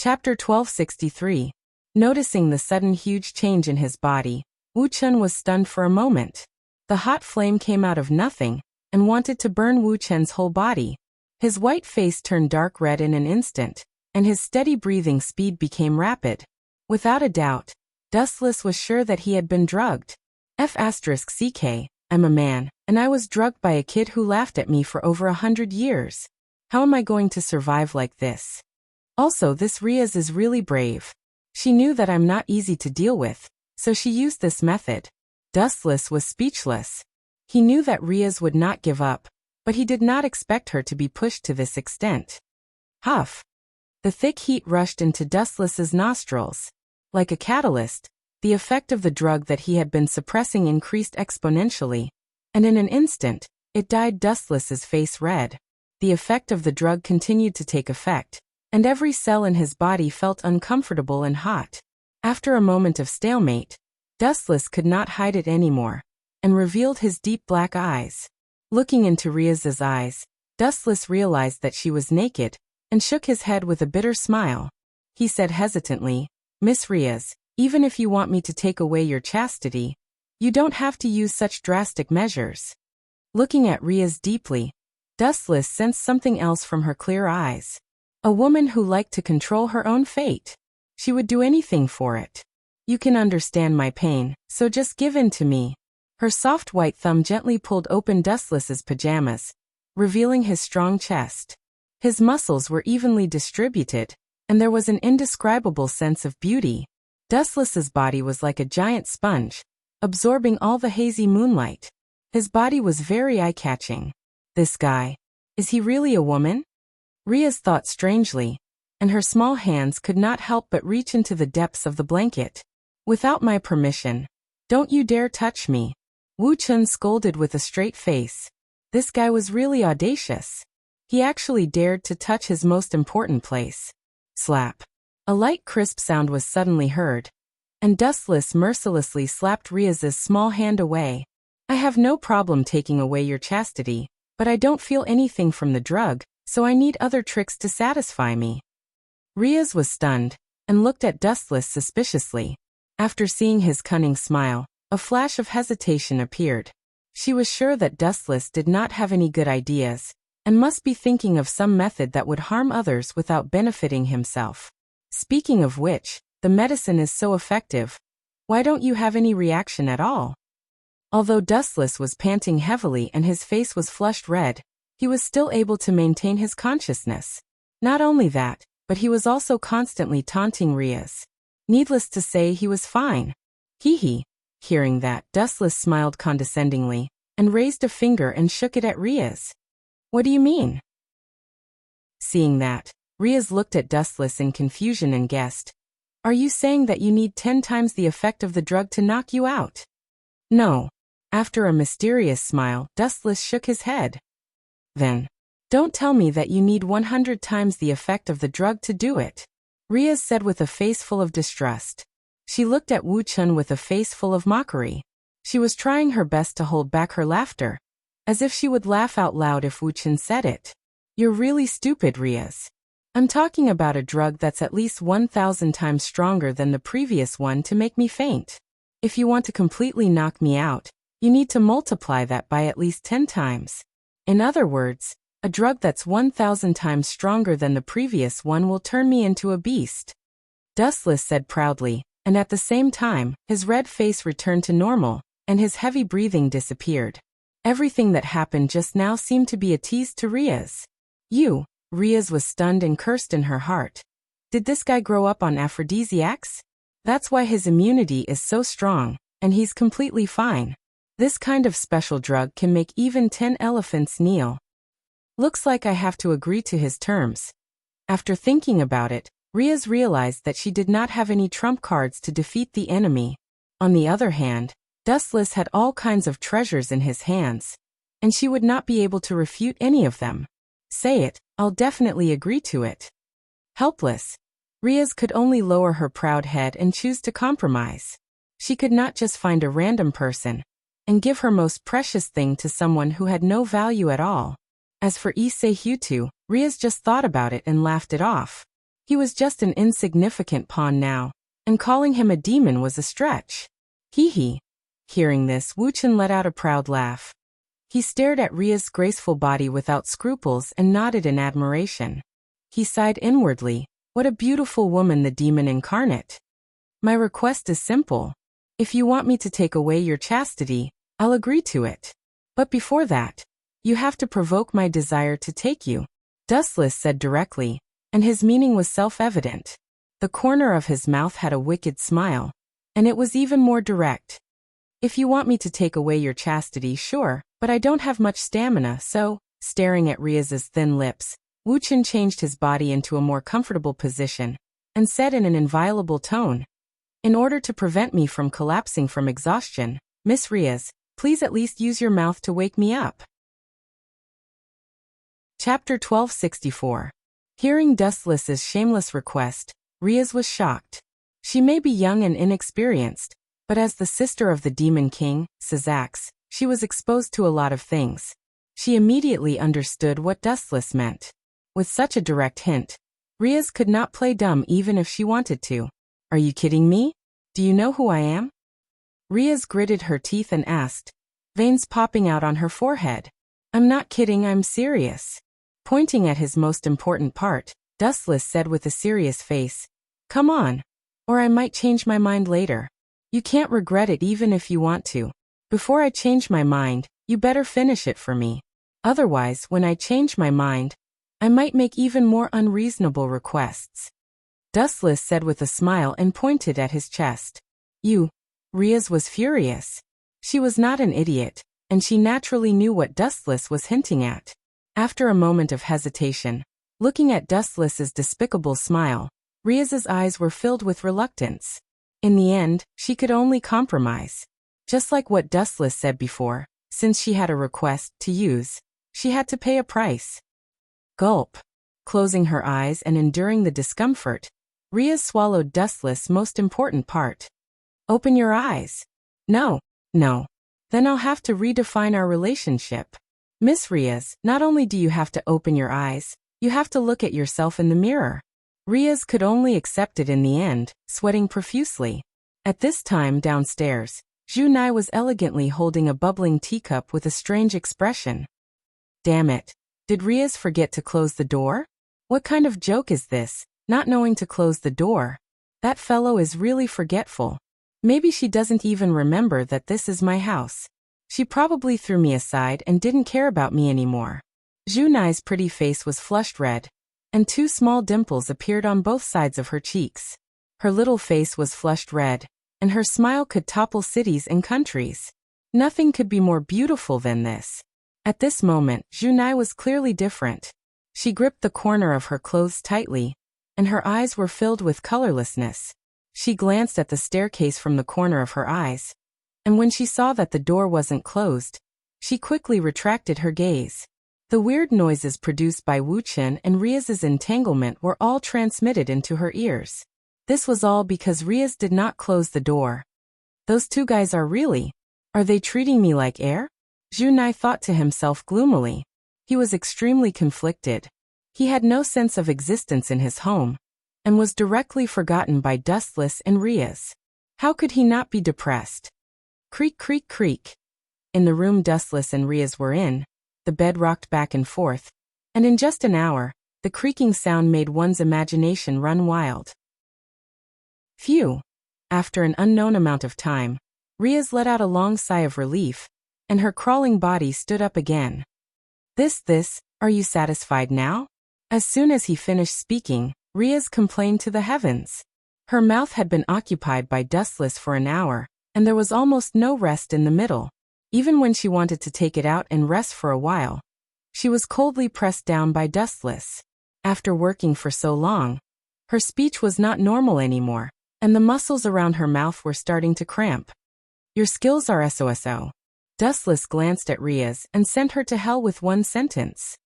Chapter 1263. Noticing the sudden huge change in his body, Wu Chun was stunned for a moment. The hot flame came out of nothing and wanted to burn Wu Chun's whole body. His white face turned dark red in an instant, and his steady breathing speed became rapid. Without a doubt, Dustless was sure that he had been drugged. F***ck, I'm a man, and I was drugged by a kid who laughed at me for over 100 years. How am I going to survive like this? Also, this Riaz is really brave. She knew that I'm not easy to deal with, so she used this method. Dustless was speechless. He knew that Riaz would not give up, but he did not expect her to be pushed to this extent. Huff! The thick heat rushed into Dustless's nostrils. Like a catalyst, the effect of the drug that he had been suppressing increased exponentially, and in an instant, it dyed Dustless's face red. The effect of the drug continued to take effect, and every cell in his body felt uncomfortable and hot. After a moment of stalemate, Dustless could not hide it anymore, and revealed his deep black eyes. Looking into Riaz's eyes, Dustless realized that she was naked, and shook his head with a bitter smile. He said hesitantly, "Miss Riaz, even if you want me to take away your chastity, you don't have to use such drastic measures." Looking at Riaz deeply, Dustless sensed something else from her clear eyes. A woman who liked to control her own fate. She would do anything for it. "You can understand my pain, so just give in to me." Her soft white thumb gently pulled open Dustless's pajamas, revealing his strong chest. His muscles were evenly distributed, and there was an indescribable sense of beauty. Dustless's body was like a giant sponge, absorbing all the hazy moonlight. His body was very eye-catching. This guy, is he really a woman? Riaz thought strangely, and her small hands could not help but reach into the depths of the blanket. "Without my permission, don't you dare touch me." Wu Chun scolded with a straight face. This guy was really audacious. He actually dared to touch his most important place. Slap. A light crisp sound was suddenly heard, and Dustless mercilessly slapped Riaz's small hand away. "I have no problem taking away your chastity, but I don't feel anything from the drug, so I need other tricks to satisfy me." Riaz was stunned, and looked at Dustless suspiciously. After seeing his cunning smile, a flash of hesitation appeared. She was sure that Dustless did not have any good ideas, and must be thinking of some method that would harm others without benefiting himself. "Speaking of which, the medicine is so effective. Why don't you have any reaction at all?" Although Dustless was panting heavily and his face was flushed red, he was still able to maintain his consciousness. Not only that, but he was also constantly taunting Riaz. Needless to say, he was fine. Hee. Hearing that, Dustless smiled condescendingly, and raised a finger and shook it at Riaz. "What do you mean?" Seeing that, Riaz looked at Dustless in confusion and guessed, "Are you saying that you need 10 times the effect of the drug to knock you out?" "No." After a mysterious smile, Dustless shook his head. "Then, don't tell me that you need 100 times the effect of the drug to do it," Riaz said with a face full of distrust. She looked at Wu Chun with a face full of mockery. She was trying her best to hold back her laughter, as if she would laugh out loud if Wu Chun said it. "You're really stupid, Riaz. I'm talking about a drug that's at least 1,000 times stronger than the previous one to make me faint. If you want to completely knock me out, you need to multiply that by at least 10 times. In other words, a drug that's 1,000 times stronger than the previous one will turn me into a beast," Dustless said proudly, and at the same time, his red face returned to normal, and his heavy breathing disappeared. Everything that happened just now seemed to be a tease to Riaz. Riaz was stunned and cursed in her heart. Did this guy grow up on aphrodisiacs? That's why his immunity is so strong, and he's completely fine. This kind of special drug can make even 10 elephants kneel. Looks like I have to agree to his terms. After thinking about it, Riaz realized that she did not have any trump cards to defeat the enemy. On the other hand, Dustless had all kinds of treasures in his hands, and she would not be able to refute any of them. "Say it, I'll definitely agree to it." Helpless, Riaz could only lower her proud head and choose to compromise. She could not just find a random person and give her most precious thing to someone who had no value at all. As for Issei Hutu, Riaz just thought about it and laughed it off. He was just an insignificant pawn now, and calling him a demon was a stretch. Hee hee. Hearing this, Wuchen let out a proud laugh. He stared at Ria's graceful body without scruples and nodded in admiration. He sighed inwardly. What a beautiful woman, the demon incarnate. My request is simple. If you want me to take away your chastity, I'll agree to it. But before that, you have to provoke my desire to take you, Dustless said directly, and his meaning was self-evident. The corner of his mouth had a wicked smile, and it was even more direct. If you want me to take away your chastity, sure, but I don't have much stamina, so, staring at Riaz's thin lips, Wuchen changed his body into a more comfortable position, and said in an inviolable tone, in order to prevent me from collapsing from exhaustion, Miss Riaz, please at least use your mouth to wake me up. Chapter 1264. Hearing Dustless's shameless request, Riaz was shocked. She may be young and inexperienced, but as the sister of the Demon King, Sazax, she was exposed to a lot of things. She immediately understood what Dustless meant. With such a direct hint, Riaz could not play dumb even if she wanted to. Are you kidding me? Do you know who I am? Riaz gritted her teeth and asked, veins popping out on her forehead. I'm not kidding, I'm serious. Pointing at his most important part, Dustless said with a serious face, come on, or I might change my mind later. You can't regret it even if you want to. Before I change my mind, you better finish it for me. Otherwise, when I change my mind, I might make even more unreasonable requests. Dustless said with a smile and pointed at his chest. You. Riaz was furious. She was not an idiot, and she naturally knew what Dustless was hinting at. After a moment of hesitation, looking at Dustless's despicable smile, Riaz's eyes were filled with reluctance. In the end, she could only compromise. Just like what Dustless said before, since she had a request to use, she had to pay a price. Gulp. Closing her eyes and enduring the discomfort, Riaz swallowed Dustless' most important part. Open your eyes. No. Then I'll have to redefine our relationship. Miss Riaz, not only do you have to open your eyes, you have to look at yourself in the mirror. Riaz could only accept it in the end, sweating profusely. At this time downstairs, Zhu Nai was elegantly holding a bubbling teacup with a strange expression. Damn it. Did Riaz forget to close the door? What kind of joke is this, not knowing to close the door? That fellow is really forgetful. Maybe she doesn't even remember that this is my house. She probably threw me aside and didn't care about me anymore. Zhu Nai's pretty face was flushed red, and two small dimples appeared on both sides of her cheeks. Her little face was flushed red, and her smile could topple cities and countries. Nothing could be more beautiful than this. At this moment, Zhu Nai was clearly different. She gripped the corner of her clothes tightly, and her eyes were filled with colorlessness. She glanced at the staircase from the corner of her eyes, and when she saw that the door wasn't closed, she quickly retracted her gaze. The weird noises produced by Wuchen and Riaz's entanglement were all transmitted into her ears. This was all because Riaz did not close the door. Those two guys are they treating me like air? Zhu Nai thought to himself gloomily. He was extremely conflicted. He had no sense of existence in his home, and was directly forgotten by Dustless and Riaz. How could he not be depressed? Creak, creak, creak. In the room Dustless and Riaz were in, the bed rocked back and forth, and in just an hour, the creaking sound made one's imagination run wild. Phew! After an unknown amount of time, Riaz let out a long sigh of relief, and her crawling body stood up again. Are you satisfied now? As soon as he finished speaking, Riaz complained to the heavens. Her mouth had been occupied by Dustless for an hour, and there was almost no rest in the middle. Even when she wanted to take it out and rest for a while, she was coldly pressed down by Dustless. After working for so long, her speech was not normal anymore, and the muscles around her mouth were starting to cramp. Your skills are SOSO. Dustless glanced at Riaz and sent her to hell with one sentence.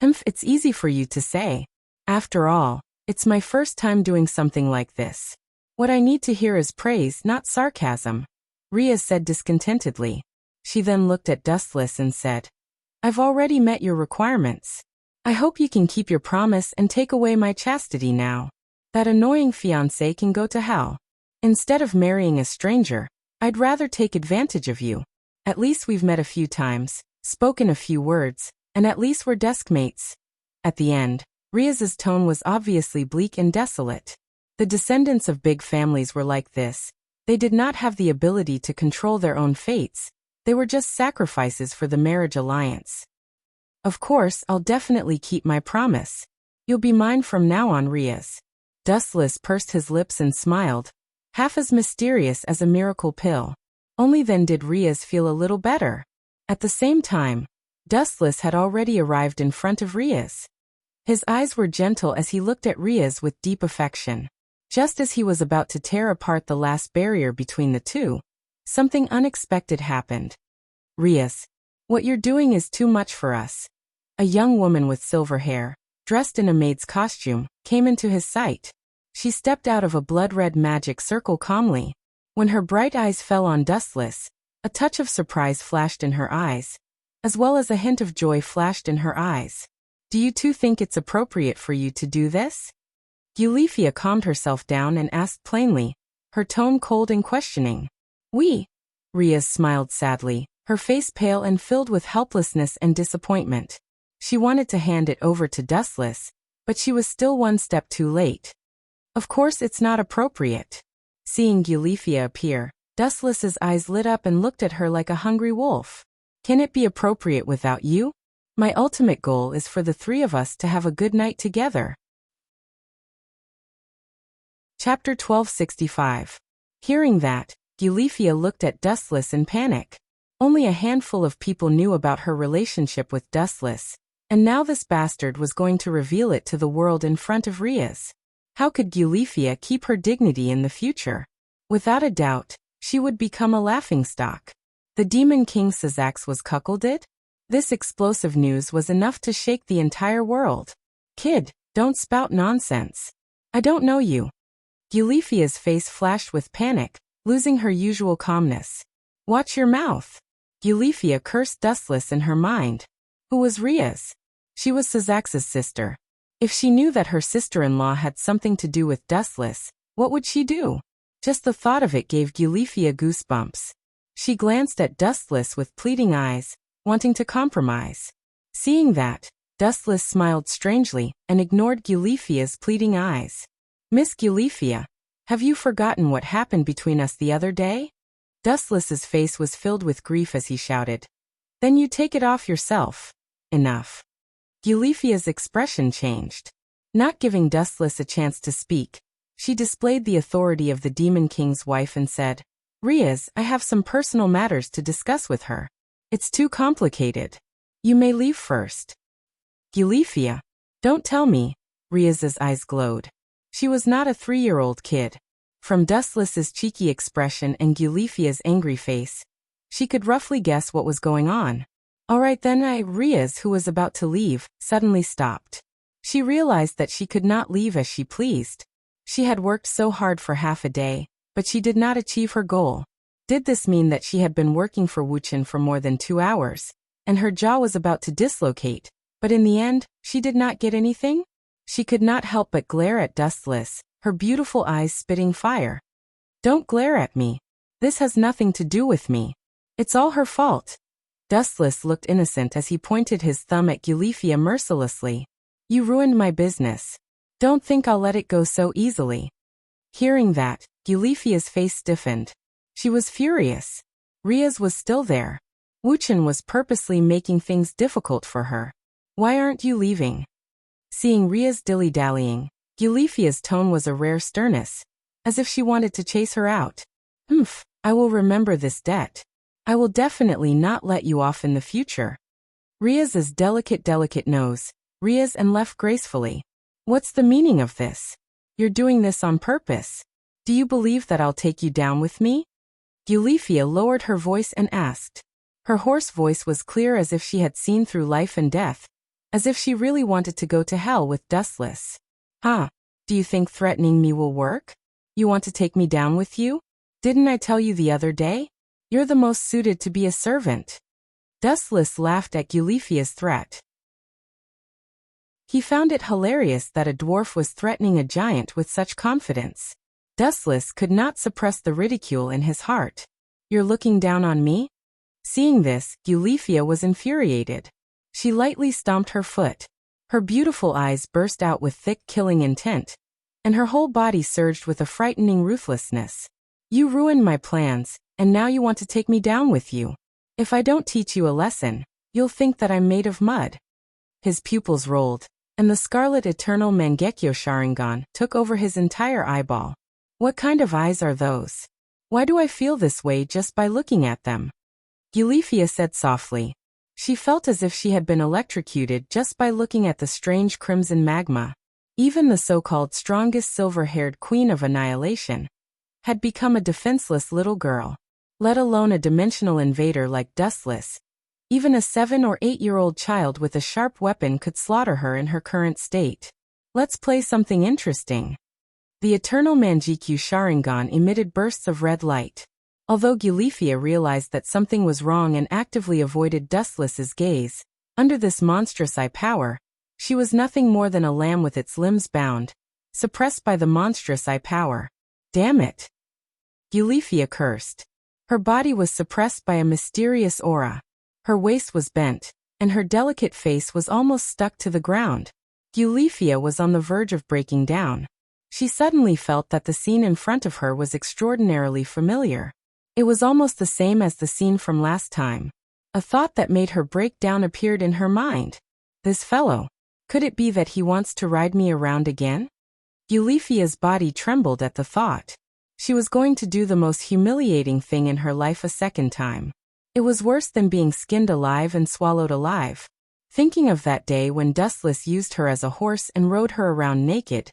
It's easy for you to say. After all, it's my first time doing something like this. What I need to hear is praise, not sarcasm, Riaz said discontentedly. She then looked at Dustless and said, I've already met your requirements. I hope you can keep your promise and take away my chastity now. That annoying fiancé can go to hell. Instead of marrying a stranger, I'd rather take advantage of you. At least we've met a few times, spoken a few words, and at least we're desk mates. At the end, Riaz's tone was obviously bleak and desolate. The descendants of big families were like this. They did not have the ability to control their own fates. They were just sacrifices for the marriage alliance. Of course, I'll definitely keep my promise. You'll be mine from now on, Riaz. Dustless pursed his lips and smiled, half as mysterious as a miracle pill. Only then did Riaz feel a little better. At the same time, Dustless had already arrived in front of Riaz. His eyes were gentle as he looked at Riaz with deep affection. Just as he was about to tear apart the last barrier between the two, something unexpected happened. Riaz, what you're doing is too much for us. A young woman with silver hair, dressed in a maid's costume, came into his sight. She stepped out of a blood-red magic circle calmly. When her bright eyes fell on Dustless, a touch of surprise flashed in her eyes, as well as a hint of joy flashed in her eyes. Do you two think it's appropriate for you to do this? Eulifia calmed herself down and asked plainly, her tone cold and questioning. We. Riaz smiled sadly, her face pale and filled with helplessness and disappointment. She wanted to hand it over to Dustless, but she was still one step too late. Of course it's not appropriate. Seeing Eulifia appear, Dustless's eyes lit up and looked at her like a hungry wolf. Can it be appropriate without you? My ultimate goal is for the three of us to have a good night together. Chapter 1265. Hearing that, Eulifia looked at Dustless in panic. Only a handful of people knew about her relationship with Dustless, and now this bastard was going to reveal it to the world in front of Riaz. How could Eulifia keep her dignity in the future? Without a doubt, she would become a laughingstock. The Demon King Sazax was cuckolded? This explosive news was enough to shake the entire world. Kid, don't spout nonsense. I don't know you. Eulifia's face flashed with panic, losing her usual calmness. Watch your mouth. Eulifia cursed Dustless in her mind. Who was Riaz? She was Sazax's sister. If she knew that her sister-in-law had something to do with Dustless, what would she do? Just the thought of it gave Eulifia goosebumps. She glanced at Dustless with pleading eyes, wanting to compromise. Seeing that, Dustless smiled strangely and ignored Eulifia's pleading eyes. Miss Eulifia, have you forgotten what happened between us the other day? Dustless's face was filled with grief as he shouted. Then you take it off yourself. Enough. Eulifia's expression changed. Not giving Dustless a chance to speak, she displayed the authority of the Demon King's wife and said, Riaz, I have some personal matters to discuss with her. It's too complicated. You may leave first. Eulifia, don't tell me. Riaz's eyes glowed. She was not a 3-year-old kid. From Dustless's cheeky expression and Eulifia's angry face, she could roughly guess what was going on. All right then, Riaz, who was about to leave, suddenly stopped. She realized that she could not leave as she pleased. She had worked so hard for half a day, but she did not achieve her goal. Did this mean that she had been working for Wuchen for more than 2 hours, and her jaw was about to dislocate, but in the end, she did not get anything? She could not help but glare at Dustless, her beautiful eyes spitting fire. Don't glare at me. This has nothing to do with me. It's all her fault. Dustless looked innocent as he pointed his thumb at Eulifia mercilessly. You ruined my business. Don't think I'll let it go so easily. Hearing that, Eulifia's face stiffened. She was furious. Riaz was still there. Wuchen was purposely making things difficult for her. Why aren't you leaving? Seeing Riaz dilly-dallying, Eulifia's tone was a rare sternness, as if she wanted to chase her out. I will remember this debt. I will definitely not let you off in the future. Riaz's delicate nose, Riaz and left gracefully. What's the meaning of this? You're doing this on purpose. Do you believe that I'll take you down with me? Eulifia lowered her voice and asked. Her hoarse voice was clear as if she had seen through life and death, as if she really wanted to go to hell with Dustless. Do you think threatening me will work? You want to take me down with you? Didn't I tell you the other day? You're the most suited to be a servant. Dustless laughed at Eulifia's threat. He found it hilarious that a dwarf was threatening a giant with such confidence. Dustless could not suppress the ridicule in his heart. "You're looking down on me?" Seeing this, Eulethia was infuriated. She lightly stomped her foot. Her beautiful eyes burst out with thick killing intent, and her whole body surged with a frightening ruthlessness. "You ruined my plans, and now you want to take me down with you. If I don't teach you a lesson, you'll think that I'm made of mud." His pupils rolled, and the scarlet eternal Mangekyo Sharingan took over his entire eyeball. What kind of eyes are those? Why do I feel this way just by looking at them? Eulethia said softly. She felt as if she had been electrocuted just by looking at the strange crimson magma. Even the so-called strongest silver-haired queen of annihilation had become a defenseless little girl, let alone a dimensional invader like Dustless. Even a 7 or 8-year-old child with a sharp weapon could slaughter her in her current state. Let's play something interesting. The eternal Mangekyo Sharingan emitted bursts of red light. Although Eulethia realized that something was wrong and actively avoided Dustless's gaze, under this monstrous eye power, she was nothing more than a lamb with its limbs bound, suppressed by the monstrous eye power. Damn it! Eulethia cursed. Her body was suppressed by a mysterious aura. Her waist was bent, and her delicate face was almost stuck to the ground. Eulethia was on the verge of breaking down. She suddenly felt that the scene in front of her was extraordinarily familiar. It was almost the same as the scene from last time. A thought that made her break down appeared in her mind. This fellow. Could it be that he wants to ride me around again? Eulethia's body trembled at the thought. She was going to do the most humiliating thing in her life a second time. It was worse than being skinned alive and swallowed alive. Thinking of that day when Dustless used her as a horse and rode her around naked,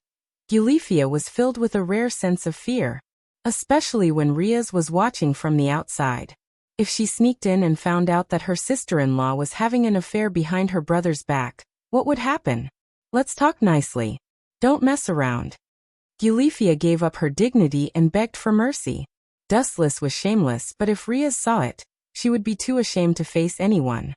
Eulethia was filled with a rare sense of fear, especially when Riaz was watching from the outside. If she sneaked in and found out that her sister-in-law was having an affair behind her brother's back, what would happen? Let's talk nicely. Don't mess around. Eulethia gave up her dignity and begged for mercy. Dustless was shameless, but if Riaz saw it, she would be too ashamed to face anyone.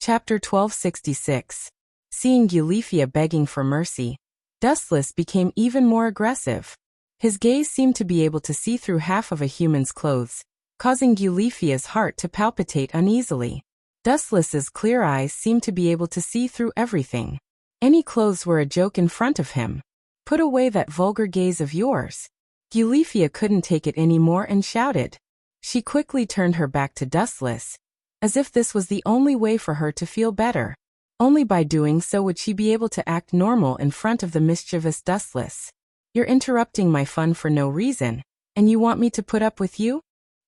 Chapter 1266. Seeing Eulethia begging for mercy, Dustless became even more aggressive. His gaze seemed to be able to see through half of a human's clothes, causing Eulethia's heart to palpitate uneasily. Dustless's clear eyes seemed to be able to see through everything. Any clothes were a joke in front of him. Put away that vulgar gaze of yours. Eulethia couldn't take it anymore and shouted. She quickly turned her back to Dustless, as if this was the only way for her to feel better. Only by doing so would she be able to act normal in front of the mischievous Dustless. You're interrupting my fun for no reason, and you want me to put up with you?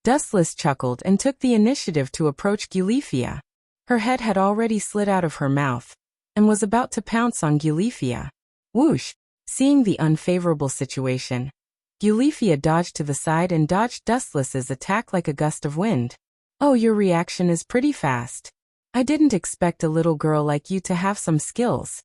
Dustless chuckled and took the initiative to approach Eulethia. Her head had already slid out of her mouth, and was about to pounce on Eulethia. Whoosh! Seeing the unfavorable situation, Eulethia dodged to the side and dodged Dustless's attack like a gust of wind. Oh, your reaction is pretty fast. I didn't expect a little girl like you to have some skills.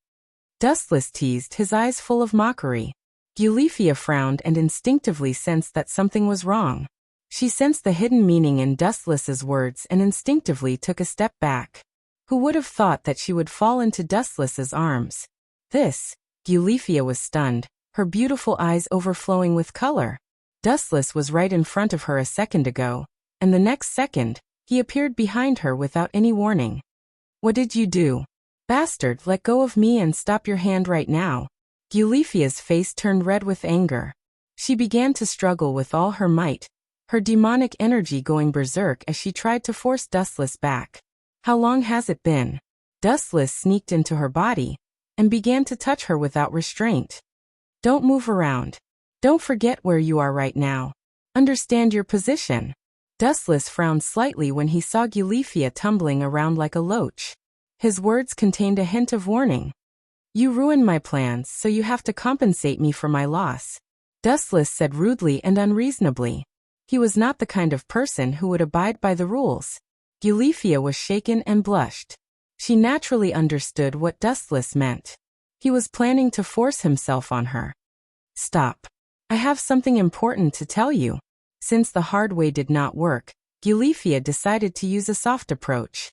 Dustless teased, his eyes full of mockery. Eulethia frowned and instinctively sensed that something was wrong. She sensed the hidden meaning in Dustless's words and instinctively took a step back. Who would have thought that she would fall into Dustless's arms? Eulethia was stunned, her beautiful eyes overflowing with color. Dustless was right in front of her a second ago, and the next second, he appeared behind her without any warning. What did you do? Bastard, let go of me and stop your hand right now. Eulethia's face turned red with anger. She began to struggle with all her might, her demonic energy going berserk as she tried to force Dustless back. How long has it been? Dustless sneaked into her body and began to touch her without restraint. Don't move around. Don't forget where you are right now. Understand your position. Dustless frowned slightly when he saw Eulethia tumbling around like a loach. His words contained a hint of warning. You ruined my plans, so you have to compensate me for my loss. Dustless said rudely and unreasonably. He was not the kind of person who would abide by the rules. Eulethia was shaken and blushed. She naturally understood what Dustless meant. He was planning to force himself on her. Stop. I have something important to tell you. Since the hard way did not work, Eulethia decided to use a soft approach.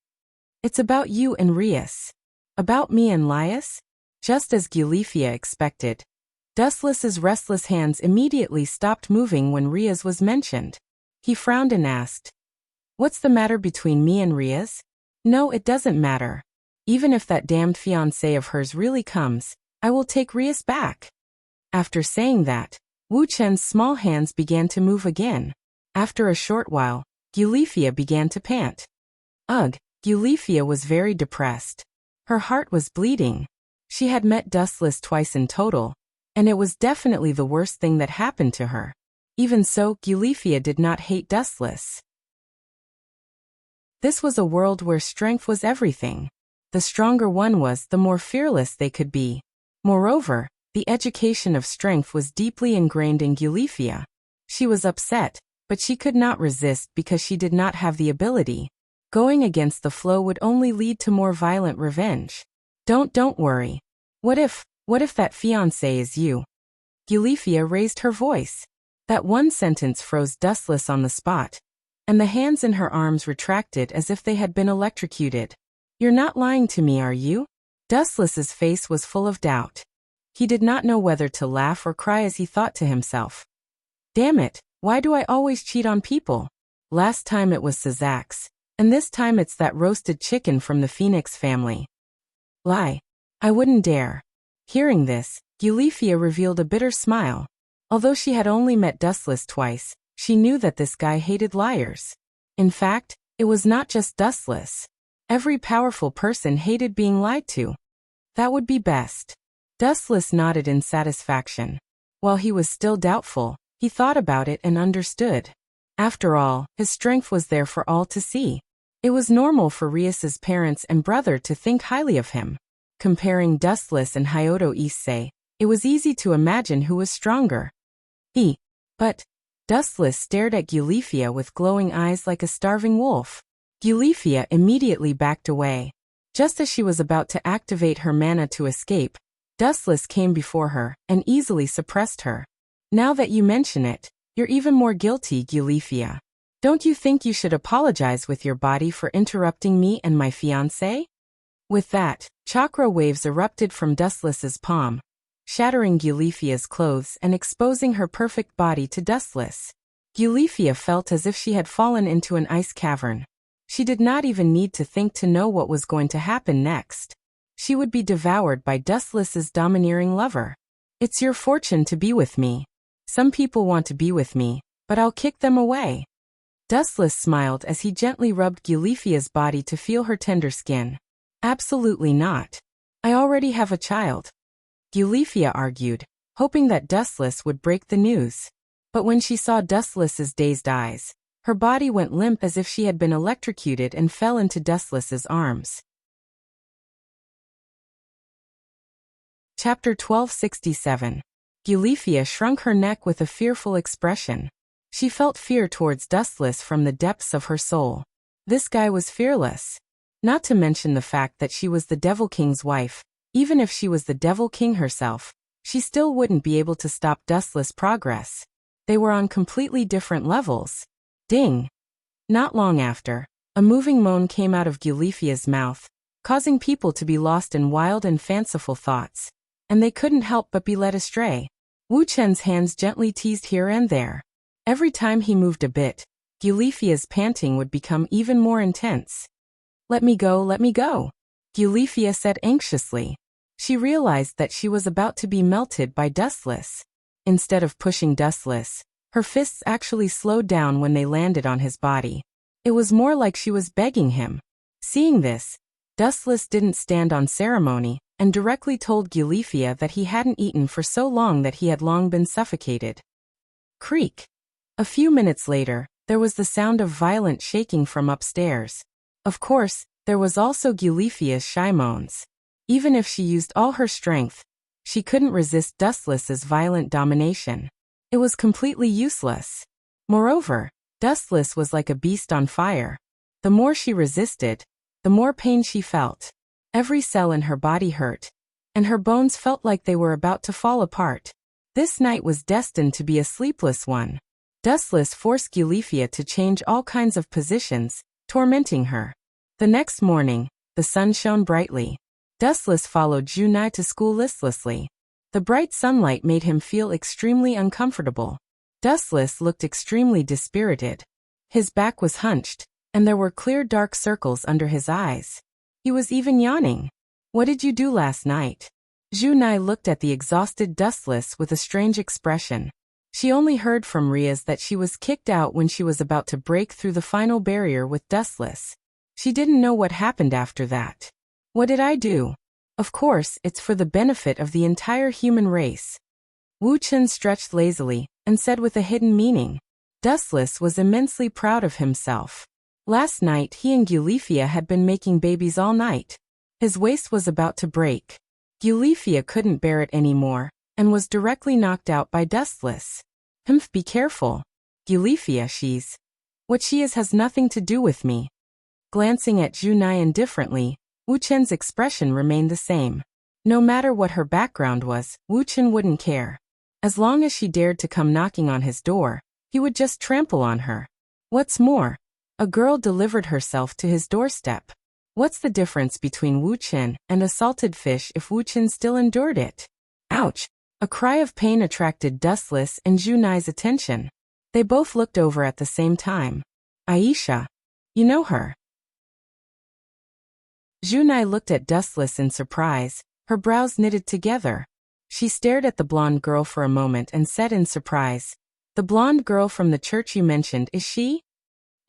It's about you and Rias. About me and Laius? Just as Gulifia expected. Dustless's restless hands immediately stopped moving when Rias was mentioned. He frowned and asked, "What's the matter between me and Rias?" "No, it doesn't matter. Even if that damned fiancé of hers really comes, I will take Rias back." After saying that, Wu Chen's small hands began to move again. After a short while, Gulifia began to pant. Ugh, Gulifia was very depressed. Her heart was bleeding. She had met Dustless twice in total, and it was definitely the worst thing that happened to her. Even so, Gulifia did not hate Dustless. This was a world where strength was everything. The stronger one was, the more fearless they could be. Moreover, the education of strength was deeply ingrained in Gulifia. She was upset, but she could not resist because she did not have the ability. Going against the flow would only lead to more violent revenge. Don't worry. What if that fiancé is you?" Gulifia raised her voice. That one sentence froze Dustless on the spot, and the hands in her arms retracted as if they had been electrocuted. "You're not lying to me, are you?" Dustless's face was full of doubt. He did not know whether to laugh or cry as he thought to himself, "Damn it, why do I always cheat on people? Last time it was Sazak's, and this time it's that roasted chicken from the Phoenix family. Lie. I wouldn't dare." Hearing this, Gulifia revealed a bitter smile. Although she had only met Dustless twice, she knew that this guy hated liars. In fact, it was not just Dustless. Every powerful person hated being lied to. That would be best. Dustless nodded in satisfaction. While he was still doubtful, he thought about it and understood. After all, his strength was there for all to see. It was normal for Rias's parents and brother to think highly of him. Comparing Dustless and Hyoto Issei, it was easy to imagine who was stronger. But Dustless stared at Gulifia with glowing eyes like a starving wolf. Gulifia immediately backed away. Just as she was about to activate her mana to escape, Dustless came before her and easily suppressed her. "Now that you mention it, you're even more guilty, Gulifia. Don't you think you should apologize with your body for interrupting me and my fiancé?" With that, chakra waves erupted from Dustless's palm, shattering Gulifia's clothes and exposing her perfect body to Dustless. Gulifia felt as if she had fallen into an ice cavern. She did not even need to think to know what was going to happen next. She would be devoured by Dustless's domineering lover. "It's your fortune to be with me. Some people want to be with me, but I'll kick them away." Dustless smiled as he gently rubbed Gulifia's body to feel her tender skin. "Absolutely not. I already have a child," Gulifia argued, hoping that Dustless would break the news. But when she saw Dustless's dazed eyes, her body went limp as if she had been electrocuted and fell into Dustless's arms. Chapter 1267. Gulifia shrunk her neck with a fearful expression. She felt fear towards Dustless from the depths of her soul. This guy was fearless. Not to mention the fact that she was the Devil King's wife. Even if she was the Devil King herself, she still wouldn't be able to stop Dustless' progress. They were on completely different levels. Ding! Not long after, a moving moan came out of Gulifia's mouth, causing people to be lost in wild and fanciful thoughts. And they couldn't help but be led astray. Wu Chen's hands gently teased here and there. Every time he moved a bit, Gulifia's panting would become even more intense. Let me go, Gulifia said anxiously. She realized that she was about to be melted by Dustless. Instead of pushing Dustless, her fists actually slowed down when they landed on his body. It was more like she was begging him. Seeing this, Dustless didn't stand on ceremony and directly told Gulifia that he hadn't eaten for so long that he had long been suffocated. Creak! A few minutes later, there was the sound of violent shaking from upstairs. Of course, there was also Gulifia's shy moans. Even if she used all her strength, she couldn't resist Dustless's violent domination. It was completely useless. Moreover, Dustless was like a beast on fire. The more she resisted, the more pain she felt. Every cell in her body hurt, and her bones felt like they were about to fall apart. This night was destined to be a sleepless one. Dustless forced Gulifia to change all kinds of positions, tormenting her. The next morning, The sun shone brightly. Dustless followed Junai to school listlessly. The bright sunlight made him feel extremely uncomfortable. Dustless looked extremely dispirited. His back was hunched, and there were clear dark circles under his eyes. He was even yawning. What did you do last night? Junai looked at the exhausted Dustless with a strange expression. She only heard from Riaz that she was kicked out when she was about to break through the final barrier with Dustless. She didn't know what happened after that. What did I do? Of course, it's for the benefit of the entire human race. Wu Chen stretched lazily and said with a hidden meaning. Dustless was immensely proud of himself. Last night he and Gulifia had been making babies all night. His waist was about to break. Gulifia couldn't bear it anymore and was directly knocked out by Dustless. Be careful. Gulifia, what she is has nothing to do with me. Glancing at Junai indifferently, Wu Chen's expression remained the same. No matter what her background was, Wu Chen wouldn't care. As long as she dared to come knocking on his door, he would just trample on her. What's more, a girl delivered herself to his doorstep. What's the difference between Wu Chen and a salted fish if Wu Chen still endured it? Ouch! A cry of pain attracted Dustless and Junai's attention. They both looked over at the same time. Aisha. You know her? Junai looked at Dustless in surprise, her brows knitted together. She stared at the blonde girl for a moment and said in surprise, The blonde girl from the church you mentioned, is she?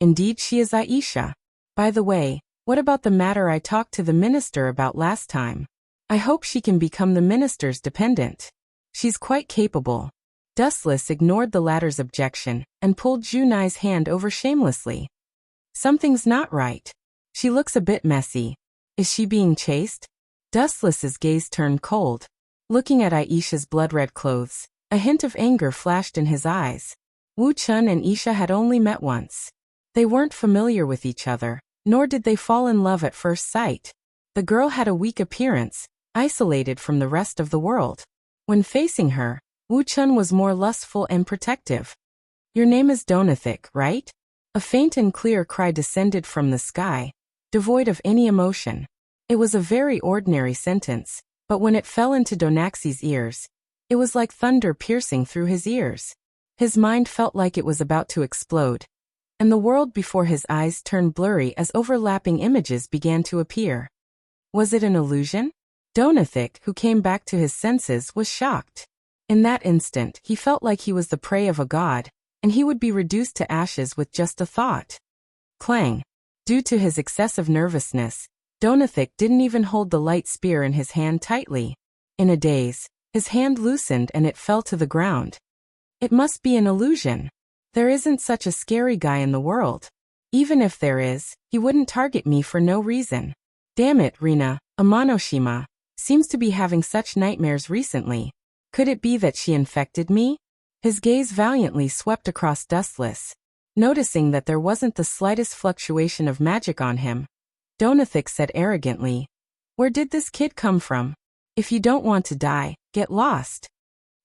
Indeed she is Aisha. By the way, what about the matter I talked to the minister about last time? I hope she can become the minister's dependent. She's quite capable. Dustless ignored the latter's objection and pulled Junai's hand over shamelessly. Something's not right. She looks a bit messy. Is she being chased? Dustless's gaze turned cold. Looking at Aisha's blood-red clothes, a hint of anger flashed in his eyes. Wu Chen and Aisha had only met once. They weren't familiar with each other, nor did they fall in love at first sight. The girl had a weak appearance, isolated from the rest of the world. When facing her, Wu Chen was more lustful and protective. Your name is Donathik, right? A faint and clear cry descended from the sky, devoid of any emotion. It was a very ordinary sentence, but when it fell into Donaxi's ears, it was like thunder piercing through his ears. His mind felt like it was about to explode, and the world before his eyes turned blurry as overlapping images began to appear. Was it an illusion? Donathik, who came back to his senses, was shocked. In that instant, he felt like he was the prey of a god, and he would be reduced to ashes with just a thought. Clang. Due to his excessive nervousness, Donathik didn't even hold the light spear in his hand tightly. In a daze, his hand loosened and it fell to the ground. It must be an illusion. There isn't such a scary guy in the world. Even if there is, he wouldn't target me for no reason. Damn it, Rina, Amanoshima seems to be having such nightmares recently. Could it be that she infected me? His gaze valiantly swept across Dustless. Noticing that there wasn't the slightest fluctuation of magic on him, Donathik said arrogantly, Where did this kid come from? If you don't want to die, get lost.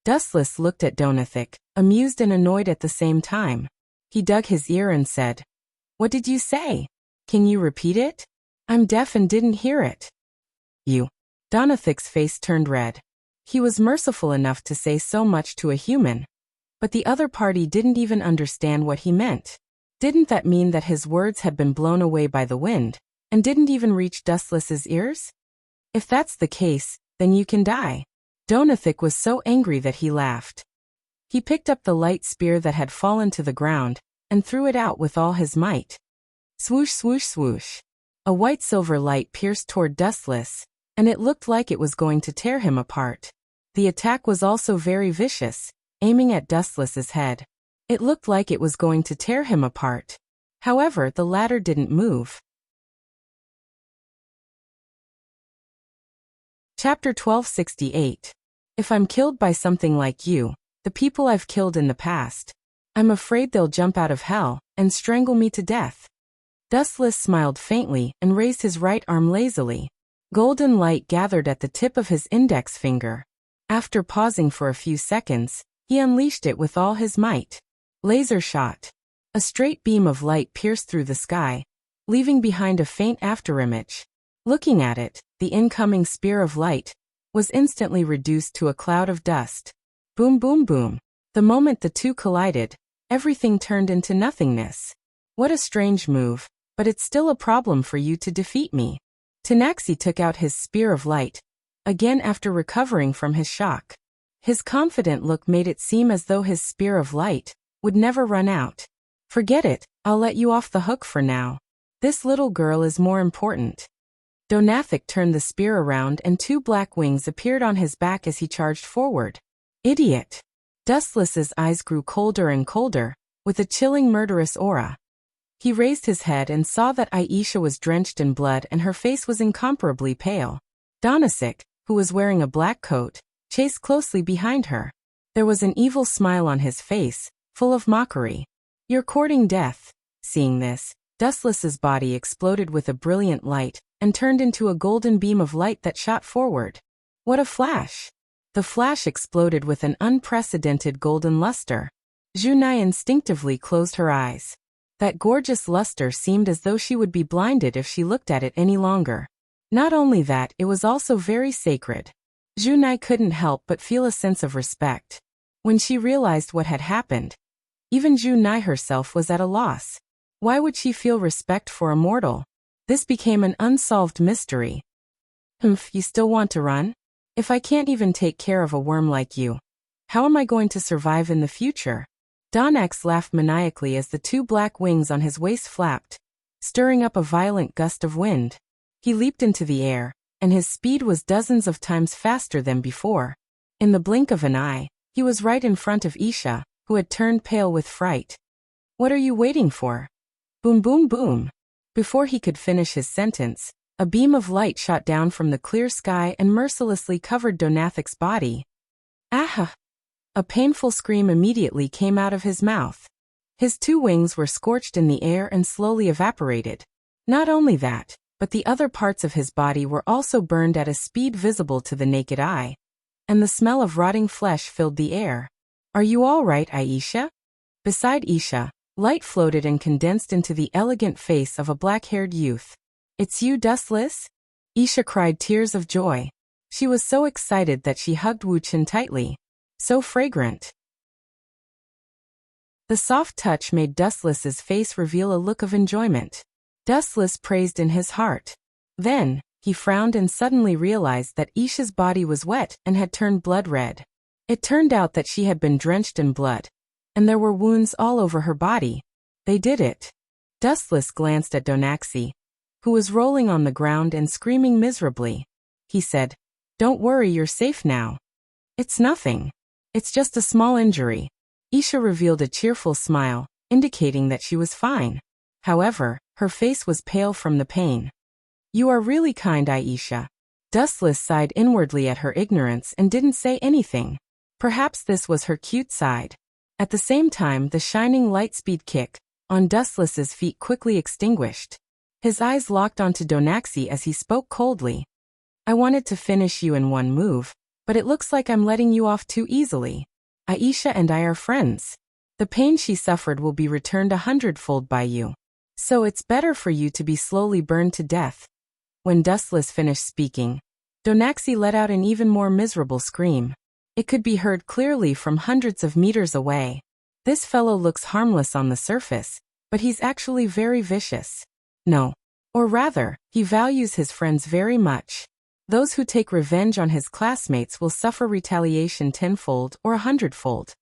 Dustless looked at Donathik, amused and annoyed at the same time. He dug his ear and said, What did you say? Can you repeat it? I'm deaf and didn't hear it. You. Donathik's face turned red. He was merciful enough to say so much to a human. But the other party didn't even understand what he meant. Didn't that mean that his words had been blown away by the wind, and didn't even reach Dustless's ears? If that's the case, then you can die. Donathik was so angry that he laughed. He picked up the light spear that had fallen to the ground, and threw it out with all his might. Swoosh, swoosh, swoosh. A white-silver light pierced toward Dustless, and it looked like it was going to tear him apart. The attack was also very vicious, aiming at Dustless's head. It looked like it was going to tear him apart. However, the latter didn't move. Chapter 1268. If I'm killed by something like you, the people I've killed in the past, I'm afraid they'll jump out of hell and strangle me to death. Dustless smiled faintly and raised his right arm lazily. Golden light gathered at the tip of his index finger. After pausing for a few seconds, he unleashed it with all his might. Laser shot. A straight beam of light pierced through the sky, leaving behind a faint afterimage. Looking at it, the incoming spear of light was instantly reduced to a cloud of dust. Boom, boom, boom. The moment the two collided, everything turned into nothingness. What a strange move, but it's still a problem for you to defeat me. Tanaxi took out his spear of light, again after recovering from his shock. His confident look made it seem as though his spear of light would never run out. Forget it, I'll let you off the hook for now. This little girl is more important. Donathik turned the spear around and two black wings appeared on his back as he charged forward. Idiot! Dustless's eyes grew colder and colder, with a chilling murderous aura. He raised his head and saw that Aisha was drenched in blood and her face was incomparably pale. Donasik, who was wearing a black coat, chased closely behind her. There was an evil smile on his face, full of mockery. You're courting death. Seeing this, Dustless's body exploded with a brilliant light and turned into a golden beam of light that shot forward. What a flash! The flash exploded with an unprecedented golden luster. Junai instinctively closed her eyes. That gorgeous luster seemed as though she would be blinded if she looked at it any longer. Not only that, it was also very sacred. Junai couldn't help but feel a sense of respect. When she realized what had happened, even Junai herself was at a loss. Why would she feel respect for a mortal? This became an unsolved mystery. You still want to run? If I can't even take care of a worm like you, how am I going to survive in the future? Donax laughed maniacally as the two black wings on his waist flapped, stirring up a violent gust of wind. He leaped into the air, and his speed was dozens of times faster than before. In the blink of an eye, he was right in front of Isha, who had turned pale with fright. What are you waiting for? Boom, boom, boom. Before he could finish his sentence, a beam of light shot down from the clear sky and mercilessly covered Donathik's body. Ah! A painful scream immediately came out of his mouth. His two wings were scorched in the air and slowly evaporated. Not only that, but the other parts of his body were also burned at a speed visible to the naked eye, and the smell of rotting flesh filled the air. Are you all right, Aisha? Beside Isha, light floated and condensed into the elegant face of a black-haired youth. It's you, Dustless? Isha cried tears of joy. She was so excited that she hugged Wuchen tightly. So fragrant. The soft touch made Dustless's face reveal a look of enjoyment. Dustless praised in his heart. Then, he frowned and suddenly realized that Isha's body was wet and had turned blood red. It turned out that she had been drenched in blood, and there were wounds all over her body. They did it. Dustless glanced at Donaxi, who was rolling on the ground and screaming miserably. He said, "Don't worry, you're safe now." "It's nothing. It's just a small injury." Isha revealed a cheerful smile, indicating that she was fine. However, her face was pale from the pain. "You are really kind, Aisha." Dustless sighed inwardly at her ignorance and didn't say anything. Perhaps this was her cute side. At the same time, the shining lightspeed kick on Dustless's feet quickly extinguished. His eyes locked onto Donaxi as he spoke coldly. "I wanted to finish you in one move, but it looks like I'm letting you off too easily. Aisha and I are friends. The pain she suffered will be returned 100-fold by you. So it's better for you to be slowly burned to death." When Dustless finished speaking, Donaxi let out an even more miserable scream. It could be heard clearly from hundreds of meters away. This fellow looks harmless on the surface, but he's actually very vicious. No. Or rather, he values his friends very much. Those who take revenge on his classmates will suffer retaliation 10-fold or 100-fold.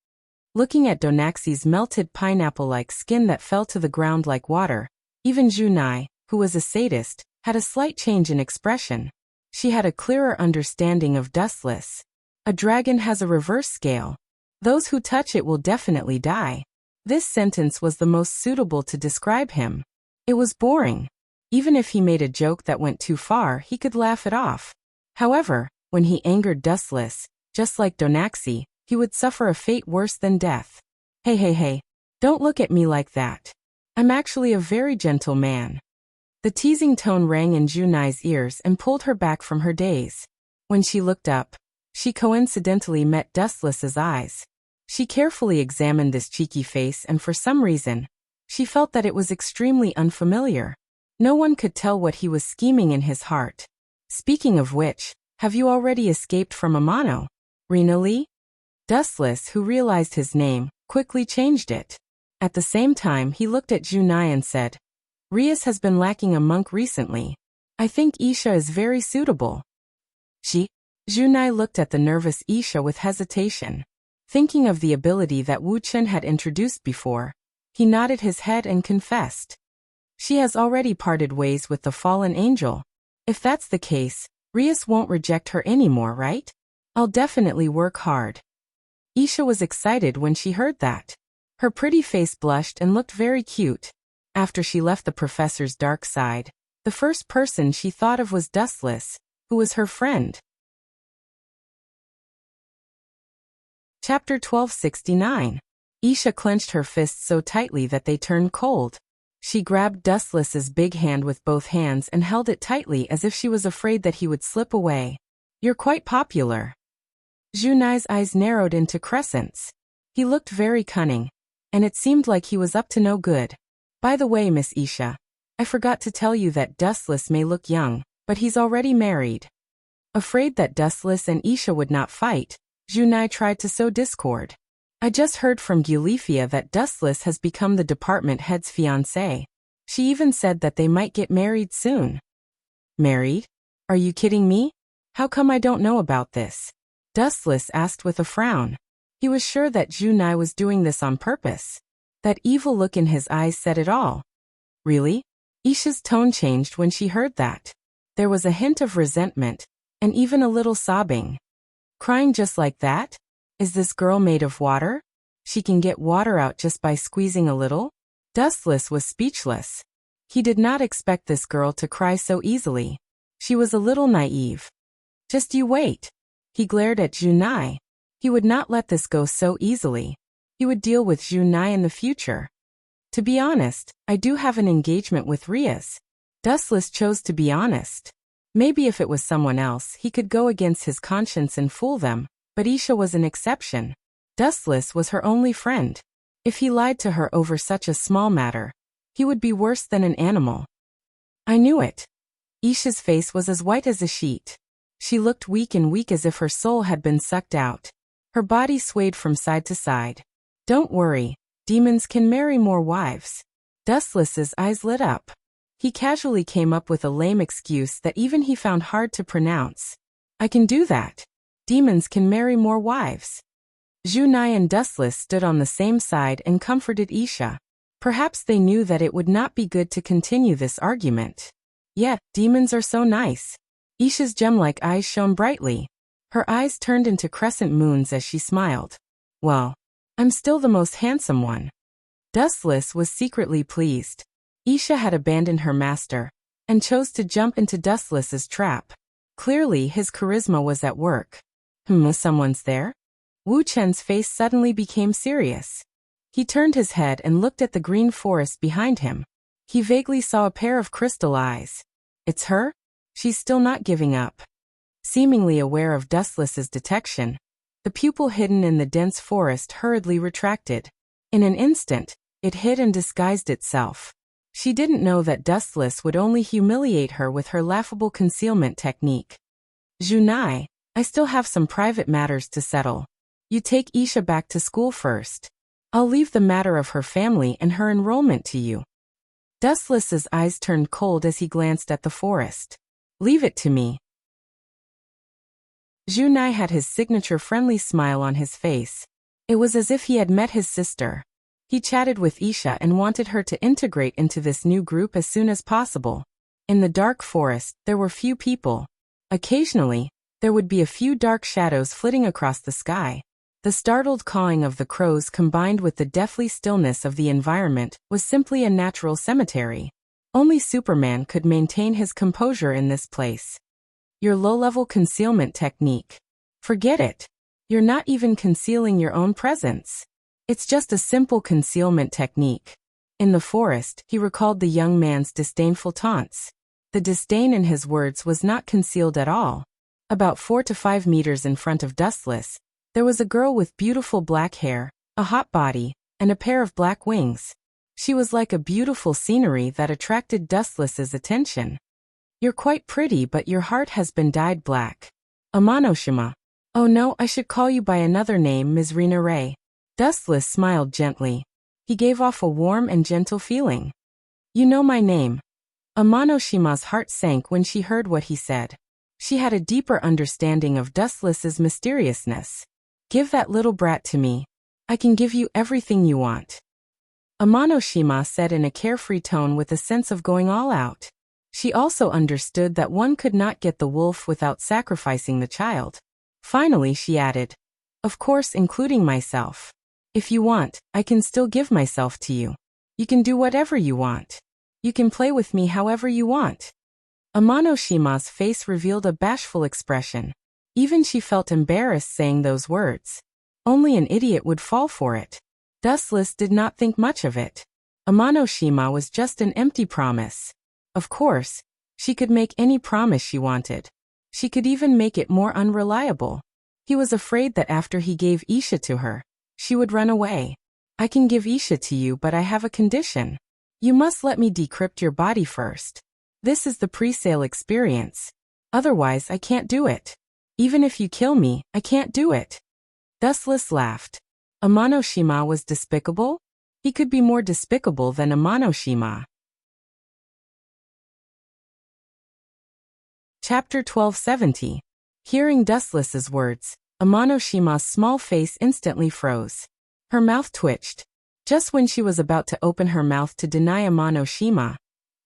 Looking at Donaxi's melted pineapple-like skin that fell to the ground like water, even Junai, who was a sadist, had a slight change in expression. She had a clearer understanding of Dustless. A dragon has a reverse scale. Those who touch it will definitely die. This sentence was the most suitable to describe him. It was boring. Even if he made a joke that went too far, he could laugh it off. However, when he angered Dustless, just like Donaxi, he would suffer a fate worse than death. Hey, don't look at me like that. I'm actually a very gentle man." The teasing tone rang in Junai's ears and pulled her back from her daze. When she looked up, she coincidentally met Dustless's eyes. She carefully examined this cheeky face and for some reason, she felt that it was extremely unfamiliar. No one could tell what he was scheming in his heart. Speaking of which, have you already escaped from Amano? Really? Dustless, who realized his name, quickly changed it. At the same time, he looked at Junai and said, Rias has been lacking a monk recently. I think Isha is very suitable. Junai looked at the nervous Isha with hesitation. Thinking of the ability that Wu Chen had introduced before, he nodded his head and confessed. She has already parted ways with the fallen angel. If that's the case, Rias won't reject her anymore, right? I'll definitely work hard. Isha was excited when she heard that. Her pretty face blushed and looked very cute. After she left the professor's dark side, the first person she thought of was Dustless, who was her friend. Chapter 1269. Isha clenched her fists so tightly that they turned cold. She grabbed Dustless's big hand with both hands and held it tightly as if she was afraid that he would slip away. You're quite popular. Junai's eyes narrowed into crescents. He looked very cunning, and it seemed like he was up to no good. By the way, Miss Isha, I forgot to tell you that Dustless may look young, but he's already married. Afraid that Dustless and Isha would not fight, Junai tried to sow discord. I just heard from Gulifia that Dustless has become the department head's fiancé. She even said that they might get married soon. Married? Are you kidding me? How come I don't know about this? Dustless asked with a frown. He was sure that Junai was doing this on purpose. That evil look in his eyes said it all. Really? Isha's tone changed when she heard that. There was a hint of resentment, and even a little sobbing. Crying just like that? Is this girl made of water? She can get water out just by squeezing a little? Dustless was speechless. He did not expect this girl to cry so easily. She was a little naive. Just you wait. He glared at Junai. He would not let this go so easily. He would deal with Junai in the future. To be honest, I do have an engagement with Rias. Dustless chose to be honest. Maybe if it was someone else, he could go against his conscience and fool them, but Isha was an exception. Dustless was her only friend. If he lied to her over such a small matter, he would be worse than an animal. I knew it. Isha's face was as white as a sheet. She looked weak as if her soul had been sucked out. Her body swayed from side to side. Don't worry, demons can marry more wives. Dustless's eyes lit up. He casually came up with a lame excuse that even he found hard to pronounce. I can do that. Demons can marry more wives. Junai and Dustless stood on the same side and comforted Isha. Perhaps they knew that it would not be good to continue this argument. Yet, demons are so nice. Isha's gem-like eyes shone brightly. Her eyes turned into crescent moons as she smiled. Well, I'm still the most handsome one. Dustless was secretly pleased. Isha had abandoned her master, and chose to jump into Dustless's trap. Clearly his charisma was at work. Someone's there? Wu Chen's face suddenly became serious. He turned his head and looked at the green forest behind him. He vaguely saw a pair of crystal eyes. It's her? She's still not giving up. Seemingly aware of Dustless's detection, the pupil hidden in the dense forest hurriedly retracted. In an instant, it hid and disguised itself. She didn't know that Dustless would only humiliate her with her laughable concealment technique. Junai, I still have some private matters to settle. You take Isha back to school first. I'll leave the matter of her family and her enrollment to you. Dustless's eyes turned cold as he glanced at the forest. Leave it to me. Junai had his signature friendly smile on his face. It was as if he had met his sister. He chatted with Isha and wanted her to integrate into this new group as soon as possible. In the dark forest, there were few people. Occasionally, there would be a few dark shadows flitting across the sky. The startled cawing of the crows combined with the deathly stillness of the environment was simply a natural cemetery. Only Superman could maintain his composure in this place. Your low-level concealment technique. Forget it. You're not even concealing your own presence. It's just a simple concealment technique. In the forest, he recalled the young man's disdainful taunts. The disdain in his words was not concealed at all. About 4 to 5 meters in front of Dustless, there was a girl with beautiful black hair, a hot body, and a pair of black wings. She was like a beautiful scenery that attracted Dustless's attention. You're quite pretty, but your heart has been dyed black. Amanoshima. Oh no, I should call you by another name, Ms. Rina Ray. Dustless smiled gently. He gave off a warm and gentle feeling. You know my name. Amanoshima's heart sank when she heard what he said. She had a deeper understanding of Dustless's mysteriousness. Give that little brat to me. I can give you everything you want. Amanoshima said in a carefree tone with a sense of going all out. She also understood that one could not get the wolf without sacrificing the child. Finally, she added, of course, including myself. If you want, I can still give myself to you. You can do whatever you want. You can play with me however you want. Amanoshima's face revealed a bashful expression. Even she felt embarrassed saying those words. Only an idiot would fall for it. Dustless did not think much of it. Amanoshima was just an empty promise. Of course, she could make any promise she wanted. She could even make it more unreliable. He was afraid that after he gave Isha to her, she would run away. I can give Isha to you, but I have a condition. You must let me decrypt your body first. This is the pre-sale experience. Otherwise, I can't do it. Even if you kill me, I can't do it. Dustless laughed. Amanoshima was despicable? He could be more despicable than Amanoshima. Chapter 1270. Hearing Dustless's words, Amanoshima's small face instantly froze. Her mouth twitched. Just when she was about to open her mouth to deny Amanoshima,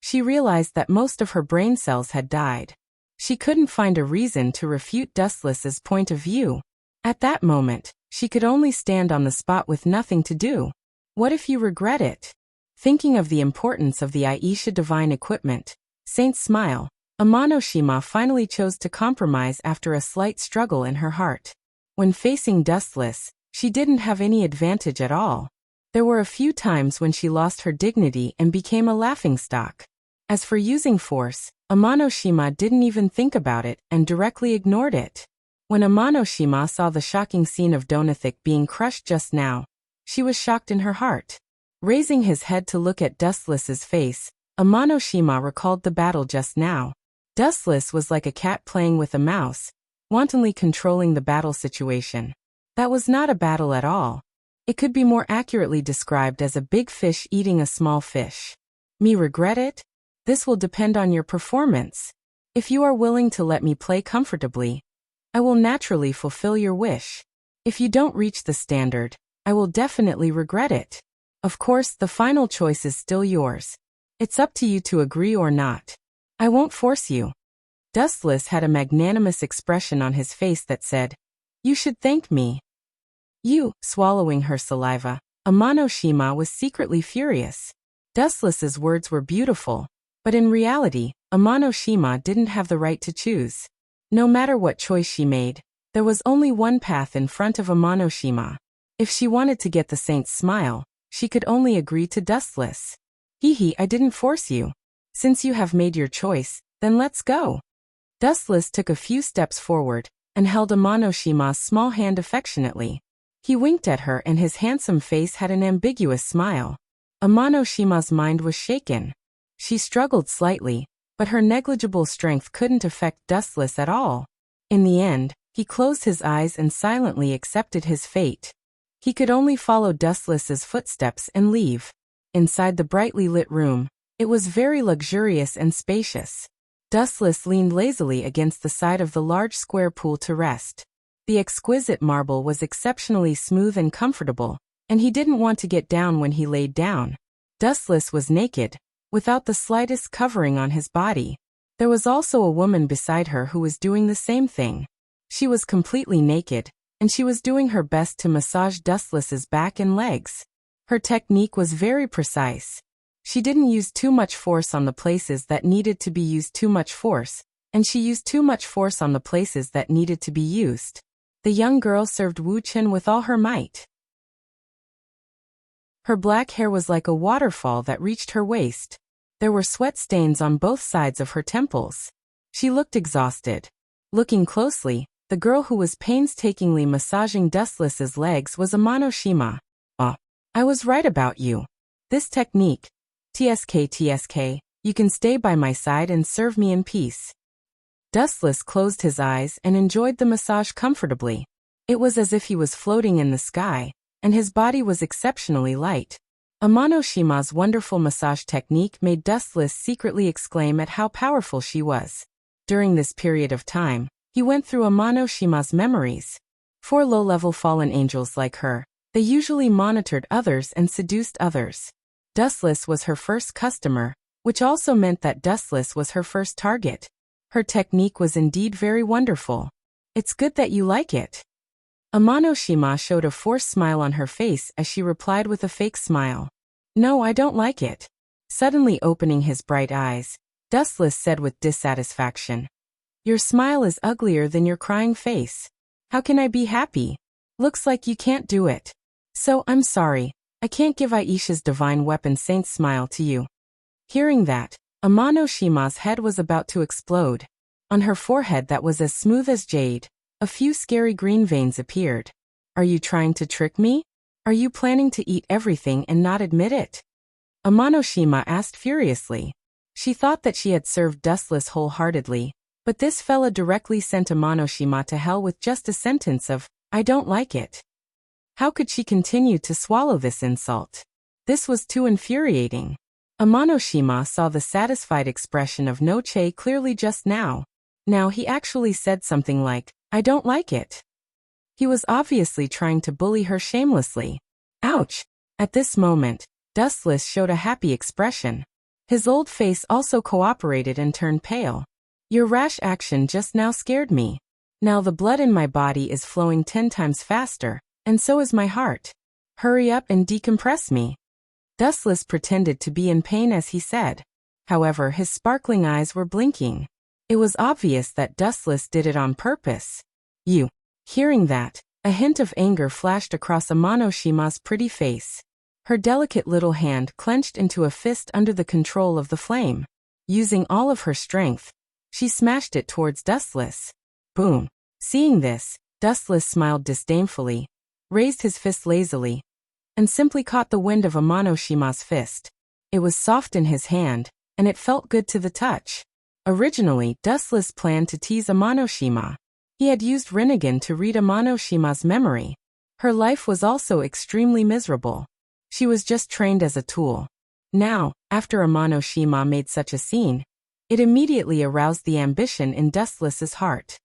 she realized that most of her brain cells had died. She couldn't find a reason to refute Dustless's point of view. At that moment, she could only stand on the spot with nothing to do. What if you regret it? Thinking of the importance of the Aisha divine equipment, Saint's smile, Amanoshima finally chose to compromise after a slight struggle in her heart. When facing Dustless, she didn't have any advantage at all. There were a few times when she lost her dignity and became a laughingstock. As for using force, Amanoshima didn't even think about it and directly ignored it. When Amanoshima saw the shocking scene of Donathik being crushed just now, she was shocked in her heart. Raising his head to look at Dustless's face, Amanoshima recalled the battle just now. Dustless was like a cat playing with a mouse, wantonly controlling the battle situation. That was not a battle at all. It could be more accurately described as a big fish eating a small fish. Me regret it? This will depend on your performance. If you are willing to let me play comfortably, I will naturally fulfill your wish. If you don't reach the standard, I will definitely regret it. Of course, the final choice is still yours. It's up to you to agree or not. I won't force you. Dustless had a magnanimous expression on his face that said, you should thank me. You, swallowing her saliva, Amanoshima was secretly furious. Dustless's words were beautiful, but in reality, Amanoshima didn't have the right to choose. No matter what choice she made, there was only one path in front of Amanoshima. If she wanted to get the saint's smile, she could only agree to Dustless. Hee, I didn't force you. Since you have made your choice, then let's go. Dustless took a few steps forward and held Amanoshima's small hand affectionately. He winked at her and his handsome face had an ambiguous smile. Amanoshima's mind was shaken. She struggled slightly, but her negligible strength couldn't affect Dustless at all. In the end, he closed his eyes and silently accepted his fate. He could only follow Dustless's footsteps and leave. Inside the brightly lit room, it was very luxurious and spacious. Dustless leaned lazily against the side of the large square pool to rest. The exquisite marble was exceptionally smooth and comfortable, and he didn't want to get down when he laid down. Dustless was naked, without the slightest covering on his body. There was also a woman beside her who was doing the same thing. She was completely naked, and she was doing her best to massage Dustless's back and legs. Her technique was very precise. She didn't use too much force on the places that needed to be used too much force, and she used too much force on the places that needed to be used. The young girl served Wu Chen with all her might. Her black hair was like a waterfall that reached her waist. There were sweat stains on both sides of her temples. She looked exhausted. Looking closely, the girl who was painstakingly massaging Dustless's legs was Amanoshima. Oh, I was right about you. This technique, TSK, you can stay by my side and serve me in peace. Dustless closed his eyes and enjoyed the massage comfortably. It was as if he was floating in the sky, and his body was exceptionally light. Amano-shima's wonderful massage technique made Dustless secretly exclaim at how powerful she was. During this period of time, he went through Amano-shima's memories. 4 low-level fallen angels like her, they usually monitored others and seduced others. Dustless was her first customer, which also meant that Dustless was her first target. Her technique was indeed very wonderful. It's good that you like it. Amano-shima showed a forced smile on her face as she replied with a fake smile. No, I don't like it. Suddenly opening his bright eyes, Dustless said with dissatisfaction. Your smile is uglier than your crying face. How can I be happy? Looks like you can't do it. So, I'm sorry, I can't give Aisha's divine weapon Saint's smile to you. Hearing that, Amano-shima's head was about to explode. On her forehead that was as smooth as jade, a few scary green veins appeared. Are you trying to trick me? Are you planning to eat everything and not admit it? Amano-shima asked furiously. She thought that she had served Dustless wholeheartedly, but this fella directly sent Amano-shima to hell with just a sentence of, I don't like it. How could she continue to swallow this insult? This was too infuriating. Amano-shima saw the satisfied expression of Noche clearly just now. Now he actually said something like, I don't like it. He was obviously trying to bully her shamelessly. Ouch! At this moment, Dustless showed a happy expression. His old face also cooperated and turned pale. Your rash action just now scared me. Now the blood in my body is flowing 10 times faster, and so is my heart. Hurry up and decompress me. Dustless pretended to be in pain as he said. However, his sparkling eyes were blinking. It was obvious that Dustless did it on purpose. You. Hearing that, a hint of anger flashed across Amano-shima's pretty face. Her delicate little hand clenched into a fist under the control of the flame. Using all of her strength, she smashed it towards Dustless. Boom. Seeing this, Dustless smiled disdainfully, raised his fist lazily, and simply caught the wind of Amano-shima's fist. It was soft in his hand, and it felt good to the touch. Originally, Dustless planned to tease Amano-shima. He had used Rinnegan to read Amano-shima's memory. Her life was also extremely miserable. She was just trained as a tool. Now, after Amano-shima made such a scene, it immediately aroused the ambition in Dustless's heart.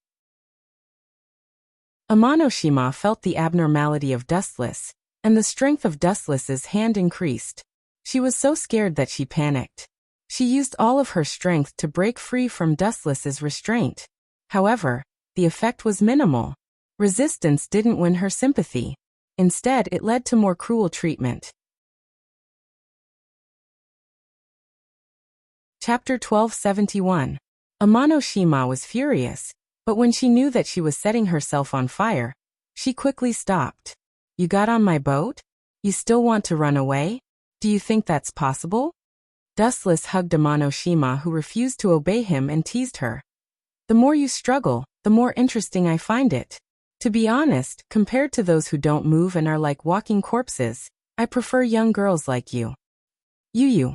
Amano-shima felt the abnormality of Dustless, and the strength of Dustless's hand increased. She was so scared that she panicked. She used all of her strength to break free from Dustless's restraint. However, the effect was minimal. Resistance didn't win her sympathy. Instead, it led to more cruel treatment. Chapter 1271. Amano-shima was furious, but when she knew that she was setting herself on fire, she quickly stopped. You got on my boat? You still want to run away? Do you think that's possible? Dustless hugged Amano-shima, who refused to obey him, and teased her. The more you struggle, the more interesting I find it. To be honest, compared to those who don't move and are like walking corpses, I prefer young girls like you. You.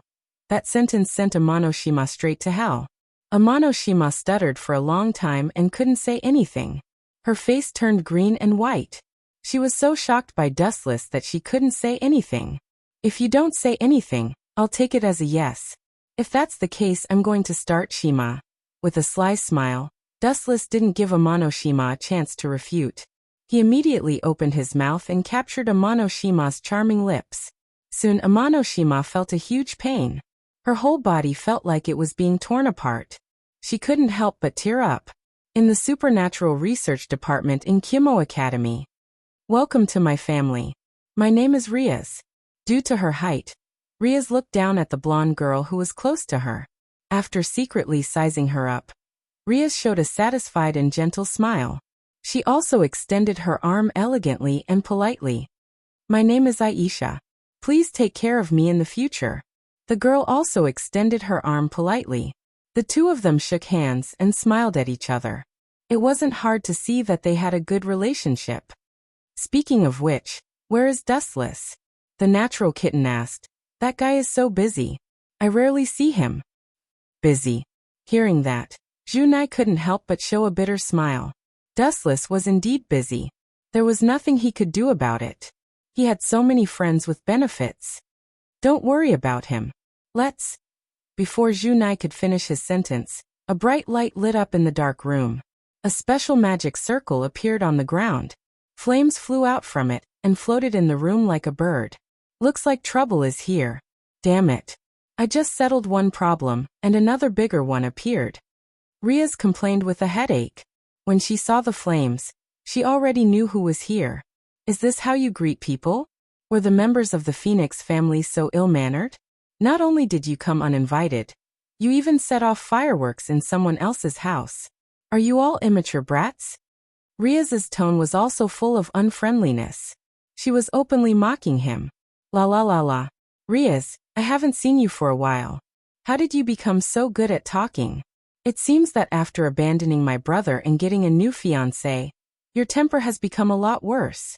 That sentence sent Amano-shima straight to hell. Amano-shima stuttered for a long time and couldn't say anything. Her face turned green and white. She was so shocked by Dustless that she couldn't say anything. If you don't say anything, I'll take it as a yes. If that's the case, I'm going to start, Shima. With a sly smile, Dustless didn't give Amano-shima a chance to refute. He immediately opened his mouth and captured Amano-shima's charming lips. Soon Amano-shima felt a huge pain. Her whole body felt like it was being torn apart. She couldn't help but tear up. In the Supernatural Research Department in Kimo Academy. Welcome to my family. My name is Riaz. Due to her height, Riaz looked down at the blonde girl who was close to her. After secretly sizing her up, Riaz showed a satisfied and gentle smile. She also extended her arm elegantly and politely. My name is Aisha. Please take care of me in the future. The girl also extended her arm politely. The two of them shook hands and smiled at each other. It wasn't hard to see that they had a good relationship. Speaking of which, where is Dustless? The natural kitten asked. That guy is so busy. I rarely see him. Busy. Hearing that, Junai couldn't help but show a bitter smile. Dustless was indeed busy. There was nothing he could do about it. He had so many friends with benefits. Don't worry about him. Let's. Before Junai could finish his sentence, a bright light lit up in the dark room. A special magic circle appeared on the ground. Flames flew out from it and floated in the room like a bird. Looks like trouble is here. Damn it. I just settled one problem, and another bigger one appeared. Riaz complained with a headache. When she saw the flames, she already knew who was here. Is this how you greet people? Were the members of the Phoenix family so ill-mannered? Not only did you come uninvited, you even set off fireworks in someone else's house. Are you all immature brats? Riaz's tone was also full of unfriendliness. She was openly mocking him. La la la la. Riaz, I haven't seen you for a while. How did you become so good at talking? It seems that after abandoning my brother and getting a new fiancé, your temper has become a lot worse.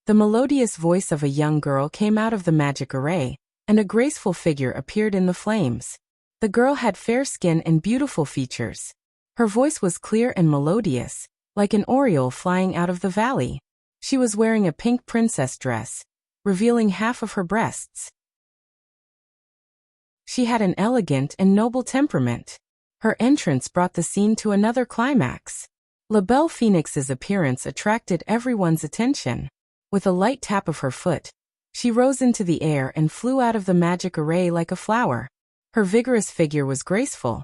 The melodious voice of a young girl came out of the magic array, and a graceful figure appeared in the flames. The girl had fair skin and beautiful features. Her voice was clear and melodious, like an oriole flying out of the valley. She was wearing a pink princess dress, revealing half of her breasts. She had an elegant and noble temperament. Her entrance brought the scene to another climax. La Belle Phoenix's appearance attracted everyone's attention. With a light tap of her foot, she rose into the air and flew out of the magic array like a flower. Her vigorous figure was graceful,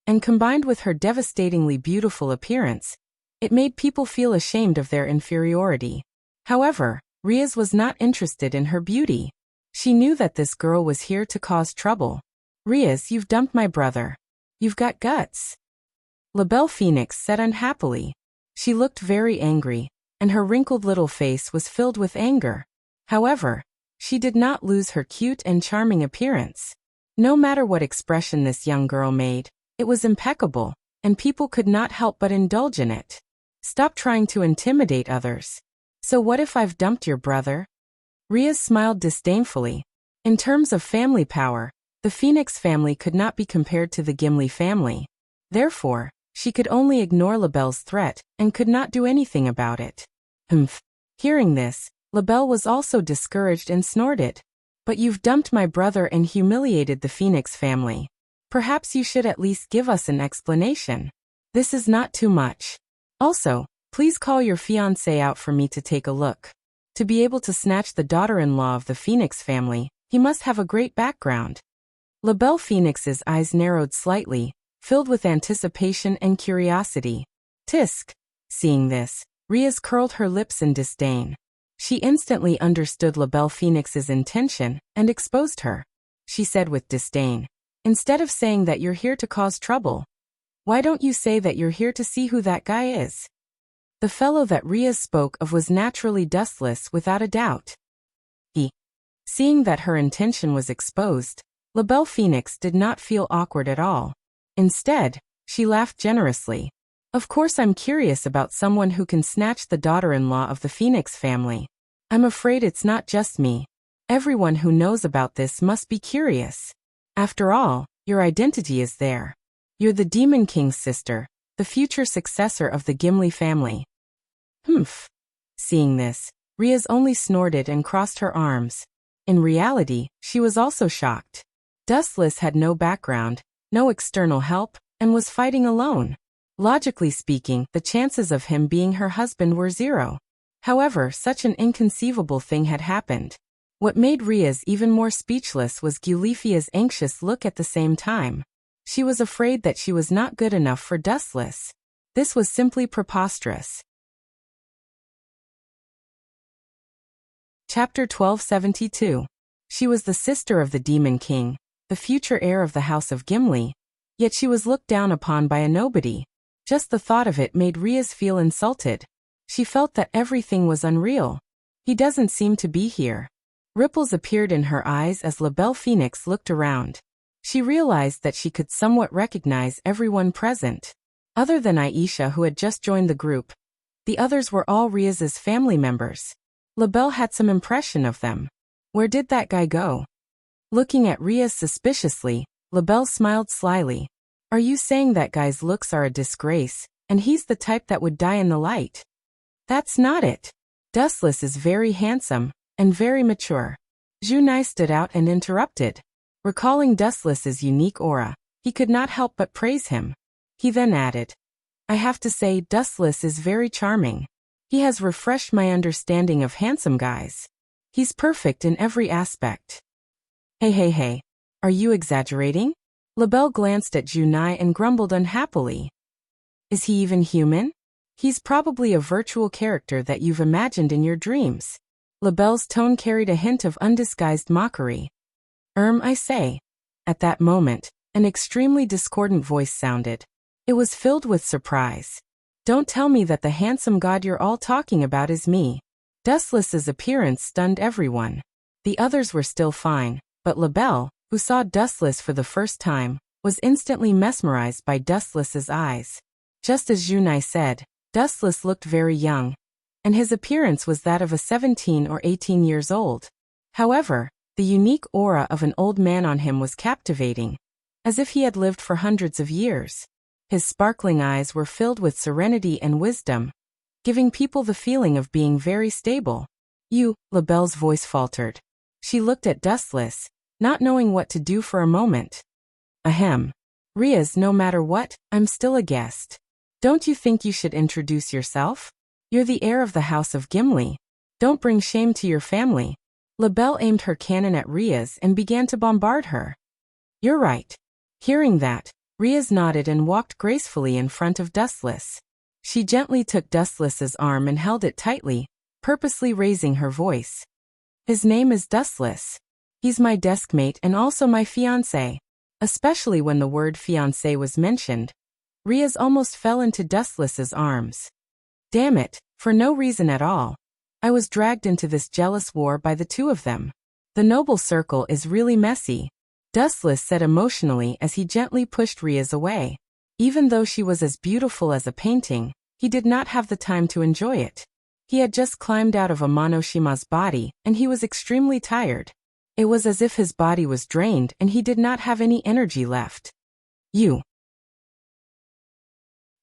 and combined with her devastatingly beautiful appearance, it made people feel ashamed of their inferiority. However, Riaz was not interested in her beauty. She knew that this girl was here to cause trouble. Riaz, you've dumped my brother. You've got guts. La Belle Phoenix said unhappily. She looked very angry, and her wrinkled little face was filled with anger. However, she did not lose her cute and charming appearance. No matter what expression this young girl made, it was impeccable, and people could not help but indulge in it. Stop trying to intimidate others. So what if I've dumped your brother? Riaz smiled disdainfully. In terms of family power, the Phoenix family could not be compared to the Gimli family. Therefore, she could only ignore La Belle's threat and could not do anything about it. Humph. Hearing this, La Belle was also discouraged and snorted. But you've dumped my brother and humiliated the Phoenix family. Perhaps you should at least give us an explanation. This is not too much. Also, please call your fiancé out for me to take a look. To be able to snatch the daughter-in-law of the Phoenix family, he must have a great background. La Belle Phoenix's eyes narrowed slightly, filled with anticipation and curiosity. Tisk. Seeing this, Riaz curled her lips in disdain. She instantly understood La Belle Phoenix's intention and exposed her. She said with disdain, instead of saying that you're here to cause trouble, why don't you say that you're here to see who that guy is? The fellow that Riaz spoke of was naturally dustless without a doubt. Seeing that her intention was exposed, La Belle Phoenix did not feel awkward at all. Instead, she laughed generously. Of course I'm curious about someone who can snatch the daughter-in-law of the Phoenix family. I'm afraid it's not just me. Everyone who knows about this must be curious. After all, your identity is there. You're the Demon King's sister, the future successor of the Gimli family. Humph. Seeing this, Riaz only snorted and crossed her arms. In reality, she was also shocked. Dustless had no background, no external help, and was fighting alone. Logically speaking, the chances of him being her husband were zero. However, such an inconceivable thing had happened. What made Riaz even more speechless was Gulifia's anxious look at the same time. She was afraid that she was not good enough for Dustless. This was simply preposterous. Chapter 1272. She was the sister of the Demon King, the future heir of the House of Gimli, yet she was looked down upon by a nobody. Just the thought of it made Riaz feel insulted. She felt that everything was unreal. He doesn't seem to be here. Ripples appeared in her eyes as La Belle Phoenix looked around. She realized that she could somewhat recognize everyone present. Other than Aisha, who had just joined the group, the others were all Riaz's family members. La Belle had some impression of them. Where did that guy go? Looking at Riaz suspiciously, LaBelle smiled slyly. Are you saying that guy's looks are a disgrace, and he's the type that would die in the light? That's not it. Dustless is very handsome, and very mature. Junai stood out and interrupted. Recalling Dustless's unique aura, he could not help but praise him. He then added, I have to say Dustless is very charming. He has refreshed my understanding of handsome guys. He's perfect in every aspect. Hey. Are you exaggerating? LaBelle glanced at Junai and grumbled unhappily. Is he even human? He's probably a virtual character that you've imagined in your dreams. LaBelle's tone carried a hint of undisguised mockery. I say. At that moment, an extremely discordant voice sounded. It was filled with surprise. Don't tell me that the handsome god you're all talking about is me. Dustless's appearance stunned everyone. The others were still fine, but LaBelle, who saw Dustless for the first time, was instantly mesmerized by Dustless's eyes. Just as Junai said, Dustless looked very young, and his appearance was that of a 17 or 18 years old. However, the unique aura of an old man on him was captivating, as if he had lived for hundreds of years. His sparkling eyes were filled with serenity and wisdom, giving people the feeling of being very stable. LaBelle's voice faltered. She looked at Dustless, not knowing what to do for a moment. Ahem. Riaz, no matter what, I'm still a guest. Don't you think you should introduce yourself? You're the heir of the House of Gimli. Don't bring shame to your family. LaBelle aimed her cannon at Riaz and began to bombard her. You're right. Hearing that, Riaz nodded and walked gracefully in front of Dustless. She gently took Dustless's arm and held it tightly, purposely raising her voice. His name is Dustless. He's my deskmate and also my fiancé. Especially when the word fiancé was mentioned, Riaz almost fell into Dustless's arms. Damn it, for no reason at all. I was dragged into this jealous war by the two of them. The noble circle is really messy, Dustless said emotionally as he gently pushed Riaz away. Even though she was as beautiful as a painting, he did not have the time to enjoy it. He had just climbed out of Monoshima's body, and he was extremely tired. It was as if his body was drained and he did not have any energy left.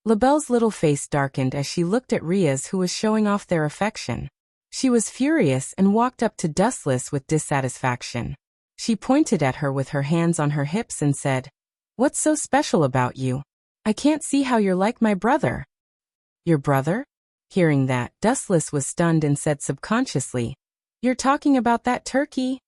LaBelle's little face darkened as she looked at Riaz, who was showing off their affection. She was furious and walked up to Dustless with dissatisfaction. She pointed at her with her hands on her hips and said, What's so special about you? I can't see how you're like my brother. Your brother? Hearing that, Dustless was stunned and said subconsciously, You're talking about that turkey?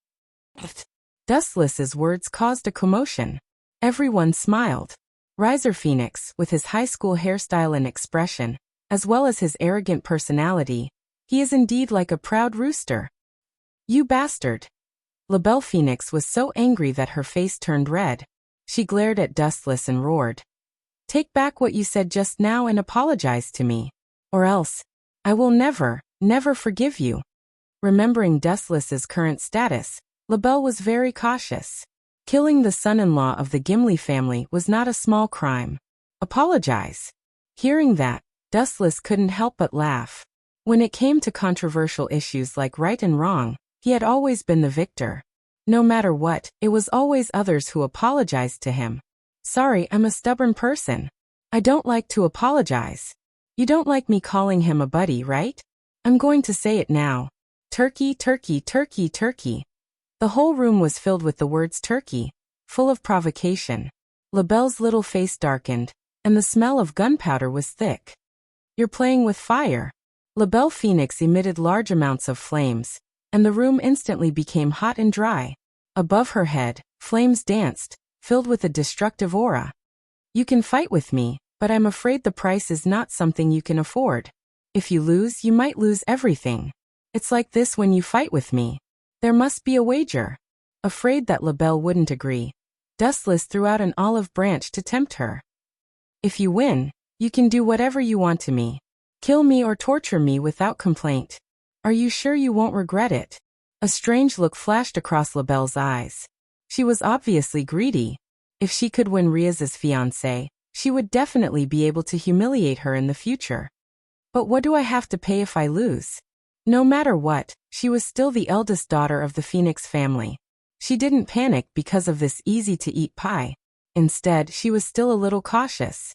Dustless's words caused a commotion. Everyone smiled. Riser Phoenix, with his high school hairstyle and expression, as well as his arrogant personality, he is indeed like a proud rooster. You bastard! LaBelle Phoenix was so angry that her face turned red. She glared at Dustless and roared. Take back what you said just now and apologize to me. Or else, I will never forgive you. Remembering Dustless's current status, LaBelle was very cautious. Killing the son-in-law of the Gimli family was not a small crime. Apologize. Hearing that, Dustless couldn't help but laugh. When it came to controversial issues like right and wrong, he had always been the victor. No matter what, it was always others who apologized to him. Sorry, I'm a stubborn person. I don't like to apologize. You don't like me calling him a buddy, right? I'm going to say it now. Turkey, turkey, turkey, turkey. The whole room was filled with the words turkey, full of provocation. LaBelle's little face darkened, and the smell of gunpowder was thick. You're playing with fire. LaBelle Phoenix emitted large amounts of flames, and the room instantly became hot and dry. Above her head, flames danced, filled with a destructive aura. You can fight with me, but I'm afraid the price is not something you can afford. If you lose, you might lose everything. It's like this when you fight with me. There must be a wager. Afraid that LaBelle wouldn't agree, Dustless threw out an olive branch to tempt her. If you win, you can do whatever you want to me. Kill me or torture me without complaint. Are you sure you won't regret it? A strange look flashed across LaBelle's eyes. She was obviously greedy. If she could win Riaz's fiancé, she would definitely be able to humiliate her in the future. But what do I have to pay if I lose? No matter what, she was still the eldest daughter of the Phoenix family. She didn't panic because of this easy-to-eat pie. Instead, she was still a little cautious.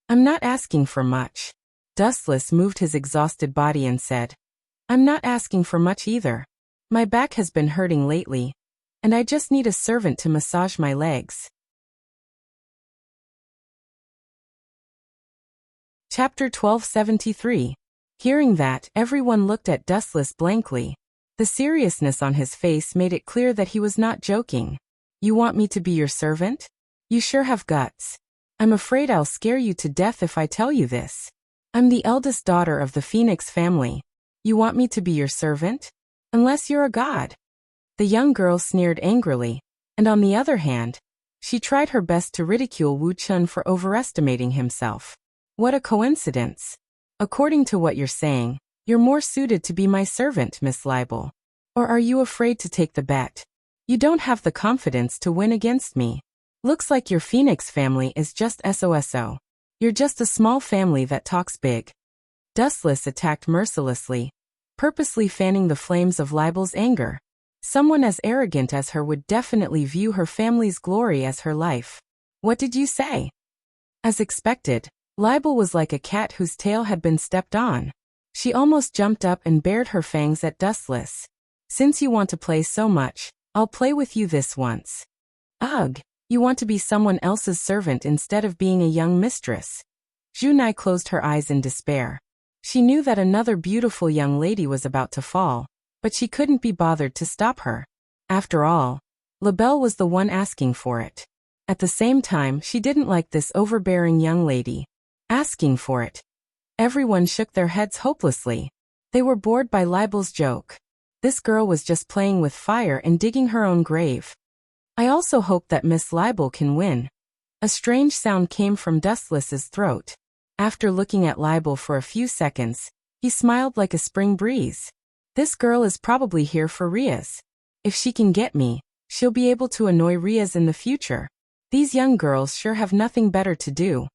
I'm not asking for much. Dustless moved his exhausted body and said, I'm not asking for much either. My back has been hurting lately, and I just need a servant to massage my legs. Chapter 1273. Hearing that, everyone looked at Dustless blankly. The seriousness on his face made it clear that he was not joking. You want me to be your servant? You sure have guts. I'm afraid I'll scare you to death if I tell you this. I'm the eldest daughter of the Phoenix family. You want me to be your servant? Unless you're a god. The young girl sneered angrily, and on the other hand, she tried her best to ridicule Wu Chun for overestimating himself. What a coincidence. According to what you're saying, you're more suited to be my servant, Miss Libel. Or are you afraid to take the bet? You don't have the confidence to win against me. Looks like your Phoenix family is just SOSO. You're just a small family that talks big. Dustless attacked mercilessly, purposely fanning the flames of Libel's anger. Someone as arrogant as her would definitely view her family's glory as her life. What did you say? As expected, Libel was like a cat whose tail had been stepped on. She almost jumped up and bared her fangs at Dustless. Since you want to play so much, I'll play with you this once. Ugh, you want to be someone else's servant instead of being a young mistress. Junai closed her eyes in despair. She knew that another beautiful young lady was about to fall, but she couldn't be bothered to stop her. After all, Libel was the one asking for it. At the same time, she didn't like this overbearing young lady asking for it. Everyone shook their heads hopelessly. They were bored by Libel's joke. This girl was just playing with fire and digging her own grave. I also hope that Miss Libel can win. A strange sound came from Dustless's throat. After looking at Libel for a few seconds, he smiled like a spring breeze. This girl is probably here for Riaz. If she can get me, she'll be able to annoy Riaz in the future. These young girls sure have nothing better to do.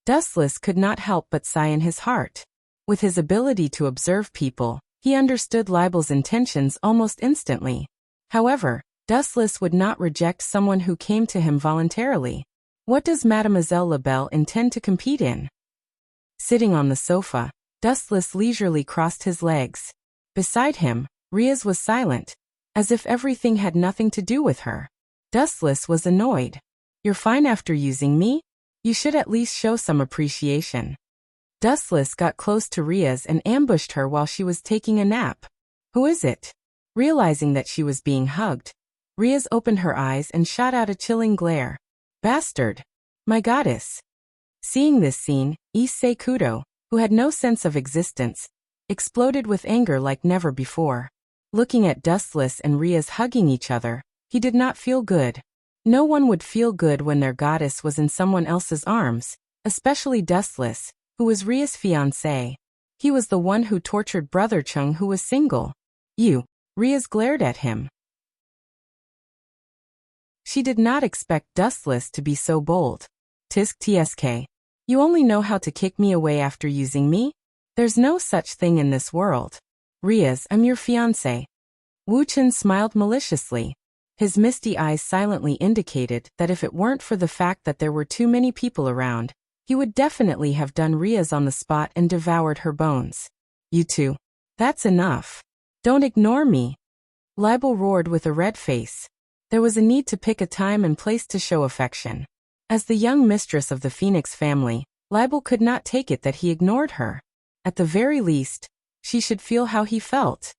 Dustless could not help but sigh in his heart. With his ability to observe people, he understood Libel's intentions almost instantly. However, Dustless would not reject someone who came to him voluntarily. What does Mademoiselle Libel intend to compete in? Sitting on the sofa, Dustless leisurely crossed his legs. Beside him, Riaz was silent, as if everything had nothing to do with her. Dustless was annoyed. You're fine after using me? You should at least show some appreciation. Dustless got close to Riaz and ambushed her while she was taking a nap. Who is it? Realizing that she was being hugged, Riaz opened her eyes and shot out a chilling glare. Bastard! My goddess! Seeing this scene, Issei Kudo, who had no sense of existence, exploded with anger like never before. Looking at Dustless and Riaz hugging each other, he did not feel good. No one would feel good when their goddess was in someone else's arms, especially Dustless, who was Riaz's fiancé. He was the one who tortured Brother Chung, who was single. You. Riaz glared at him. She did not expect Dustless to be so bold. Tisk tsk. You only know how to kick me away after using me? There's no such thing in this world. Riaz, I'm your fiancé. Wu Chen smiled maliciously. His misty eyes silently indicated that if it weren't for the fact that there were too many people around, he would definitely have done Riaz on the spot and devoured her bones. You two. That's enough. Don't ignore me. Libel roared with a red face. There was a need to pick a time and place to show affection. As the young mistress of the Phoenix family, Libel could not take it that he ignored her. At the very least, she should feel how he felt.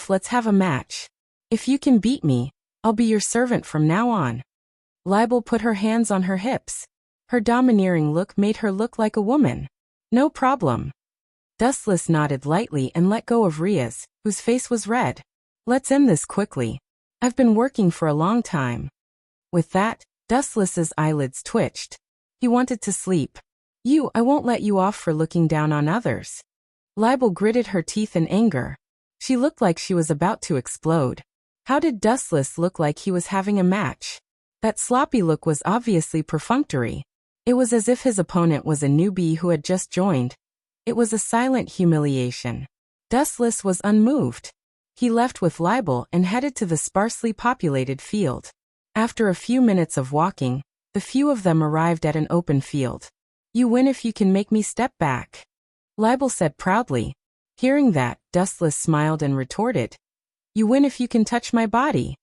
Let's have a match. If you can beat me, I'll be your servant from now on. Libel put her hands on her hips. Her domineering look made her look like a woman. No problem. Dustless nodded lightly and let go of Riaz, whose face was red. Let's end this quickly. I've been working for a long time. With that, Dustless's eyelids twitched. He wanted to sleep. I won't let you off for looking down on others. Libel gritted her teeth in anger. She looked like she was about to explode. How did Dustless look like he was having a match? That sloppy look was obviously perfunctory. It was as if his opponent was a newbie who had just joined. It was a silent humiliation. Dustless was unmoved. He left with Libel and headed to the sparsely populated field. After a few minutes of walking, the few of them arrived at an open field. "You win if you can make me step back," Libel said proudly. Hearing that, Dustless smiled and retorted, "You win if you can touch my body."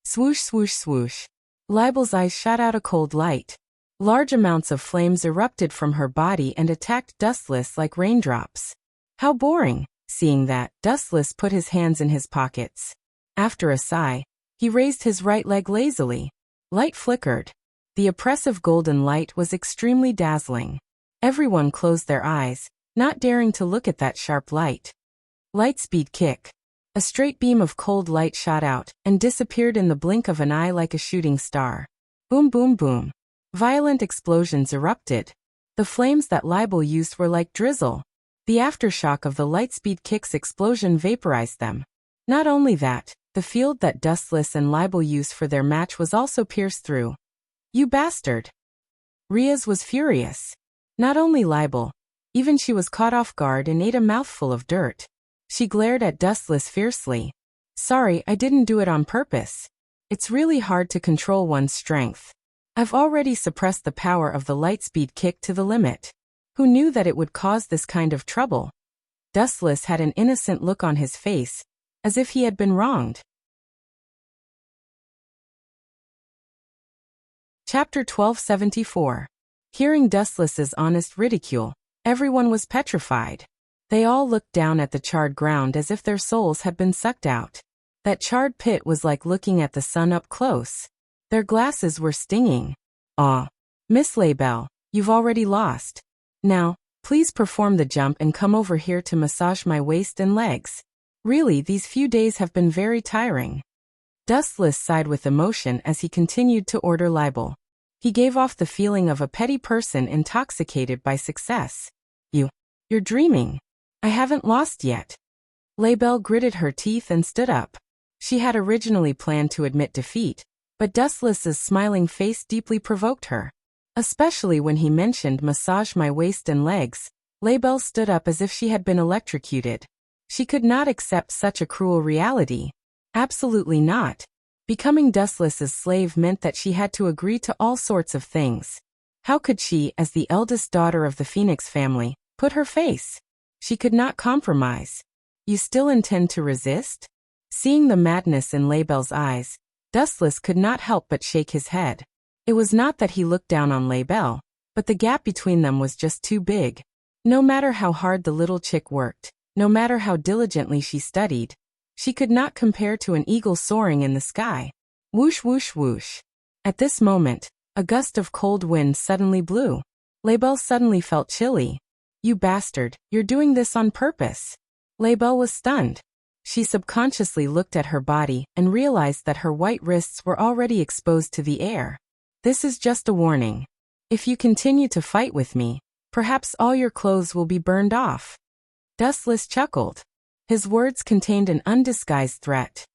Swoosh, swoosh, swoosh. Libel's eyes shot out a cold light. Large amounts of flames erupted from her body and attacked Dustless like raindrops. How boring. Seeing that, Dustless put his hands in his pockets. After a sigh, he raised his right leg lazily. Light flickered. The oppressive golden light was extremely dazzling. Everyone closed their eyes, not daring to look at that sharp light. Lightspeed kick. A straight beam of cold light shot out and disappeared in the blink of an eye like a shooting star. Boom, boom, boom. Violent explosions erupted. The flames that Libel used were like drizzle. The aftershock of the Lightspeed kick's explosion vaporized them. Not only that, the field that Dustless and Libel used for their match was also pierced through. "You bastard!" Riaz was furious. Not only Libel, even she was caught off guard and ate a mouthful of dirt. She glared at Dustless fiercely. "Sorry, I didn't do it on purpose. It's really hard to control one's strength. I've already suppressed the power of the Lightspeed kick to the limit. Who knew that it would cause this kind of trouble?" Dustless had an innocent look on his face, as if he had been wronged. Chapter 1274. Hearing Dustless's honest ridicule, everyone was petrified. They all looked down at the charred ground as if their souls had been sucked out. That charred pit was like looking at the sun up close. Their glasses were stinging. "Aw, Miss Libel, you've already lost. Now, please perform the jump and come over here to massage my waist and legs. Really, these few days have been very tiring." Dustless sighed with emotion as he continued to order Libel. He gave off the feeling of a petty person intoxicated by success. You're dreaming. I haven't lost yet." Libel gritted her teeth and stood up. She had originally planned to admit defeat, but Dustless's smiling face deeply provoked her. Especially when he mentioned "massage my waist and legs," Libel stood up as if she had been electrocuted. She could not accept such a cruel reality. Absolutely not. Becoming Dustless's slave meant that she had to agree to all sorts of things. How could she, as the eldest daughter of the Phoenix family, put her face? She could not compromise. "You still intend to resist?" Seeing the madness in Libel's eyes, Dustless could not help but shake his head. It was not that he looked down on Libel, but the gap between them was just too big. No matter how hard the little chick worked, no matter how diligently she studied, she could not compare to an eagle soaring in the sky. Whoosh, whoosh, whoosh. At this moment, a gust of cold wind suddenly blew. Libel suddenly felt chilly. "You bastard, you're doing this on purpose." Libel was stunned. She subconsciously looked at her body and realized that her white wrists were already exposed to the air. "This is just a warning. If you continue to fight with me, perhaps all your clothes will be burned off." Dustless chuckled. His words contained an undisguised threat.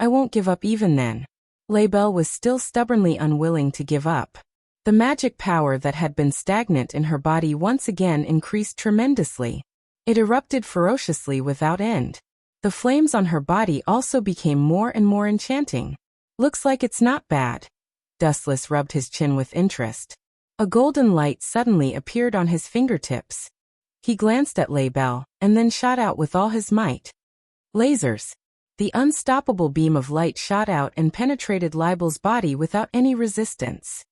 I won't give up even then." Libel was still stubbornly unwilling to give up. The magic power that had been stagnant in her body once again increased tremendously. It erupted ferociously without end. The flames on her body also became more and more enchanting. "Looks like it's not bad." Dustless rubbed his chin with interest. A golden light suddenly appeared on his fingertips. He glanced at Libel and then shot out with all his might. Lasers. The unstoppable beam of light shot out and penetrated Libel's body without any resistance.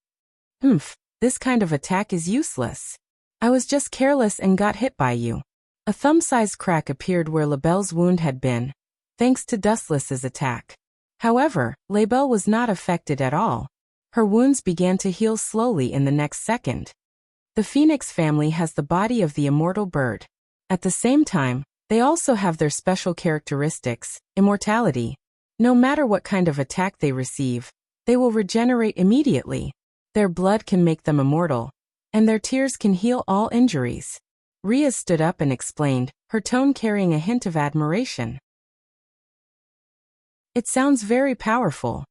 This kind of attack is useless. I was just careless and got hit by you." A thumb-sized crack appeared where Libel's wound had been, thanks to Dustless's attack. However, Libel was not affected at all. Her wounds began to heal slowly in the next second. The Phoenix family has the body of the immortal bird. At the same time, they also have their special characteristics, immortality. No matter what kind of attack they receive, they will regenerate immediately. Their blood can make them immortal, and their tears can heal all injuries. Riaz stood up and explained, her tone carrying a hint of admiration. "It sounds very powerful."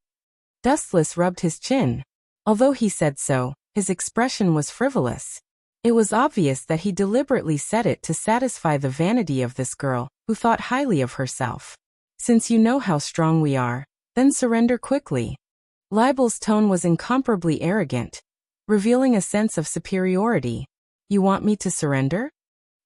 Dustless rubbed his chin. Although he said so, his expression was frivolous. It was obvious that he deliberately said it to satisfy the vanity of this girl, who thought highly of herself. Since you know how strong we are, then surrender quickly. Libel's tone was incomparably arrogant, revealing a sense of superiority. You want me to surrender?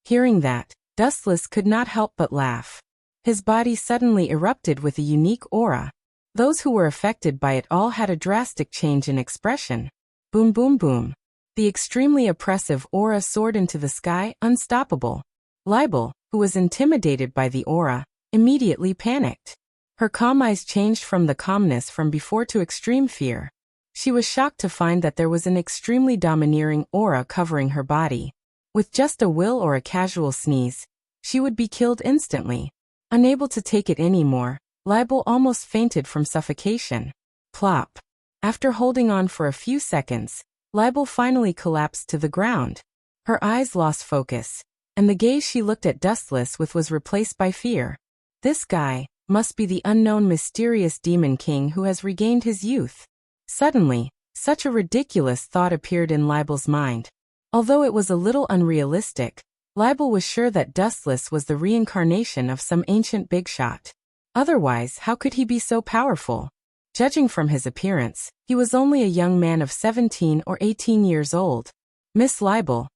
Hearing that, Dustless could not help but laugh. His body suddenly erupted with a unique aura. Those who were affected by it all had a drastic change in expression. Boom boom boom. The extremely oppressive aura soared into the sky, unstoppable. Libel, who was intimidated by the aura, immediately panicked. Her calm eyes changed from the calmness from before to extreme fear. She was shocked to find that there was an extremely domineering aura covering her body. With just a will or a casual sneeze, she would be killed instantly. Unable to take it anymore, Libel almost fainted from suffocation. Plop. After holding on for a few seconds, Libel finally collapsed to the ground. Her eyes lost focus, and the gaze she looked at Dustless with was replaced by fear. This guy must be the unknown mysterious demon king who has regained his youth. Suddenly, such a ridiculous thought appeared in Libel's mind. Although it was a little unrealistic, Libel was sure that Dustless was the reincarnation of some ancient big shot. Otherwise, how could he be so powerful? Judging from his appearance, he was only a young man of 17 or 18 years old. Miss Libel,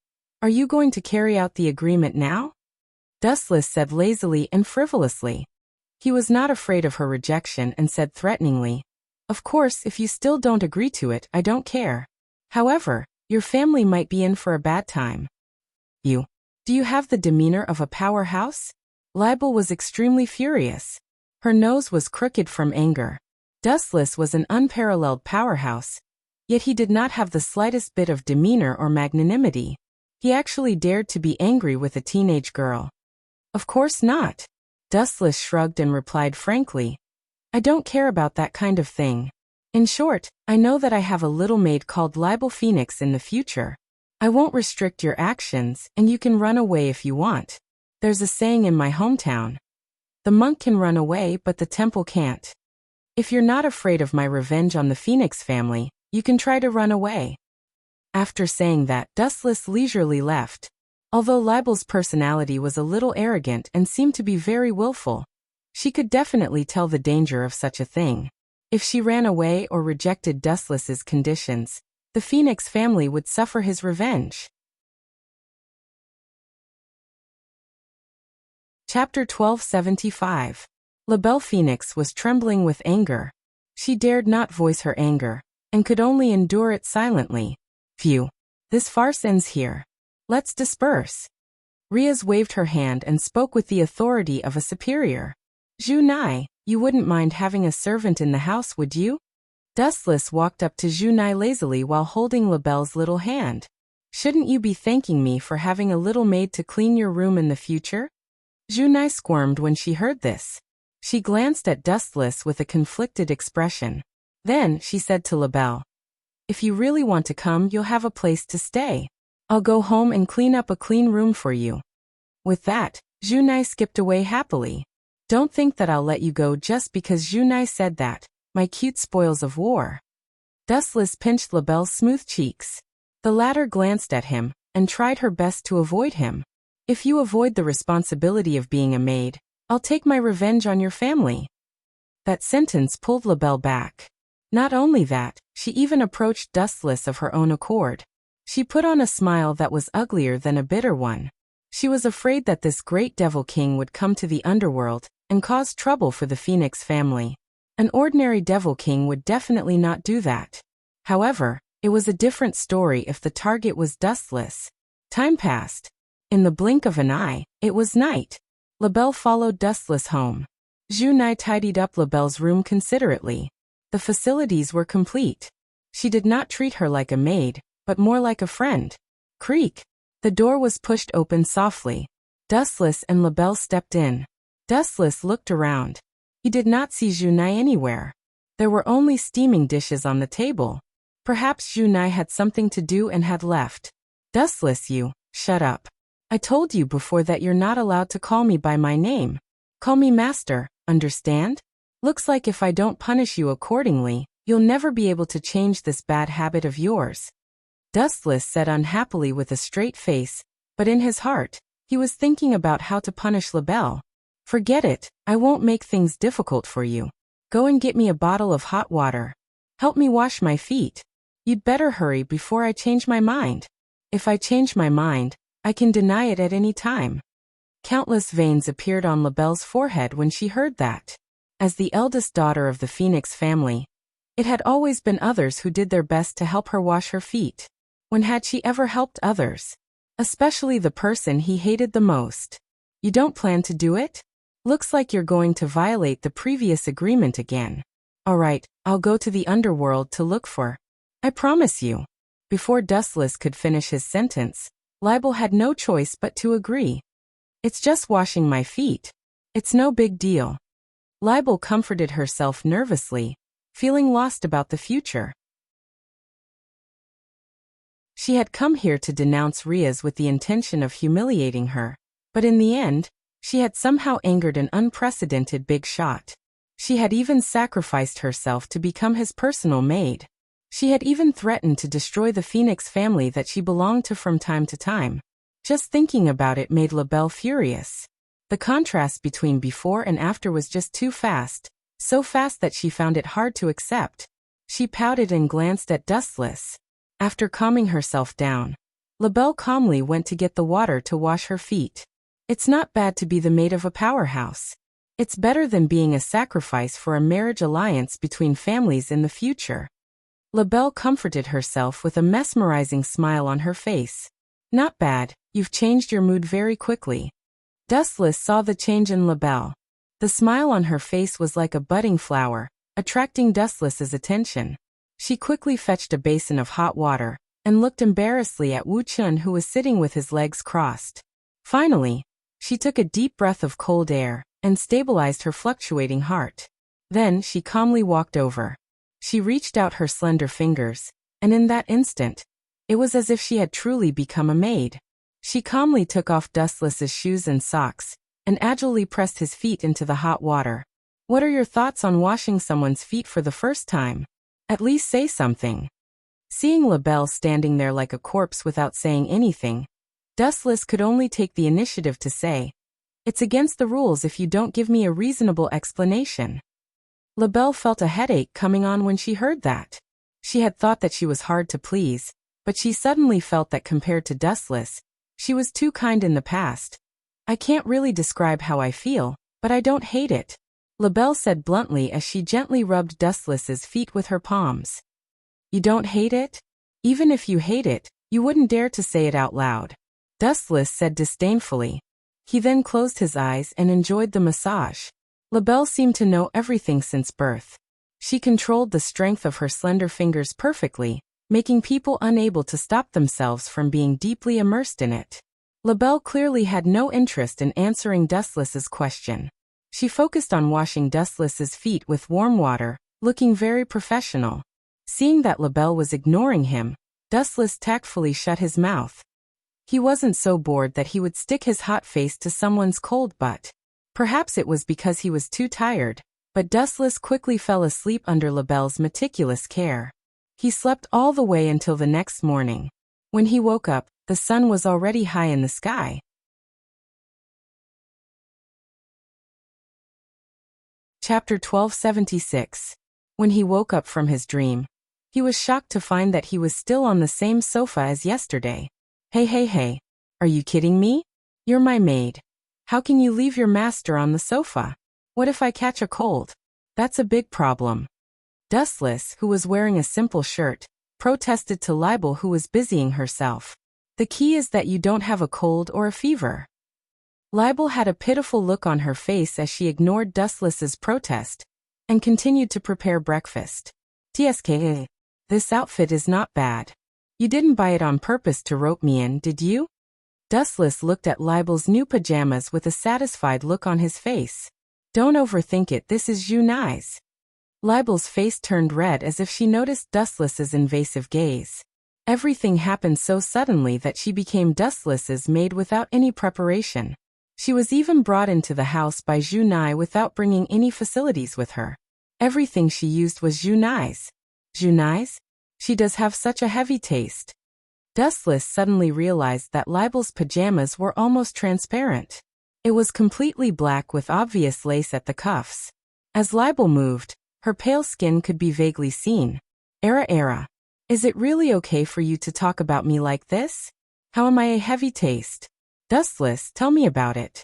are you going to carry out the agreement now? Dustless said lazily and frivolously. He was not afraid of her rejection and said threateningly, "Of course, if you still don't agree to it, I don't care. However, your family might be in for a bad time." Do you have the demeanor of a powerhouse? Libel was extremely furious. Her nose was crooked from anger. Dustless was an unparalleled powerhouse, yet he did not have the slightest bit of demeanor or magnanimity. He actually dared to be angry with a teenage girl. Of course not. Dustless shrugged and replied frankly, "I don't care about that kind of thing. In short, I know that I have a little maid called Libel Phoenix in the future. I won't restrict your actions, and you can run away if you want. There's a saying in my hometown. The monk can run away, but the temple can't. If you're not afraid of my revenge on the Phoenix family, you can try to run away." After saying that, Dustless leisurely left. Although Libel's personality was a little arrogant and seemed to be very willful, she could definitely tell the danger of such a thing. If she ran away or rejected Dustless's conditions, the Phoenix family would suffer his revenge. Chapter 1275. Libel Phoenix was trembling with anger. She dared not voice her anger, and could only endure it silently. Phew. This farce ends here. Let's disperse. Riaz waved her hand and spoke with the authority of a superior. Zhu Nai, you wouldn't mind having a servant in the house, would you? Dustless walked up to Zhu Nai lazily while holding Libel's little hand. Shouldn't you be thanking me for having a little maid to clean your room in the future? Zhu Nai squirmed when she heard this. She glanced at Dustless with a conflicted expression. Then she said to Libel, "If you really want to come, you'll have a place to stay. I'll go home and clean up a clean room for you." With that, Zhu Nai skipped away happily. Don't think that I'll let you go just because Zhu Nai said that, my cute spoils of war. Dustless pinched Libel's smooth cheeks. The latter glanced at him, and tried her best to avoid him. "If you avoid the responsibility of being a maid, I'll take my revenge on your family." That sentence pulled Libel back. Not only that, she even approached Dustless of her own accord. She put on a smile that was uglier than a bitter one. She was afraid that this great devil king would come to the underworld and cause trouble for the Phoenix family. An ordinary devil king would definitely not do that. However, it was a different story if the target was Dustless. Time passed. In the blink of an eye, it was night. Libel followed Dustless home. Zhu Nai tidied up Libel's room considerately. The facilities were complete. She did not treat her like a maid, but more like a friend. Creak. The door was pushed open softly. Dustless and Libel stepped in. Dustless looked around. He did not see Zhu Nai anywhere. There were only steaming dishes on the table. Perhaps Zhu Nai had something to do and had left. Dustless, you, shut up. I told you before that you're not allowed to call me by my name. Call me master, understand? Looks like if I don't punish you accordingly, you'll never be able to change this bad habit of yours. Dustless said unhappily with a straight face, but in his heart, he was thinking about how to punish Libel. Forget it, I won't make things difficult for you. Go and get me a bottle of hot water. Help me wash my feet. You'd better hurry before I change my mind. If I change my mind, I can deny it at any time. Countless veins appeared on LaBelle's forehead when she heard that. As the eldest daughter of the Phoenix family, it had always been others who did their best to help her wash her feet. When had she ever helped others? Especially the person he hated the most. You don't plan to do it? Looks like you're going to violate the previous agreement again. Alright, I'll go to the underworld to look for. I promise you. Before Dustless could finish his sentence, Libel had no choice but to agree. It's just washing my feet. It's no big deal. Libel comforted herself nervously, feeling lost about the future. She had come here to denounce Riaz with the intention of humiliating her, but in the end, she had somehow angered an unprecedented big shot. She had even sacrificed herself to become his personal maid. She had even threatened to destroy the Phoenix family that she belonged to from time to time. Just thinking about it made LaBelle furious. The contrast between before and after was just too fast, so fast that she found it hard to accept. She pouted and glanced at Dustless. After calming herself down, LaBelle calmly went to get the water to wash her feet. It's not bad to be the maid of a powerhouse. It's better than being a sacrifice for a marriage alliance between families in the future. LaBelle comforted herself with a mesmerizing smile on her face. Not bad, you've changed your mood very quickly. Dustless saw the change in LaBelle. The smile on her face was like a budding flower, attracting Dustless's attention. She quickly fetched a basin of hot water, and looked embarrassedly at Wu Chun, who was sitting with his legs crossed. Finally, she took a deep breath of cold air, and stabilized her fluctuating heart. Then she calmly walked over. She reached out her slender fingers, and in that instant, it was as if she had truly become a maid. She calmly took off Dustless's shoes and socks, and agilely pressed his feet into the hot water. What are your thoughts on washing someone's feet for the first time? At least say something. Seeing LaBelle standing there like a corpse without saying anything, Dustless could only take the initiative to say, "It's against the rules if you don't give me a reasonable explanation." LaBelle felt a headache coming on when she heard that. She had thought that she was hard to please, but she suddenly felt that compared to Dustless, she was too kind in the past. I can't really describe how I feel, but I don't hate it, LaBelle said bluntly as she gently rubbed Dustless's feet with her palms. You don't hate it? Even if you hate it, you wouldn't dare to say it out loud, Dustless said disdainfully. He then closed his eyes and enjoyed the massage. LaBelle seemed to know everything since birth. She controlled the strength of her slender fingers perfectly, making people unable to stop themselves from being deeply immersed in it. LaBelle clearly had no interest in answering Dustless's question. She focused on washing Dustless's feet with warm water, looking very professional. Seeing that LaBelle was ignoring him, Dustless tactfully shut his mouth. He wasn't so bored that he would stick his hot face to someone's cold butt. Perhaps it was because he was too tired, but Dustless quickly fell asleep under LaBelle's meticulous care. He slept all the way until the next morning. When he woke up, the sun was already high in the sky. Chapter 1276. When he woke up from his dream, he was shocked to find that he was still on the same sofa as yesterday. Hey, are you kidding me? You're my maid. How can you leave your master on the sofa? What if I catch a cold? That's a big problem. Dustless, who was wearing a simple shirt, protested to Libel, who was busying herself. The key is that you don't have a cold or a fever. Libel had a pitiful look on her face as she ignored Dustless's protest and continued to prepare breakfast. TSK, this outfit is not bad. You didn't buy it on purpose to rope me in, did you? Dustless looked at Libel's new pajamas with a satisfied look on his face. Don't overthink it, this is Junai's. Libel's face turned red as if she noticed Dustless's invasive gaze. Everything happened so suddenly that she became Dustless's maid without any preparation. She was even brought into the house by Junai without bringing any facilities with her. Everything she used was Junai's. Junai's? She does have such a heavy taste. Dustless suddenly realized that Libel's pajamas were almost transparent. It was completely black with obvious lace at the cuffs. As Libel moved, her pale skin could be vaguely seen. Era. Is it really okay for you to talk about me like this? How am I a heavy taste? Dustless, tell me about it.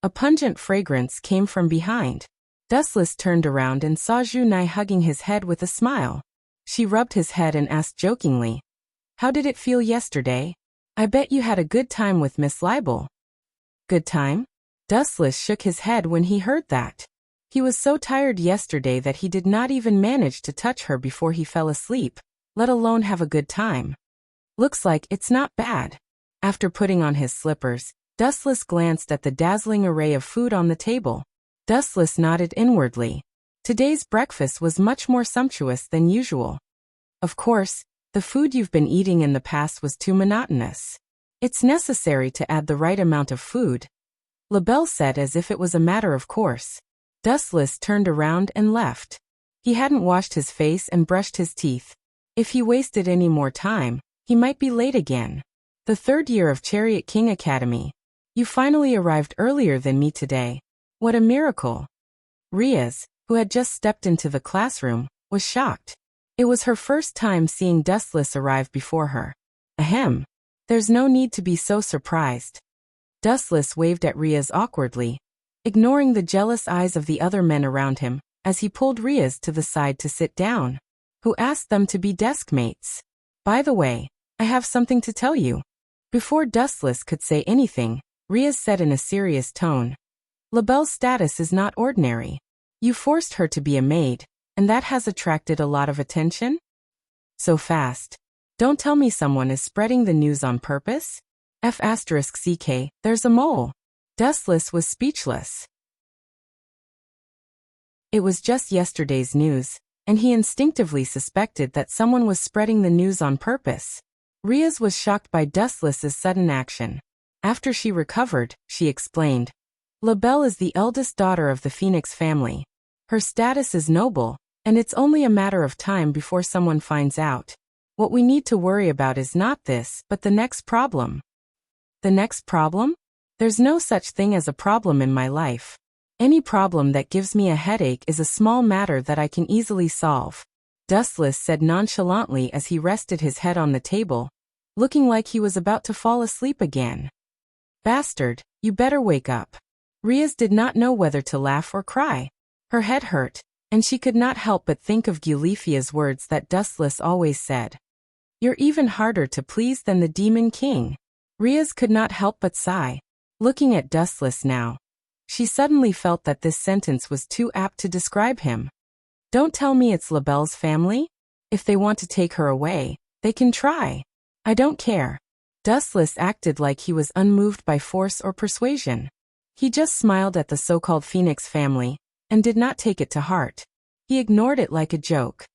A pungent fragrance came from behind. Dustless turned around and saw Junai hugging his head with a smile. She rubbed his head and asked jokingly, "How did it feel yesterday? I bet you had a good time with Miss Libel." Good time? Dustless shook his head when he heard that. He was so tired yesterday that he did not even manage to touch her before he fell asleep, let alone have a good time. Looks like it's not bad. After putting on his slippers, Dustless glanced at the dazzling array of food on the table. Dustless nodded inwardly. Today's breakfast was much more sumptuous than usual. Of course, the food you've been eating in the past was too monotonous. It's necessary to add the right amount of food, LaBelle said as if it was a matter of course. Dustless turned around and left. He hadn't washed his face and brushed his teeth. If he wasted any more time, he might be late again. The third year of Chariot King Academy. You finally arrived earlier than me today. What a miracle. Riaz, who had just stepped into the classroom, was shocked. It was her first time seeing Dustless arrive before her. Ahem. There's no need to be so surprised. Dustless waved at Riaz awkwardly, ignoring the jealous eyes of the other men around him, as he pulled Riaz to the side to sit down. Who asked them to be desk mates? By the way, I have something to tell you. Before Dustless could say anything, Riaz said in a serious tone, LaBelle's status is not ordinary. You forced her to be a maid, and that has attracted a lot of attention? So fast. Don't tell me someone is spreading the news on purpose? F***ck, there's a mole. Dustless was speechless. It was just yesterday's news, and he instinctively suspected that someone was spreading the news on purpose. Riaz was shocked by Dustless's sudden action. After she recovered, she explained, LaBelle is the eldest daughter of the Phoenix family. Her status is noble, and it's only a matter of time before someone finds out. What we need to worry about is not this, but the next problem. The next problem? There's no such thing as a problem in my life. Any problem that gives me a headache is a small matter that I can easily solve. Dustless said nonchalantly as he rested his head on the table, looking like he was about to fall asleep again. Bastard, you better wake up. Riaz did not know whether to laugh or cry. Her head hurt, and she could not help but think of Gulifia's words that Dustless always said. You're even harder to please than the Demon King. Riaz could not help but sigh. Looking at Dustless now, she suddenly felt that this sentence was too apt to describe him. Don't tell me it's LaBelle's family? If they want to take her away, they can try. I don't care. Dustless acted like he was unmoved by force or persuasion. He just smiled at the so-called Phoenix family, and did not take it to heart. He ignored it like a joke.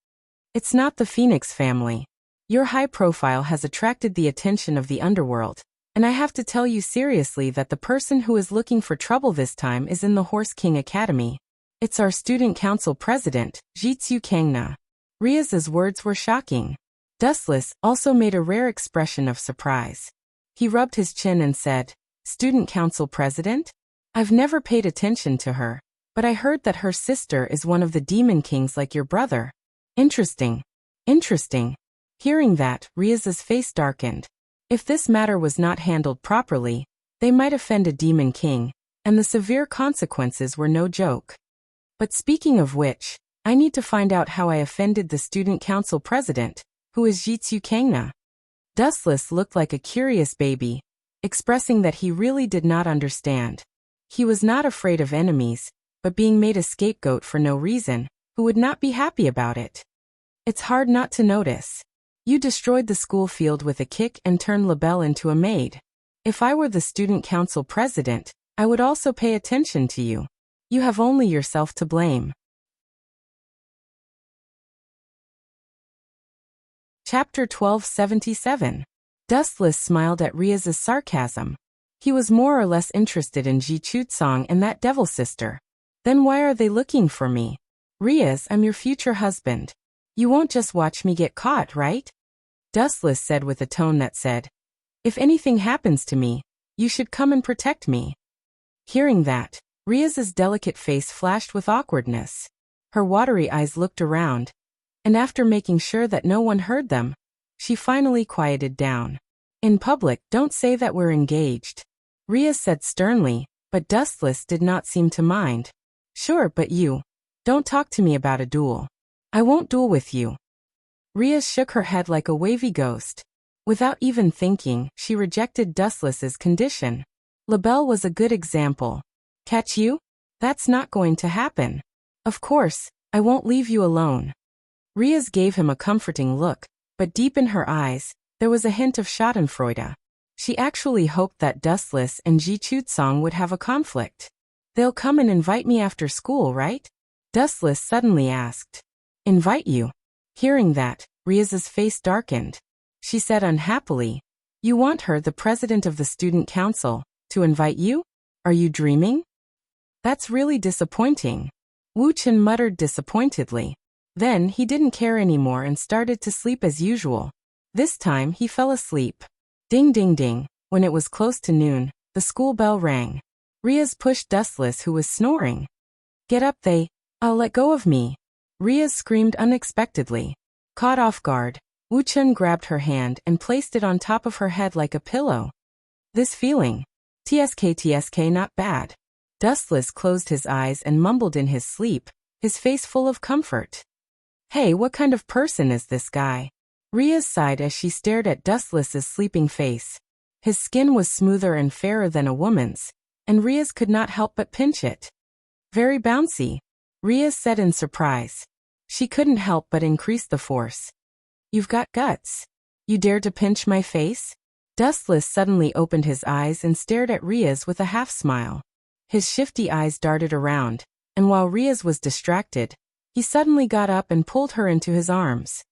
It's not the Phoenix family. Your high profile has attracted the attention of the underworld, and I have to tell you seriously that the person who is looking for trouble this time is in the Horse King Academy. It's our student council president, Jitsu Kangna. Riaz's words were shocking. Dustless also made a rare expression of surprise. He rubbed his chin and said, Student council president? I've never paid attention to her, but I heard that her sister is one of the demon kings like your brother. Interesting. Interesting. Hearing that, Riaz's face darkened. If this matter was not handled properly, they might offend a demon king, and the severe consequences were no joke. But speaking of which, I need to find out how I offended the student council president, who is Jitsu Kangna. Dustless looked like a curious baby, expressing that he really did not understand. He was not afraid of enemies, but being made a scapegoat for no reason, who would not be happy about it. It's hard not to notice. You destroyed the school field with a kick and turned LaBelle into a maid. If I were the student council president, I would also pay attention to you. You have only yourself to blame. Chapter 1277. Dustless smiled at Riaz's sarcasm. He was more or less interested in Ji Chutsong and that devil sister. Then why are they looking for me? Riaz, I'm your future husband. You won't just watch me get caught, right? Dustless said with a tone that said, if anything happens to me, you should come and protect me. Hearing that, Riaz's delicate face flashed with awkwardness. Her watery eyes looked around, and after making sure that no one heard them, she finally quieted down. In public, don't say that we're engaged, Riaz said sternly, but Dustless did not seem to mind. Sure, but you. Don't talk to me about a duel. I won't duel with you. Riaz shook her head like a wavy ghost. Without even thinking, she rejected Dustless's condition. LaBelle was a good example. Catch you? That's not going to happen. Of course, I won't leave you alone. Riaz gave him a comforting look, but deep in her eyes, there was a hint of schadenfreude. She actually hoped that Dustless and Ji Chutsong would have a conflict. They'll come and invite me after school, right? Dustless suddenly asked. Invite you? Hearing that, Riaz's face darkened. She said unhappily, You want her, the president of the student council, to invite you? Are you dreaming? That's really disappointing. Wu Chen muttered disappointedly. Then he didn't care anymore and started to sleep as usual. This time he fell asleep. Ding ding ding. When it was close to noon, the school bell rang. Riaz pushed Dustless, who was snoring. Get up, I'll let go of me. Riaz screamed unexpectedly. Caught off guard, Wu Chen grabbed her hand and placed it on top of her head like a pillow. This feeling. TSK not bad. Dustless closed his eyes and mumbled in his sleep, his face full of comfort. Hey, what kind of person is this guy? Riaz sighed as she stared at Dustless's sleeping face. His skin was smoother and fairer than a woman's, and Riaz could not help but pinch it. Very bouncy, Riaz said in surprise. She couldn't help but increase the force. You've got guts. You dare to pinch my face? Dustless suddenly opened his eyes and stared at Riaz with a half-smile. His shifty eyes darted around, and while Riaz was distracted, he suddenly got up and pulled her into his arms.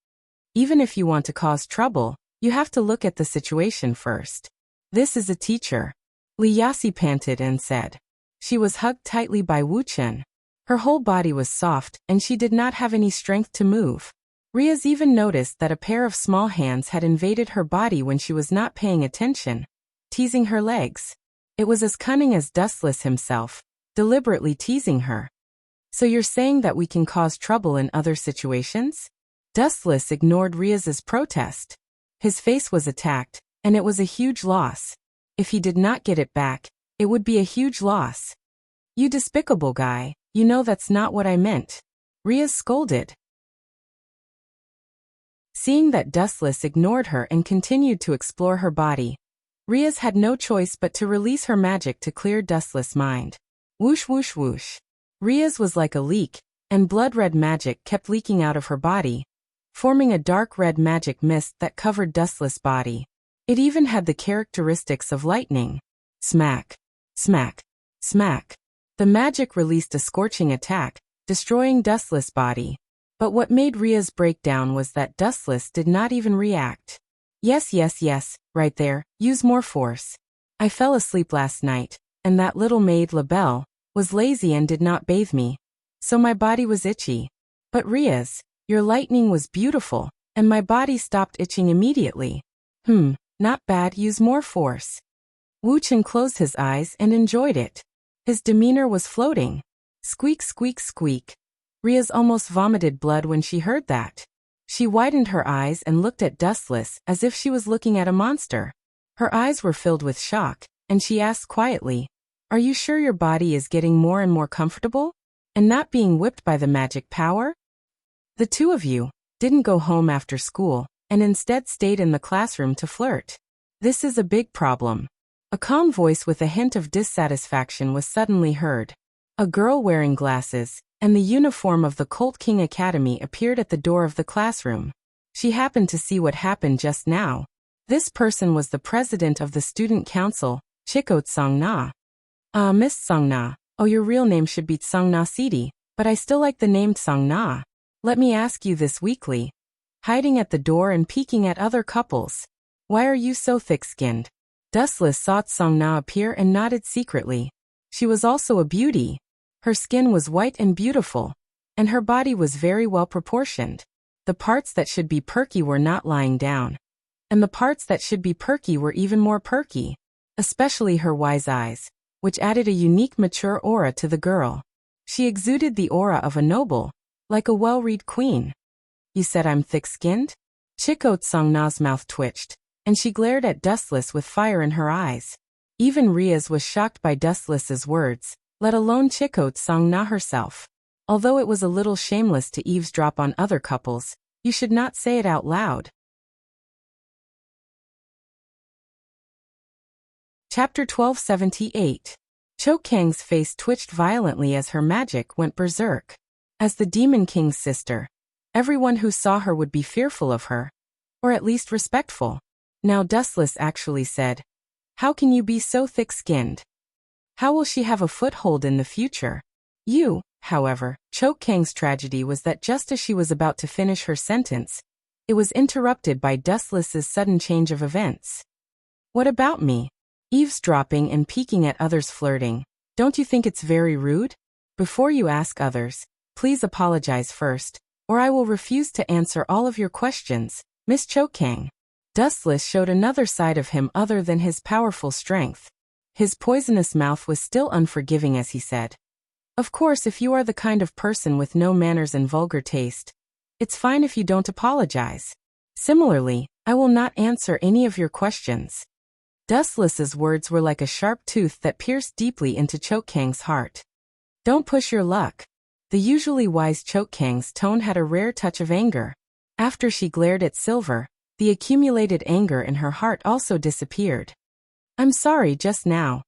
Even if you want to cause trouble, you have to look at the situation first. This is a teacher. Li Yasi panted and said. She was hugged tightly by Wu Chen. Her whole body was soft, and she did not have any strength to move. Riaz even noticed that a pair of small hands had invaded her body when she was not paying attention, teasing her legs. It was as cunning as Dustless himself, deliberately teasing her. So you're saying that we can cause trouble in other situations? Dustless ignored Riaz's protest. His face was attacked, and it was a huge loss. If he did not get it back, it would be a huge loss. You despicable guy, you know that's not what I meant. Riaz scolded. Seeing that Dustless ignored her and continued to explore her body, Riaz had no choice but to release her magic to clear Dustless' mind. Whoosh whoosh whoosh. Riaz was like a leak, and blood-red magic kept leaking out of her body, forming a dark red magic mist that covered Dustless' body. It even had the characteristics of lightning. Smack, smack, smack. The magic released a scorching attack, destroying Dustless' body. But what made Riaz break down was that Dustless did not even react. Yes, right there, use more force. I fell asleep last night, and that little maid LaBelle was lazy and did not bathe me, so my body was itchy. But Riaz, your lightning was beautiful, and my body stopped itching immediately. Not bad, use more force. Wu Chen closed his eyes and enjoyed it. His demeanor was floating. Squeak squeak squeak. Riaz almost vomited blood when she heard that. She widened her eyes and looked at Dustless as if she was looking at a monster. Her eyes were filled with shock, and she asked quietly, Are you sure your body is getting more and more comfortable? And not being whipped by the magic power? The two of you didn't go home after school, and instead stayed in the classroom to flirt. This is a big problem. A calm voice with a hint of dissatisfaction was suddenly heard. A girl wearing glasses and the uniform of the Colt King Academy appeared at the door of the classroom. She happened to see what happened just now. This person was the president of the student council, Chiko Tsang Na. Miss Tsang Na, your real name should be Tsang Na Sidi, but I still like the name Tsang Na. Let me ask you this weekly. Hiding at the door and peeking at other couples. Why are you so thick-skinned? Dustless saw Tsang Na appear and nodded secretly. She was also a beauty. Her skin was white and beautiful, and her body was very well proportioned. The parts that should be perky were not lying down, and the parts that should be perky were even more perky, especially her wise eyes, which added a unique mature aura to the girl. She exuded the aura of a noble, like a well-read queen. You said I'm thick-skinned? Chikot Songna's mouth twitched, and she glared at Dustless with fire in her eyes. Even Riaz was shocked by Dustless's words, let alone Chikot Songna herself. Although it was a little shameless to eavesdrop on other couples, you should not say it out loud. Chapter 1278. Cho Kang's face twitched violently as her magic went berserk. As the Demon King's sister, everyone who saw her would be fearful of her, or at least respectful. Now Dustless actually said, "How can you be so thick-skinned? How will she have a foothold in the future?" You, however, Cho Kang's tragedy was that just as she was about to finish her sentence, it was interrupted by Dustless's sudden change of events. "What about me? Eavesdropping and peeking at others flirting. Don't you think it's very rude? Before you ask others, please apologize first, or I will refuse to answer all of your questions, Miss Cho Kang." Dustless showed another side of him other than his powerful strength. His poisonous mouth was still unforgiving as he said, "Of course, if you are the kind of person with no manners and vulgar taste, it's fine if you don't apologize. Similarly, I will not answer any of your questions." Dustless's words were like a sharp tooth that pierced deeply into Cho Kang's heart. "Don't push your luck." The usually wise Cho Kang's tone had a rare touch of anger. After she glared at Silver, the accumulated anger in her heart also disappeared. "I'm sorry just now."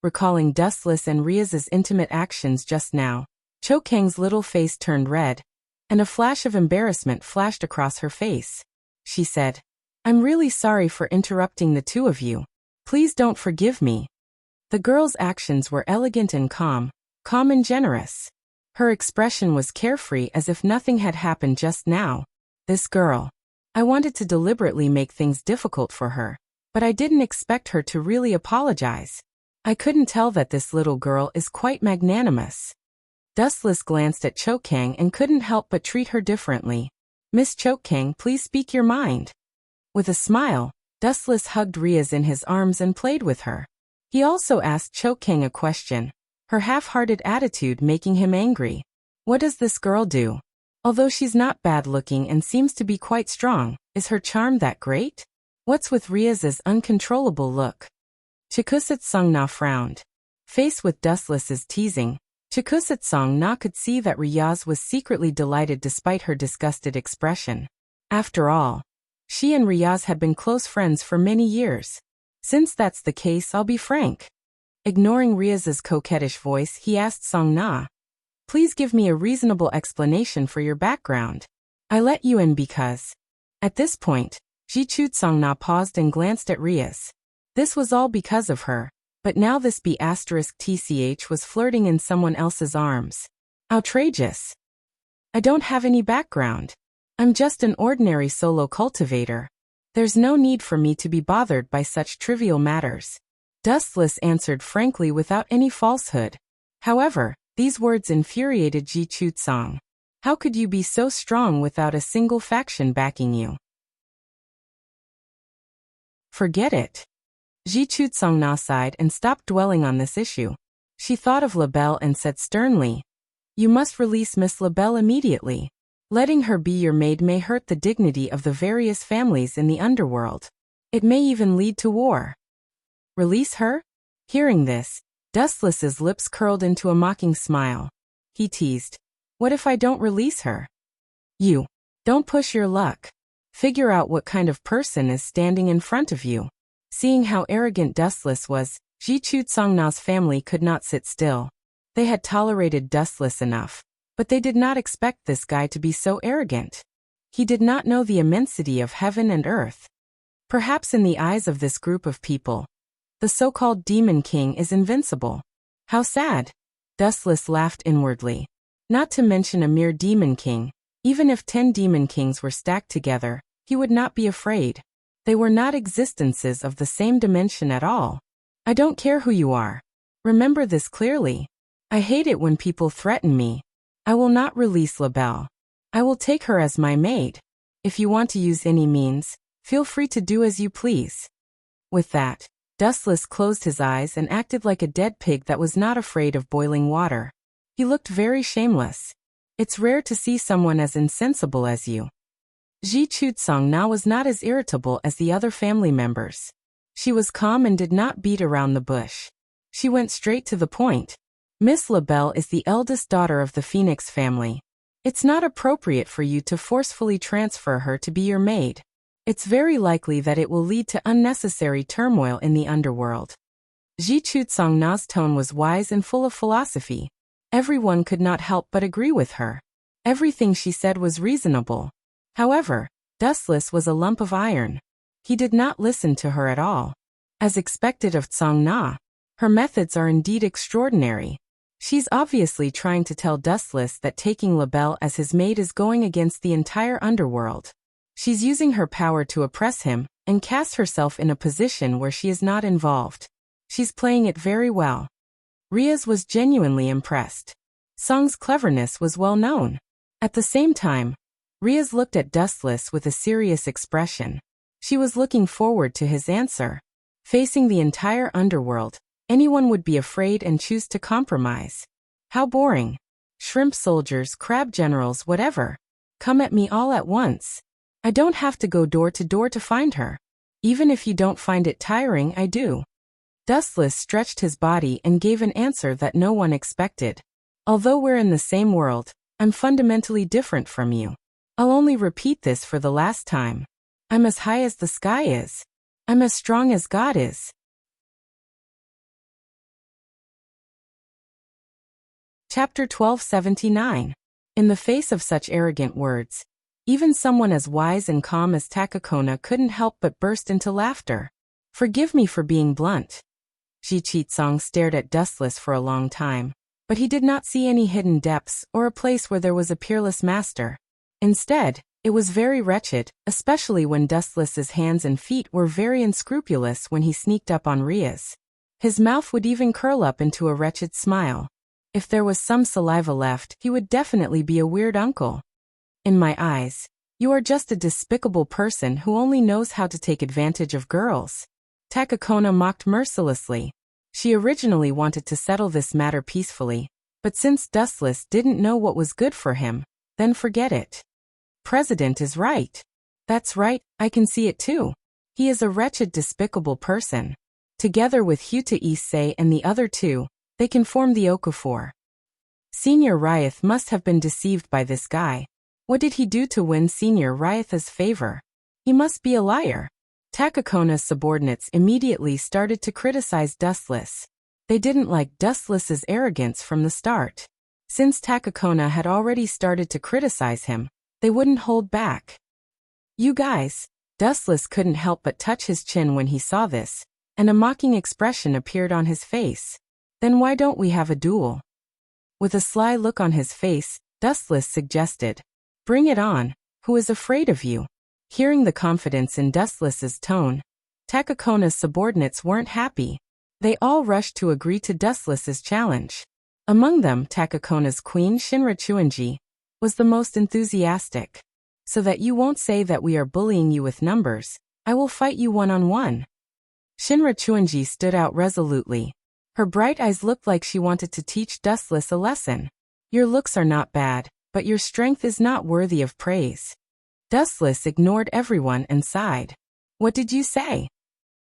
Recalling Dustless and Riaz's intimate actions just now, Cho Kang's little face turned red, and a flash of embarrassment flashed across her face. She said, "I'm really sorry for interrupting the two of you. Please don't forgive me." The girl's actions were elegant and calm and generous. Her expression was carefree as if nothing had happened just now. This girl. I wanted to deliberately make things difficult for her, but I didn't expect her to really apologize. I couldn't tell that this little girl is quite magnanimous. Dustless glanced at Cho Kang and couldn't help but treat her differently. "Miss Cho Kang, please speak your mind." With a smile, Dustless hugged Riaz in his arms and played with her. He also asked Cho Kang a question, her half-hearted attitude making him angry. What does this girl do? Although she's not bad-looking and seems to be quite strong, is her charm that great? What's with Riaz's uncontrollable look? Chikusetsong Na frowned. Faced with Dustless's teasing, Chikusetsong Na could see that Riaz was secretly delighted despite her disgusted expression. After all, she and Riaz had been close friends for many years. Since that's the case, I'll be frank. Ignoring Riaz's coquettish voice, he asked Song Na, "Please give me a reasonable explanation for your background. I let you in because..." At this point, Jichut Song Na paused and glanced at Riaz. This was all because of her, but now this B*TCH was flirting in someone else's arms. Outrageous. "I don't have any background. I'm just an ordinary solo cultivator. There's no need for me to be bothered by such trivial matters." Dustless answered frankly without any falsehood. However, these words infuriated Ji Chutsong. How could you be so strong without a single faction backing you? Forget it. Ji Chutsong Na sighed and stopped dwelling on this issue. She thought of LaBelle and said sternly, "You must release Miss LaBelle immediately. Letting her be your maid may hurt the dignity of the various families in the underworld. It may even lead to war." "Release her?" Hearing this, Dustless's lips curled into a mocking smile. He teased, "What if I don't release her?" "You. Don't push your luck. Figure out what kind of person is standing in front of you." Seeing how arrogant Dustless was, Ji Chutsongna's family could not sit still. They had tolerated Dustless enough, but they did not expect this guy to be so arrogant. He did not know the immensity of heaven and earth. Perhaps in the eyes of this group of people, the so-called Demon King is invincible. How sad. Dustless laughed inwardly. Not to mention a mere Demon King, even if 10 Demon Kings were stacked together, he would not be afraid. They were not existences of the same dimension at all. "I don't care who you are. Remember this clearly. I hate it when people threaten me. I will not release LaBelle. I will take her as my maid. If you want to use any means, feel free to do as you please." With that, Dustless closed his eyes and acted like a dead pig that was not afraid of boiling water. He looked very shameless. It's rare to see someone as insensible as you. Ji Chutsong Na was not as irritable as the other family members. She was calm and did not beat around the bush. She went straight to the point. Miss LaBelle is the eldest daughter of the Phoenix family. It's not appropriate for you to forcefully transfer her to be your maid. It's very likely that it will lead to unnecessary turmoil in the underworld. Ji Chutsong Na's tone was wise and full of philosophy. Everyone could not help but agree with her. Everything she said was reasonable. However, Dustless was a lump of iron. He did not listen to her at all. As expected of Tsong Na, her methods are indeed extraordinary. She's obviously trying to tell Dustless that taking LaBelle as his maid is going against the entire underworld. She's using her power to oppress him and cast herself in a position where she is not involved. She's playing it very well. Riaz was genuinely impressed. Song's cleverness was well known. At the same time, Riaz looked at Dustless with a serious expression. She was looking forward to his answer. Facing the entire underworld, anyone would be afraid and choose to compromise. How boring. Shrimp soldiers, crab generals, whatever. Come at me all at once. I don't have to go door to door to find her. Even if you don't find it tiring, I do. Dustless stretched his body and gave an answer that no one expected. Although we're in the same world, I'm fundamentally different from you. I'll only repeat this for the last time. I'm as high as the sky is. I'm as strong as God is. Chapter 1279. In the face of such arrogant words, even someone as wise and calm as Takakona couldn't help but burst into laughter. Forgive me for being blunt. Ji Chutsong stared at Dustless for a long time, but he did not see any hidden depths or a place where there was a peerless master. Instead, it was very wretched, especially when Dustless's hands and feet were very unscrupulous when he sneaked up on Riaz. His mouth would even curl up into a wretched smile. If there was some saliva left, he would definitely be a weird uncle. In my eyes, you are just a despicable person who only knows how to take advantage of girls. Takakona mocked mercilessly. She originally wanted to settle this matter peacefully, but since Dustless didn't know what was good for him, then forget it. President is right. That's right, I can see it too. He is a wretched, despicable person. Together with Huta Issei and the other two, they can form the Okafor. Senior Ryath must have been deceived by this guy. What did he do to win Senior Ryath's favor? He must be a liar. Takakona's subordinates immediately started to criticize Dustless. They didn't like Dustless's arrogance from the start. Since Takakona had already started to criticize him, they wouldn't hold back. You guys, Dustless couldn't help but touch his chin when he saw this, and a mocking expression appeared on his face. Then why don't we have a duel? With a sly look on his face, Dustless suggested. Bring it on, who is afraid of you? Hearing the confidence in Dustless's tone, Takakona's subordinates weren't happy. They all rushed to agree to Dustless's challenge. Among them, Takakona's queen Shinra Chuanji was the most enthusiastic. So that you won't say that we are bullying you with numbers, I will fight you one-on-one. Shinra Chuanji stood out resolutely. Her bright eyes looked like she wanted to teach Dustless a lesson. Your looks are not bad, but your strength is not worthy of praise. Dustless ignored everyone and sighed. What did you say?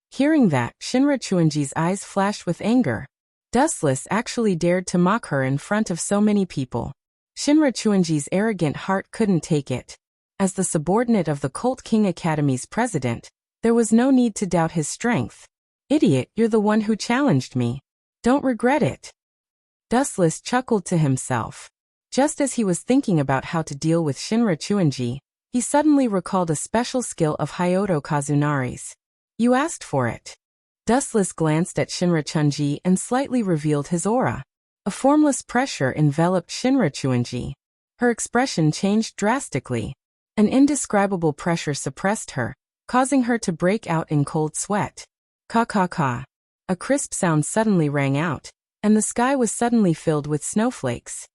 Hearing that, Shinra Chuanji's eyes flashed with anger. Dustless actually dared to mock her in front of so many people. Shinra Chuanji's arrogant heart couldn't take it. As the subordinate of the Cult King Academy's president, there was no need to doubt his strength. Idiot, you're the one who challenged me. Don't regret it. Dustless chuckled to himself. Just as he was thinking about how to deal with Shinra Chuanji, he suddenly recalled a special skill of Hyoto Kazunari's. You asked for it. Dustless glanced at Shinra Chuanji and slightly revealed his aura. A formless pressure enveloped Shinra Chuanji. Her expression changed drastically. An indescribable pressure suppressed her, causing her to break out in cold sweat. Ka. A crisp sound suddenly rang out, and the sky was suddenly filled with snowflakes.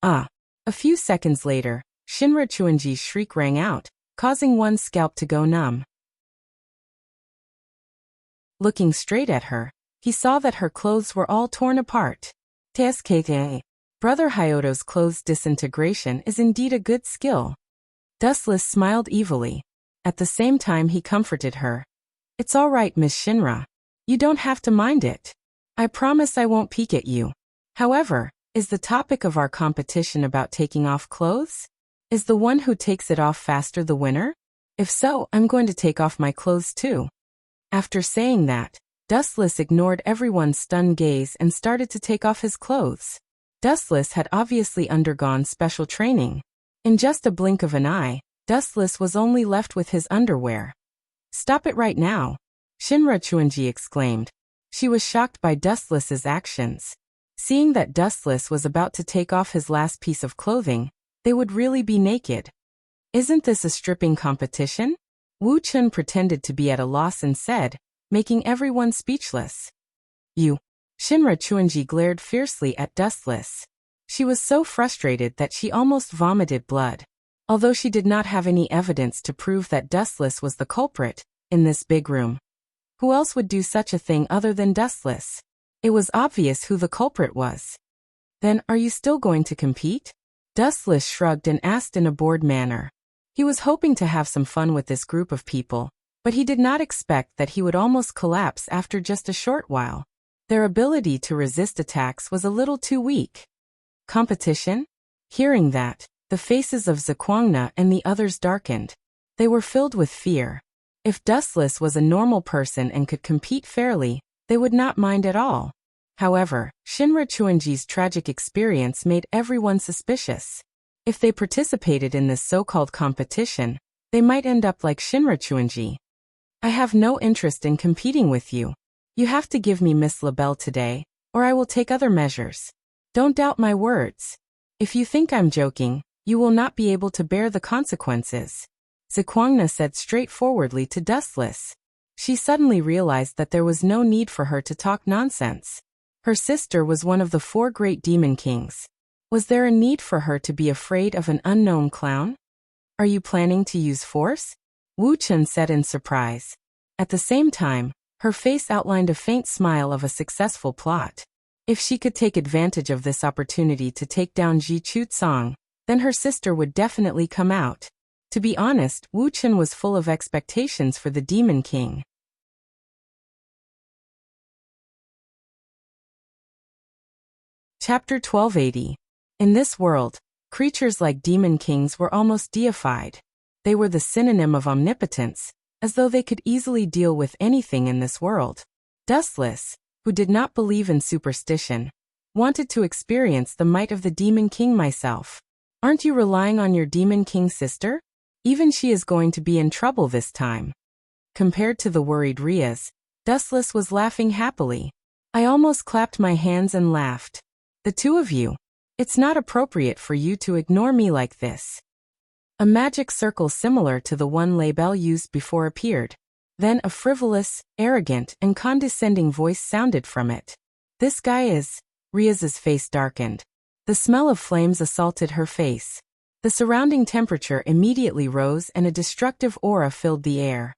Ah! A few seconds later, Shinra Chuanji's shriek rang out, causing one's scalp to go numb. Looking straight at her, he saw that her clothes were all torn apart. TSKTA. Brother Hyoto's clothes disintegration is indeed a good skill. Dustless smiled evilly. At the same time he comforted her. It's all right, Miss Shinra. You don't have to mind it. I promise I won't peek at you. However, is the topic of our competition about taking off clothes? Is the one who takes it off faster the winner? If so, I'm going to take off my clothes too. After saying that, Dustless ignored everyone's stunned gaze and started to take off his clothes. Dustless had obviously undergone special training. In just a blink of an eye, Dustless was only left with his underwear. Stop it right now, Shinra Chuanji exclaimed. She was shocked by Dustless's actions. Seeing that Dustless was about to take off his last piece of clothing, they would really be naked. Isn't this a stripping competition? Wu Chun pretended to be at a loss and said, making everyone speechless. You. Shinra Chuanji glared fiercely at Dustless. She was so frustrated that she almost vomited blood. Although she did not have any evidence to prove that Dustless was the culprit in this big room. Who else would do such a thing other than Dustless? It was obvious who the culprit was. Then, are you still going to compete? Dustless shrugged and asked in a bored manner. He was hoping to have some fun with this group of people, but he did not expect that he would almost collapse after just a short while. Their ability to resist attacks was a little too weak. Competition? Hearing that, the faces of Zhuangna and the others darkened. They were filled with fear. If Dustless was a normal person and could compete fairly, they would not mind at all. However, Shinra Chuanji's tragic experience made everyone suspicious. If they participated in this so-called competition, they might end up like Shinra Chuanji. I have no interest in competing with you. You have to give me Miss LaBelle today, or I will take other measures. Don't doubt my words. If you think I'm joking, you will not be able to bear the consequences. Zhuangna said straightforwardly to Dustless. She suddenly realized that there was no need for her to talk nonsense. Her sister was one of the 4 great demon kings. Was there a need for her to be afraid of an unknown clown? Are you planning to use force? Wu Chun said in surprise. At the same time, her face outlined a faint smile of a successful plot. If she could take advantage of this opportunity to take down Ji Chutsong, then her sister would definitely come out. To be honest, Wu Chun was full of expectations for the Demon King. Chapter 1280. In this world, creatures like demon kings were almost deified. They were the synonym of omnipotence, as though they could easily deal with anything in this world. Dustless, who did not believe in superstition, wanted to experience the might of the Demon King myself. Aren't you relying on your Demon King sister? Even she is going to be in trouble this time. Compared to the worried Rias, Dustless was laughing happily. I almost clapped my hands and laughed. The two of you. It's not appropriate for you to ignore me like this. A magic circle similar to the one LaBelle used before appeared. Then a frivolous, arrogant, and condescending voice sounded from it. This guy is... Riaz's face darkened. The smell of flames assaulted her face. The surrounding temperature immediately rose and a destructive aura filled the air.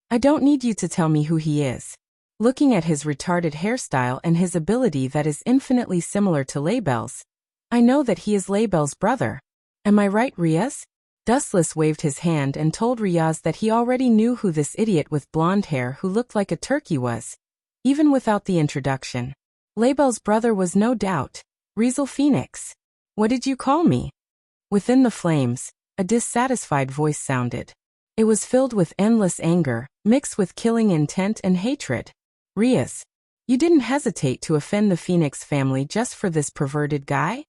I don't need you to tell me who he is. Looking at his retarded hairstyle and his ability that is infinitely similar to LaBelle's, I know that he is LaBelle's brother. Am I right, Riaz? Dustless waved his hand and told Riaz that he already knew who this idiot with blonde hair who looked like a turkey was, even without the introduction. LaBelle's brother was no doubt Rizel Phoenix. What did you call me? Within the flames, a dissatisfied voice sounded. It was filled with endless anger, mixed with killing intent and hatred. Riaz, you didn't hesitate to offend the Phoenix family just for this perverted guy?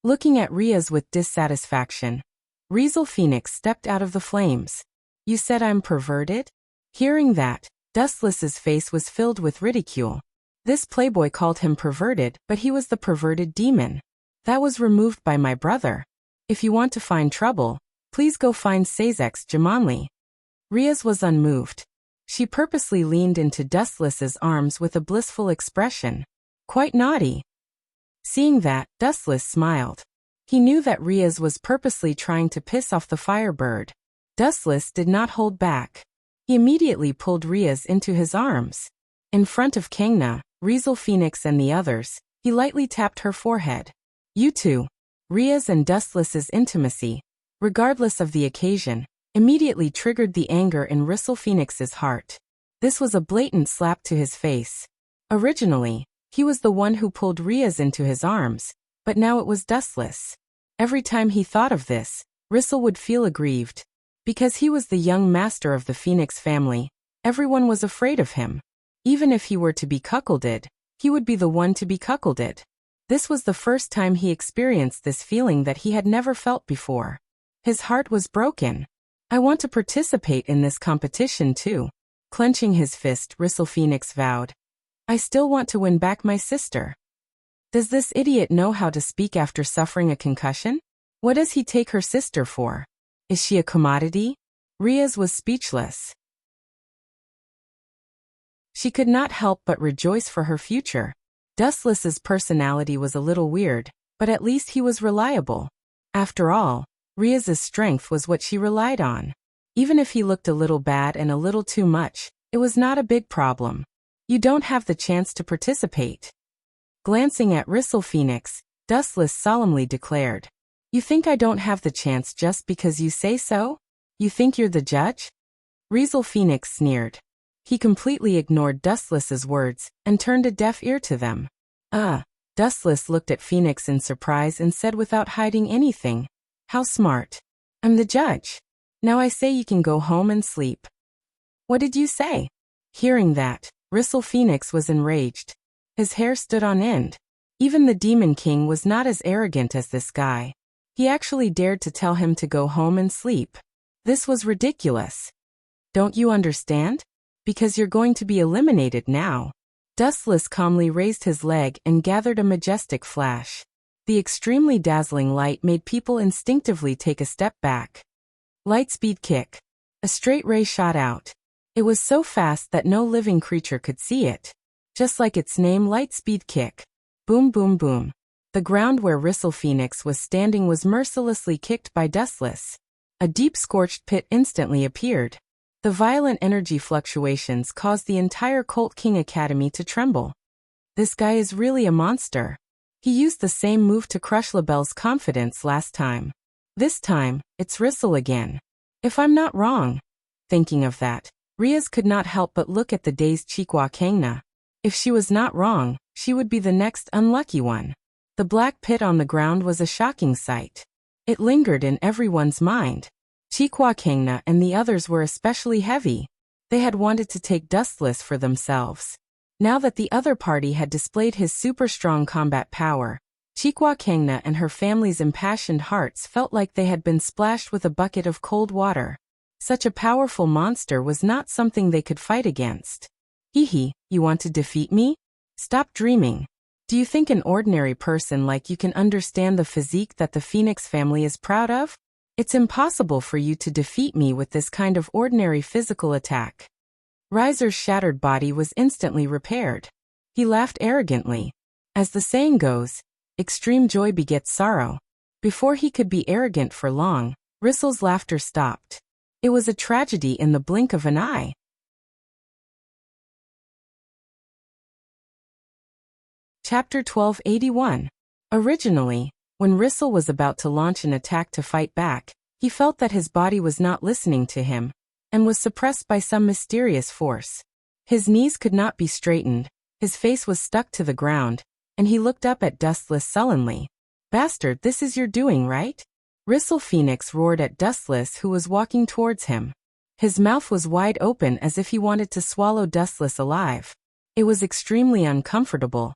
Looking at Riaz with dissatisfaction, Rizel Phoenix stepped out of the flames. You said I'm perverted? Hearing that, Dustless's face was filled with ridicule. This playboy called him perverted, but he was the perverted demon. That was removed by my brother. If you want to find trouble, please go find Sazex Jamonli. Riaz was unmoved. She purposely leaned into Dustless's arms with a blissful expression. Quite naughty. Seeing that, Dustless smiled. He knew that Riaz was purposely trying to piss off the Firebird. Dustless did not hold back. He immediately pulled Riaz into his arms. In front of Kangna, Riesel Phoenix and the others, he lightly tapped her forehead. You two. Ria's and Dustless's intimacy, regardless of the occasion, immediately triggered the anger in Riesel Phoenix's heart. This was a blatant slap to his face. Originally, he was the one who pulled Ria's into his arms, but now it was Dustless. Every time he thought of this, Riesel would feel aggrieved. Because he was the young master of the Phoenix family, everyone was afraid of him. Even if he were to be cuckolded, he would be the one to be cuckolded. This was the first time he experienced this feeling that he had never felt before. His heart was broken. I want to participate in this competition too. Clenching his fist, Riesel Phoenix vowed. I still want to win back my sister. Does this idiot know how to speak after suffering a concussion? What does he take her sister for? Is she a commodity? Ria's was speechless. She could not help but rejoice for her future. Dustless's personality was a little weird, but at least he was reliable. After all, Ria's strength was what she relied on. Even if he looked a little bad and a little too much, it was not a big problem. You don't have the chance to participate. Glancing at Riesel Phoenix, Dustless solemnly declared. You think I don't have the chance just because you say so? You think you're the judge? Riesel Phoenix sneered. He completely ignored Dustless's words and turned a deaf ear to them. Dustless looked at Phoenix in surprise and said without hiding anything, how smart. I'm the judge. Now I say you can go home and sleep. What did you say? Hearing that, Riesel Phoenix was enraged. His hair stood on end. Even the Demon King was not as arrogant as this guy. He actually dared to tell him to go home and sleep. This was ridiculous. Don't you understand? Because you're going to be eliminated now. Dustless calmly raised his leg and gathered a majestic flash. The extremely dazzling light made people instinctively take a step back. Lightspeed kick. A straight ray shot out. It was so fast that no living creature could see it. Just like its name, Lightspeed kick. Boom boom boom. The ground where Riesel Phoenix was standing was mercilessly kicked by Dustless. A deep scorched pit instantly appeared. The violent energy fluctuations caused the entire Cult King Academy to tremble. This guy is really a monster. He used the same move to crush LaBelle's confidence last time. This time, it's Riesel again. If I'm not wrong. Thinking of that, Riaz could not help but look at the dazed Chikwa Kangna. If she was not wrong, she would be the next unlucky one. The black pit on the ground was a shocking sight. It lingered in everyone's mind. Chikwa Kangna and the others were especially heavy. They had wanted to take Dustless for themselves. Now that the other party had displayed his super strong combat power, Chikwa Kangna and her family's impassioned hearts felt like they had been splashed with a bucket of cold water. Such a powerful monster was not something they could fight against. Hee, you want to defeat me? Stop dreaming. Do you think an ordinary person like you can understand the physique that the Phoenix family is proud of? It's impossible for you to defeat me with this kind of ordinary physical attack. Riser's shattered body was instantly repaired. He laughed arrogantly. As the saying goes, extreme joy begets sorrow. Before he could be arrogant for long, Riesel's laughter stopped. It was a tragedy in the blink of an eye. Chapter 1281. Originally, when Riesel was about to launch an attack to fight back, he felt that his body was not listening to him, and was suppressed by some mysterious force. His knees could not be straightened, his face was stuck to the ground, and he looked up at Dustless sullenly. Bastard, this is your doing, right? Riesel Phoenix roared at Dustless, who was walking towards him. His mouth was wide open as if he wanted to swallow Dustless alive. It was extremely uncomfortable,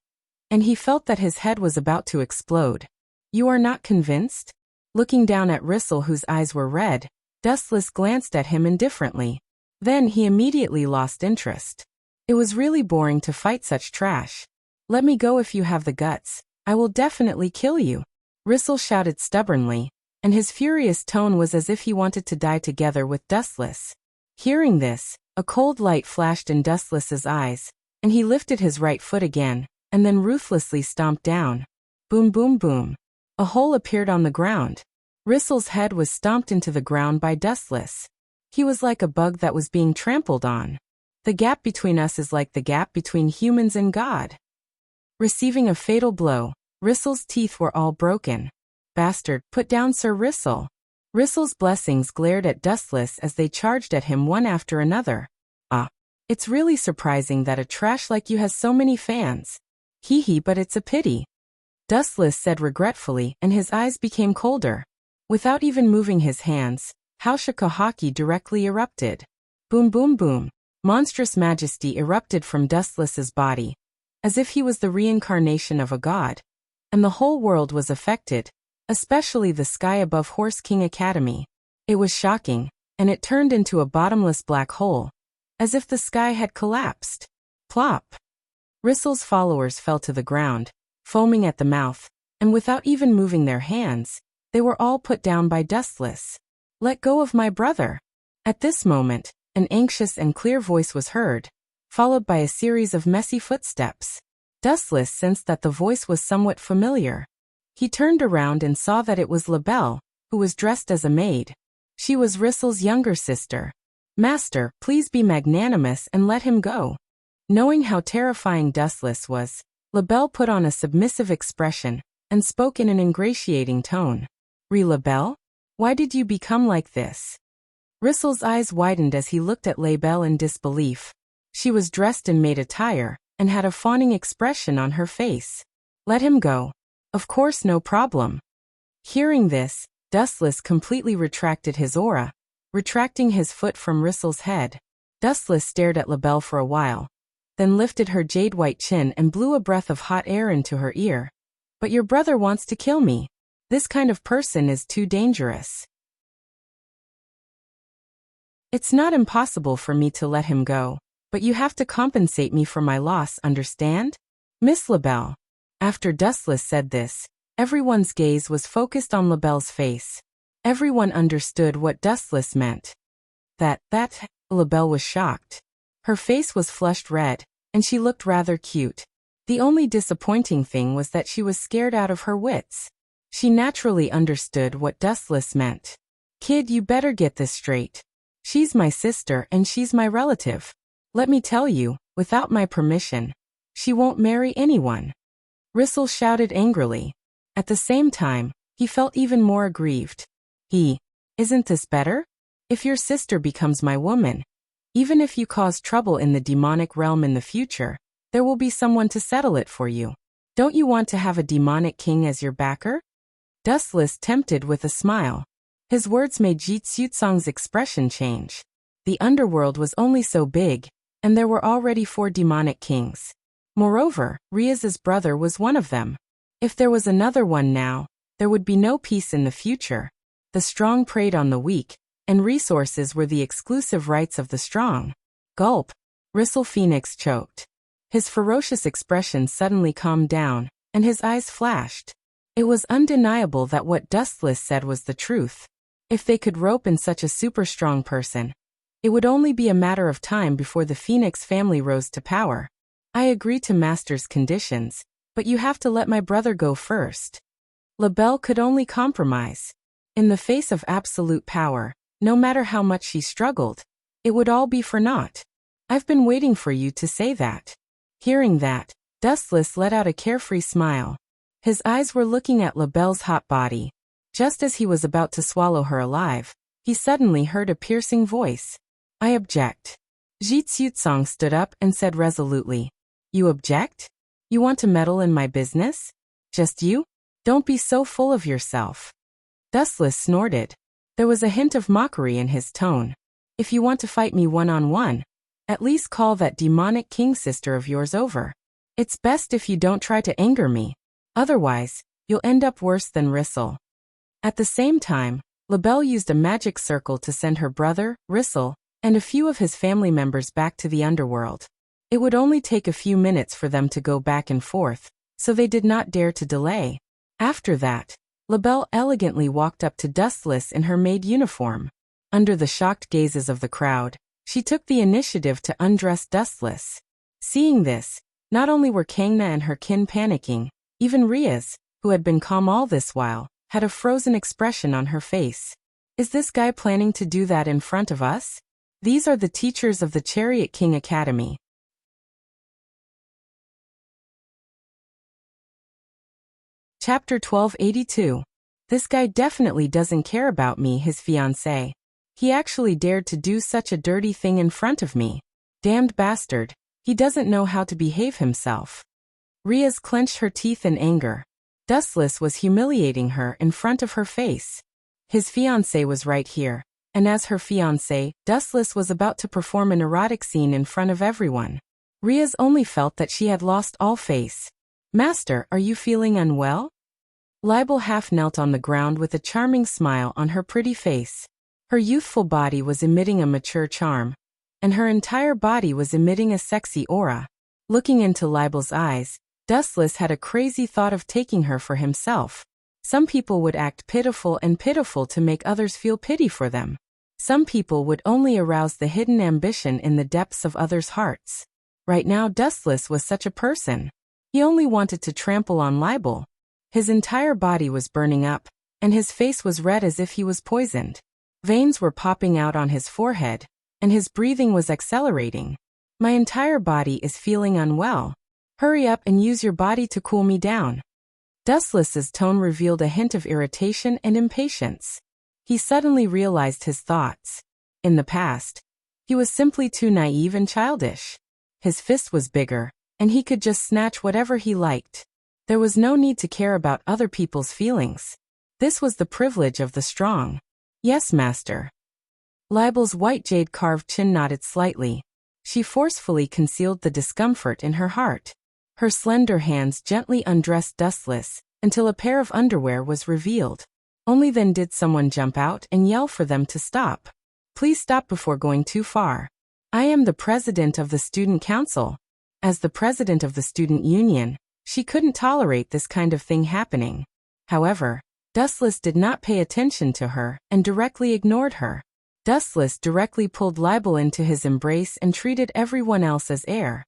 and he felt that his head was about to explode. You are not convinced? Looking down at Riesel, whose eyes were red, Dustless glanced at him indifferently. Then he immediately lost interest. It was really boring to fight such trash. Let me go if you have the guts. I will definitely kill you. Riesel shouted stubbornly, and his furious tone was as if he wanted to die together with Dustless. Hearing this, a cold light flashed in Dustless's eyes, and he lifted his right foot again, and then ruthlessly stomped down. Boom boom boom. A hole appeared on the ground. Riesel's head was stomped into the ground by Dustless. He was like a bug that was being trampled on. The gap between us is like the gap between humans and God. Receiving a fatal blow, Rissel's teeth were all broken. Bastard, put down Sir Rissel. Rissel's blessings glared at Dustless as they charged at him one after another. Ah, it's really surprising that a trash like you has so many fans. Hee hee, but it's a pity. Dustless said regretfully, and his eyes became colder. Without even moving his hands, Hausha directly erupted. Boom boom boom. Monstrous majesty erupted from Dustless's body, as if he was the reincarnation of a god. And the whole world was affected, especially the sky above Horse King Academy. It was shocking, and it turned into a bottomless black hole, as if the sky had collapsed. Plop! Rissel's followers fell to the ground, foaming at the mouth, and without even moving their hands, they were all put down by Dustless. Let go of my brother. At this moment, an anxious and clear voice was heard, followed by a series of messy footsteps. Dustless sensed that the voice was somewhat familiar. He turned around and saw that it was Labelle, who was dressed as a maid. She was Rissel's younger sister. Master, please be magnanimous and let him go. Knowing how terrifying Dustless was, Labelle put on a submissive expression and spoke in an ingratiating tone. Labelle? Why did you become like this? Rissel's eyes widened as he looked at Labelle in disbelief. She was dressed in maid attire and had a fawning expression on her face. Let him go. Of course, no problem. Hearing this, Dustless completely retracted his aura, retracting his foot from Rissel's head. Dustless stared at Labelle for a while, then lifted her jade-white chin and blew a breath of hot air into her ear. But your brother wants to kill me. This kind of person is too dangerous. It's not impossible for me to let him go, but you have to compensate me for my loss, understand? Miss Labelle. After Dustless said this, everyone's gaze was focused on Labelle's face. Everyone understood what Dustless meant. That, Labelle was shocked. Her face was flushed red, and she looked rather cute. The only disappointing thing was that she was scared out of her wits. She naturally understood what Dustless meant. Kid, you better get this straight. She's my sister and she's my relative. Let me tell you, without my permission, she won't marry anyone. Rissel shouted angrily. At the same time, he felt even more aggrieved. Isn't this better? If your sister becomes my woman, even if you cause trouble in the demonic realm in the future, there will be someone to settle it for you. Don't you want to have a demonic king as your backer? Dustless tempted with a smile. His words made Ji Tsutsong's expression change. The underworld was only so big, and there were already 4 demonic kings. Moreover, Riaz's brother was one of them. If there was another one now, there would be no peace in the future. The strong preyed on the weak, and resources were the exclusive rights of the strong. Gulp. Rissel Phoenix choked. His ferocious expression suddenly calmed down, and his eyes flashed. It was undeniable that what Dustless said was the truth. If they could rope in such a super strong person, it would only be a matter of time before the Phoenix family rose to power. I agree to Master's conditions, but you have to let my brother go first. Labelle could only compromise. In the face of absolute power, no matter how much she struggled, it would all be for naught. I've been waiting for you to say that. Hearing that, Dustless let out a carefree smile. His eyes were looking at Labelle's hot body. Just as he was about to swallow her alive, he suddenly heard a piercing voice. I object. Ji Tsutsong stood up and said resolutely. You object? You want to meddle in my business? Just you? Don't be so full of yourself. Dustless snorted. There was a hint of mockery in his tone. If you want to fight me one-on-one, at least call that demonic king sister of yours over. It's best if you don't try to anger me. Otherwise, you'll end up worse than Rissel. At the same time, Labelle used a magic circle to send her brother, Rissel, and a few of his family members back to the underworld. It would only take a few minutes for them to go back and forth, so they did not dare to delay. After that, Labelle elegantly walked up to Dustless in her maid uniform. Under the shocked gazes of the crowd, she took the initiative to undress Dustless. Seeing this, not only were Kangna and her kin panicking, even Riaz, who had been calm all this while, had a frozen expression on her face. Is this guy planning to do that in front of us? These are the teachers of the Chariot King Academy. Chapter 1282. This guy definitely doesn't care about me, his fiancée. He actually dared to do such a dirty thing in front of me. Damned bastard. He doesn't know how to behave himself. Riaz clenched her teeth in anger. Dustless was humiliating her in front of her face. His fiancé was right here, and as her fiancé, Dustless was about to perform an erotic scene in front of everyone. Riaz only felt that she had lost all face. Master, are you feeling unwell? Libel half knelt on the ground with a charming smile on her pretty face. Her youthful body was emitting a mature charm, and her entire body was emitting a sexy aura. Looking into Libel's eyes, Dustless had a crazy thought of taking her for himself. Some people would act pitiful to make others feel pity for them. Some people would only arouse the hidden ambition in the depths of others' hearts. Right now Dustless was such a person. He only wanted to trample on Libel. His entire body was burning up, and his face was red as if he was poisoned. Veins were popping out on his forehead, and his breathing was accelerating. My entire body is feeling unwell. Hurry up and use your body to cool me down. Dustless's tone revealed a hint of irritation and impatience. He suddenly realized his thoughts. In the past, he was simply too naive and childish. His fist was bigger, and he could just snatch whatever he liked. There was no need to care about other people's feelings. This was the privilege of the strong. Yes, master. Libel's white jade-carved chin nodded slightly. She forcefully concealed the discomfort in her heart. Her slender hands gently undressed Dustless until a pair of underwear was revealed. Only then did someone jump out and yell for them to stop. Please stop before going too far. I am the president of the student council. As the president of the student union, she couldn't tolerate this kind of thing happening. However, Dustless did not pay attention to her and directly ignored her. Dustless directly pulled Libel into his embrace and treated everyone else as air.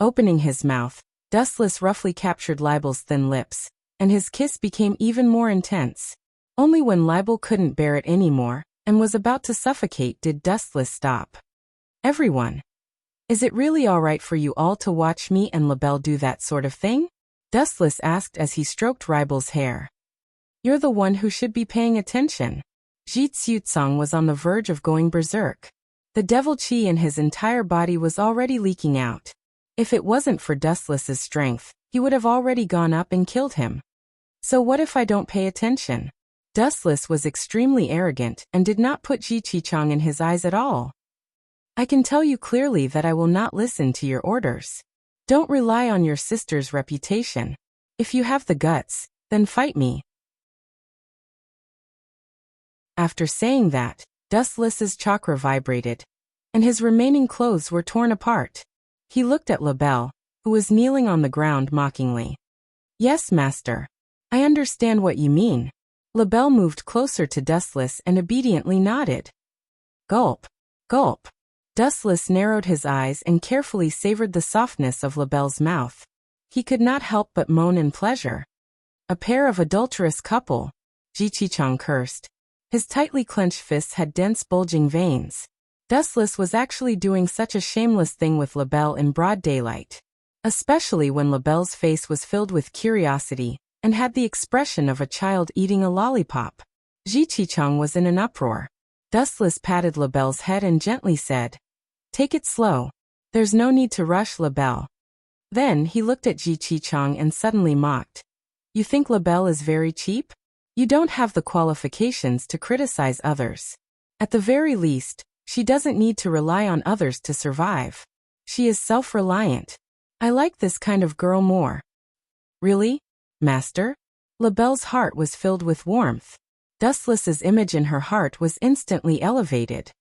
Opening his mouth, Dustless roughly captured Libel's thin lips, and his kiss became even more intense. Only when Libel couldn't bear it anymore and was about to suffocate did Dustless stop. Everyone. Is it really all right for you all to watch me and Libel do that sort of thing? Dustless asked as he stroked Libel's hair. You're the one who should be paying attention. Ji Tsutsong was on the verge of going berserk. The devil chi in his entire body was already leaking out. If it wasn't for Dustless's strength, he would have already gone up and killed him. So what if I don't pay attention? Dustless was extremely arrogant and did not put Ji Chichong in his eyes at all. I can tell you clearly that I will not listen to your orders. Don't rely on your sister's reputation. If you have the guts, then fight me. After saying that, Dustless's chakra vibrated, and his remaining clothes were torn apart. He looked at Libel, who was kneeling on the ground mockingly. Yes, master. I understand what you mean. Libel moved closer to Dustless and obediently nodded. Gulp. Gulp. Dustless narrowed his eyes and carefully savored the softness of Libel's mouth. He could not help but moan in pleasure. A pair of adulterous couple, Ji Chichong cursed. His tightly clenched fists had dense bulging veins. Dustless was actually doing such a shameless thing with Libel in broad daylight. Especially when Libel's face was filled with curiosity and had the expression of a child eating a lollipop. Ji Chichong was in an uproar. Dustless patted Libel's head and gently said, Take it slow. There's no need to rush, Libel. Then he looked at Ji Chichong and suddenly mocked. You think Libel is very cheap? You don't have the qualifications to criticize others. At the very least, she doesn't need to rely on others to survive. She is self-reliant. I like this kind of girl more. Really, master? Libel's heart was filled with warmth. Dustless's image in her heart was instantly elevated.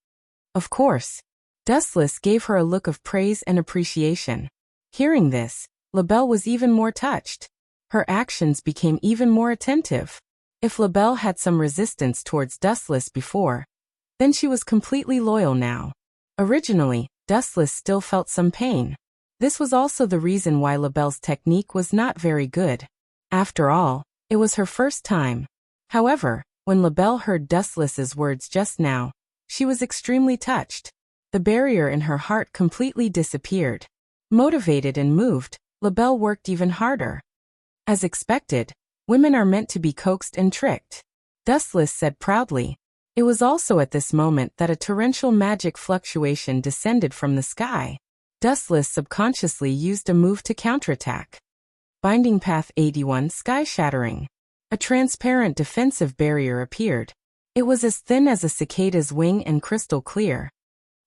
Of course. Dustless gave her a look of praise and appreciation. Hearing this, Libel was even more touched. Her actions became even more attentive. If Libel had some resistance towards Dustless before, then she was completely loyal now. Originally, Dustless still felt some pain. This was also the reason why Libel's technique was not very good. After all, it was her first time. However, When LaBelle heard Dustless's words just now, she was extremely touched. The barrier in her heart completely disappeared. Motivated and moved, LaBelle worked even harder. As expected, women are meant to be coaxed and tricked, Dustless said proudly. It was also at this moment that a torrential magic fluctuation descended from the sky. Dustless subconsciously used a move to counterattack. Binding Path 81 Sky Shattering. A transparent defensive barrier appeared. It was as thin as a cicada's wing and crystal clear.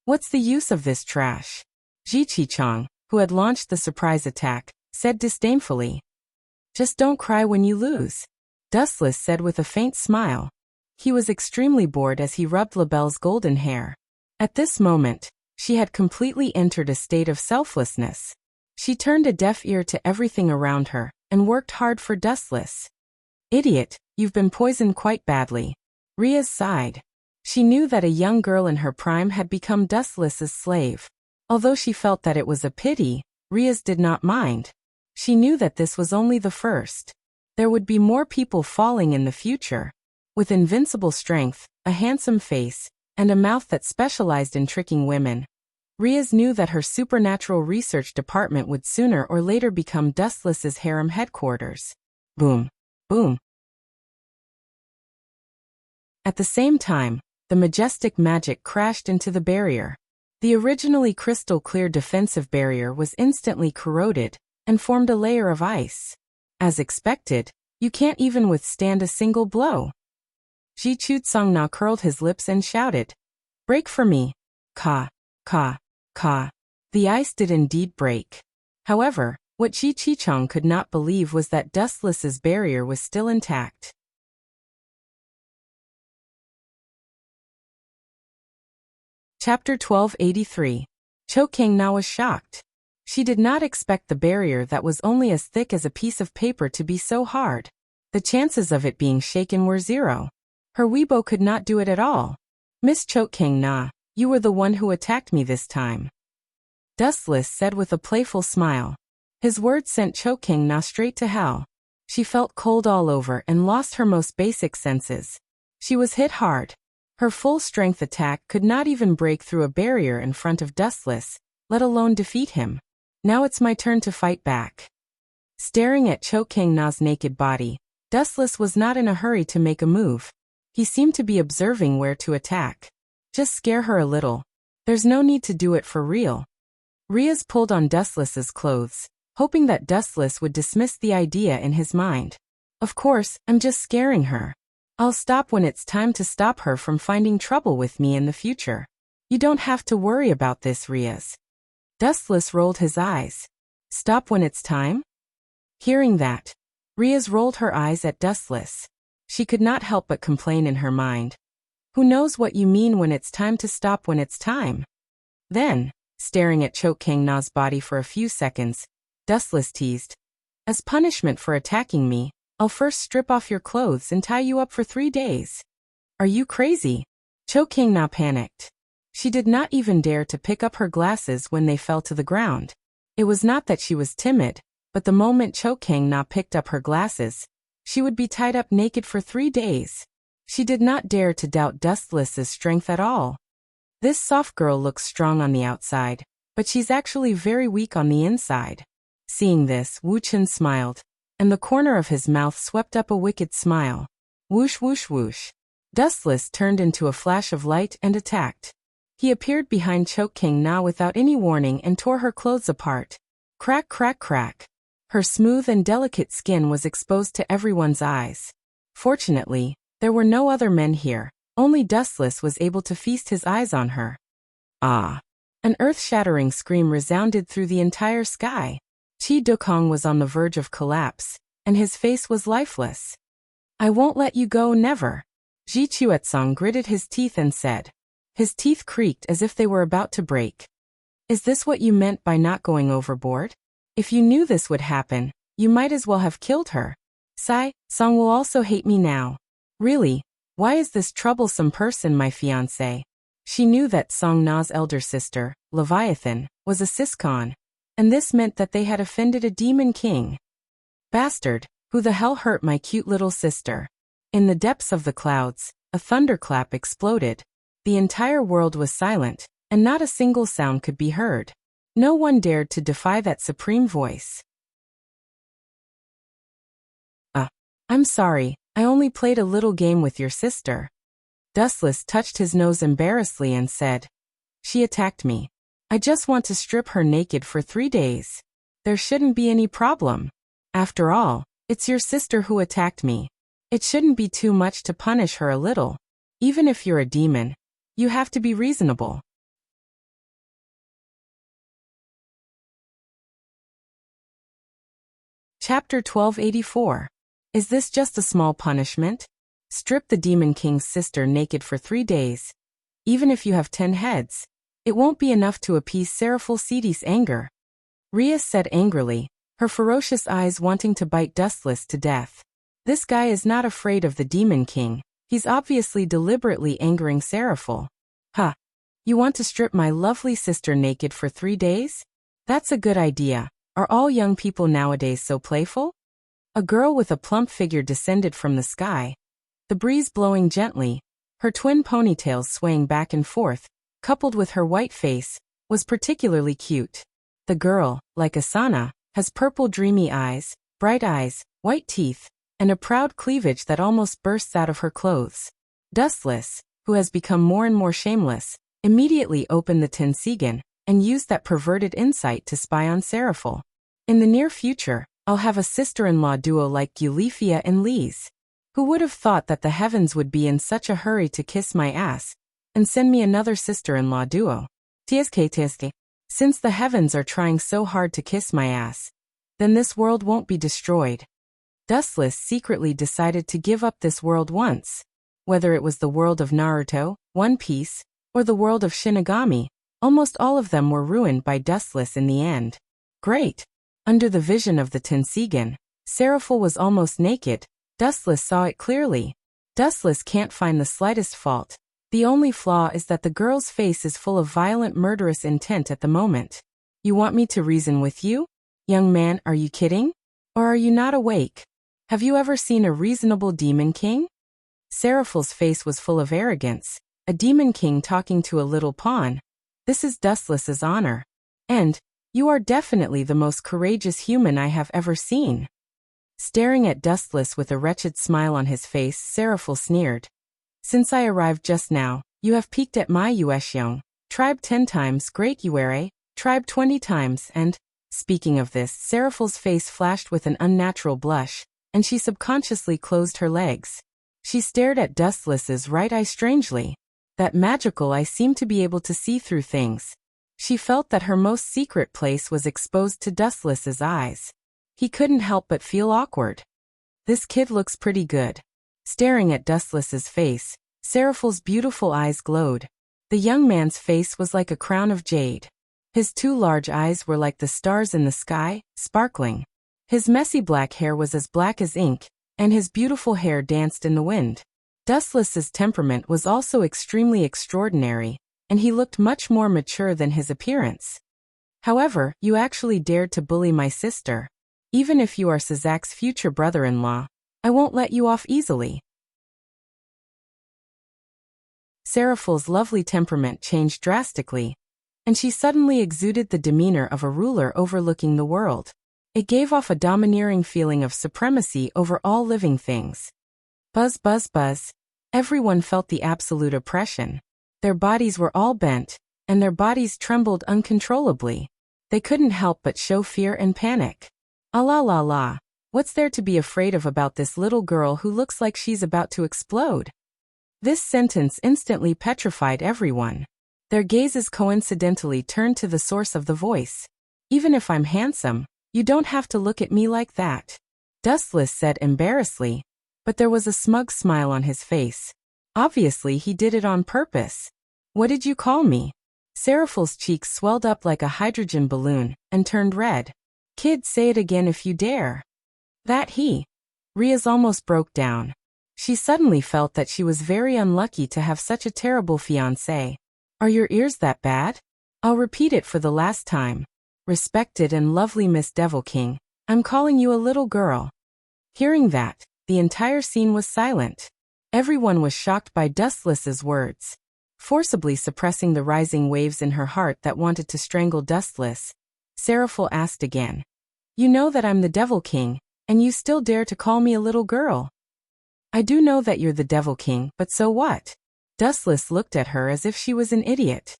What's the use of this trash? Ji-Chi-Chong, who had launched the surprise attack, said disdainfully. Just don't cry when you lose, Dustless said with a faint smile. He was extremely bored as he rubbed LaBelle's golden hair. At this moment, she had completely entered a state of selflessness. She turned a deaf ear to everything around her and worked hard for Dustless. Idiot, you've been poisoned quite badly. Riaz sighed. She knew that a young girl in her prime had become Dustless's slave. Although she felt that it was a pity, Riaz did not mind. She knew that this was only the first. There would be more people falling in the future. With invincible strength, a handsome face, and a mouth that specialized in tricking women, Riaz knew that her supernatural research department would sooner or later become Dustless's harem headquarters. Boom. Boom. At the same time, the majestic magic crashed into the barrier. The originally crystal-clear defensive barrier was instantly corroded and formed a layer of ice. As expected, you can't even withstand a single blow. Ji Chutsong now curled his lips and shouted, "Break for me!" Ka, ka, ka. The ice did indeed break. However, what Ji Chichong could not believe was that Dustless's barrier was still intact. Chapter 1283. Cho Kang-na was shocked. She did not expect the barrier that was only as thick as a piece of paper to be so hard. The chances of it being shaken were zero. Her Weibo could not do it at all. Miss Cho Kang-na, you were the one who attacked me this time, Dustless said with a playful smile. His words sent Cho Kang-na straight to hell. She felt cold all over and lost her most basic senses. She was hit hard. Her full-strength attack could not even break through a barrier in front of Dustless, let alone defeat him. Now it's my turn to fight back. Staring at Cho Kang-na's naked body, Dustless was not in a hurry to make a move. He seemed to be observing where to attack. Just scare her a little. There's no need to do it for real. Riaz pulled on Dustless's clothes, hoping that Dustless would dismiss the idea in his mind. Of course, I'm just scaring her. I'll stop when it's time to stop her from finding trouble with me in the future. You don't have to worry about this, Riaz. Dustless rolled his eyes. Stop when it's time? Hearing that, Riaz rolled her eyes at Dustless. She could not help but complain in her mind. Who knows what you mean when it's time to stop when it's time? Then, staring at Cho Kang-na's body for a few seconds, Dustless teased. As punishment for attacking me, I'll first strip off your clothes and tie you up for 3 days. Are you crazy? Cho Kang-na panicked. She did not even dare to pick up her glasses when they fell to the ground. It was not that she was timid, but the moment Cho Kang-na picked up her glasses, she would be tied up naked for 3 days. She did not dare to doubt Dustless's strength at all. This soft girl looks strong on the outside, but she's actually very weak on the inside. Seeing this, Wu Chen smiled, and the corner of his mouth swept up a wicked smile. Whoosh whoosh whoosh. Dustless turned into a flash of light and attacked. He appeared behind Cho Kang-na without any warning and tore her clothes apart. Crack crack crack. Her smooth and delicate skin was exposed to everyone's eyes. Fortunately, there were no other men here. Only Dustless was able to feast his eyes on her. Ah! An earth-shattering scream resounded through the entire sky. Chi Dokong was on the verge of collapse, and his face was lifeless. I won't let you go, never. Ji Chuetsong gritted his teeth and said. His teeth creaked as if they were about to break. Is this what you meant by not going overboard? If you knew this would happen, you might as well have killed her. Sai, Song will also hate me now. Really, why is this troublesome person my fiancé? She knew that Song Na's elder sister, Leviathan, was a Siscon, and this meant that they had offended a demon king. Bastard, who the hell hurt my cute little sister? In the depths of the clouds, a thunderclap exploded. The entire world was silent, and not a single sound could be heard. No one dared to defy that supreme voice. I'm sorry, I only played a little game with your sister. Dustless touched his nose embarrassedly and said, She attacked me. I just want to strip her naked for 3 days. There shouldn't be any problem. After all, it's your sister who attacked me. It shouldn't be too much to punish her a little. Even if you're a demon, you have to be reasonable. Chapter 1284. Is this just a small punishment? Strip the Demon King's sister naked for 3 days. Even if you have 10 heads, it won't be enough to appease Seraphil Sidi's anger. Rhea said angrily, her ferocious eyes wanting to bite Dustless to death. This guy is not afraid of the Demon King. He's obviously deliberately angering Seraphil. Huh. You want to strip my lovely sister naked for 3 days? That's a good idea. Are all young people nowadays so playful? A girl with a plump figure descended from the sky, the breeze blowing gently, her twin ponytails swaying back and forth, coupled with her white face, was particularly cute. The girl, like Asana, has purple dreamy eyes, bright eyes, white teeth, and a proud cleavage that almost bursts out of her clothes. Dustless, who has become more and more shameless, immediately opened the Tensigan and used that perverted insight to spy on Seraphil. In the near future, I'll have a sister-in-law duo like Eulifia and Lise. Who would have thought that the heavens would be in such a hurry to kiss my ass and send me another sister-in-law duo? TSK. Since the heavens are trying so hard to kiss my ass, then this world won't be destroyed. Dustless secretly decided to give up this world once. Whether it was the world of Naruto, One Piece, or the world of Shinigami, almost all of them were ruined by Dustless in the end. Great! Under the vision of the Tensigan, Seraphil was almost naked. Dustless saw it clearly. Dustless can't find the slightest fault. The only flaw is that the girl's face is full of violent murderous intent at the moment. You want me to reason with you? Young man, are you kidding? Or are you not awake? Have you ever seen a reasonable demon king? Seraphil's face was full of arrogance. A demon king talking to a little pawn. This is Dustless's honor. And, you are definitely the most courageous human I have ever seen. Staring at Dustless with a wretched smile on his face, Seraphil sneered. Since I arrived just now, you have peeked at my Yueshiong, tribe 10 times, great Yuere, tribe 20 times, and, speaking of this, Seraphil's face flashed with an unnatural blush, and she subconsciously closed her legs. She stared at Dustless's right eye strangely. That magical eye seemed to be able to see through things. She felt that her most secret place was exposed to Dustless's eyes. He couldn't help but feel awkward. This kid looks pretty good. Staring at Dustless's face, Seraphil's beautiful eyes glowed. The young man's face was like a crown of jade. His 2 large eyes were like the stars in the sky, sparkling. His messy black hair was as black as ink, and his beautiful hair danced in the wind. Dustless's temperament was also extremely extraordinary, and he looked much more mature than his appearance. However, you actually dared to bully my sister. Even if you are Sazak's future brother-in-law, I won't let you off easily. Seraphil's lovely temperament changed drastically, and she suddenly exuded the demeanor of a ruler overlooking the world. It gave off a domineering feeling of supremacy over all living things. Buzz, buzz, buzz. Everyone felt the absolute oppression. Their bodies were all bent, and their bodies trembled uncontrollably. They couldn't help but show fear and panic. Ah la la la. What's there to be afraid of about this little girl who looks like she's about to explode? This sentence instantly petrified everyone. Their gazes coincidentally turned to the source of the voice. Even if I'm handsome, you don't have to look at me like that. Dustless said embarrassedly, but there was a smug smile on his face. Obviously he did it on purpose. What did you call me? Seraphil's cheeks swelled up like a hydrogen balloon and turned red. Kid, say it again if you dare. That he. Rhea's almost broke down. She suddenly felt that she was very unlucky to have such a terrible fiancé. Are your ears that bad? I'll repeat it for the last time. Respected and lovely Miss Devil King, I'm calling you a little girl. Hearing that, The entire scene was silent. Everyone was shocked by Dustless's words. Forcibly suppressing the rising waves in her heart that wanted to strangle Dustless, Seraphil asked again. You know that I'm the Devil King, and you still dare to call me a little girl? I do know that you're the Devil King, but so what? Dustless looked at her as if she was an idiot.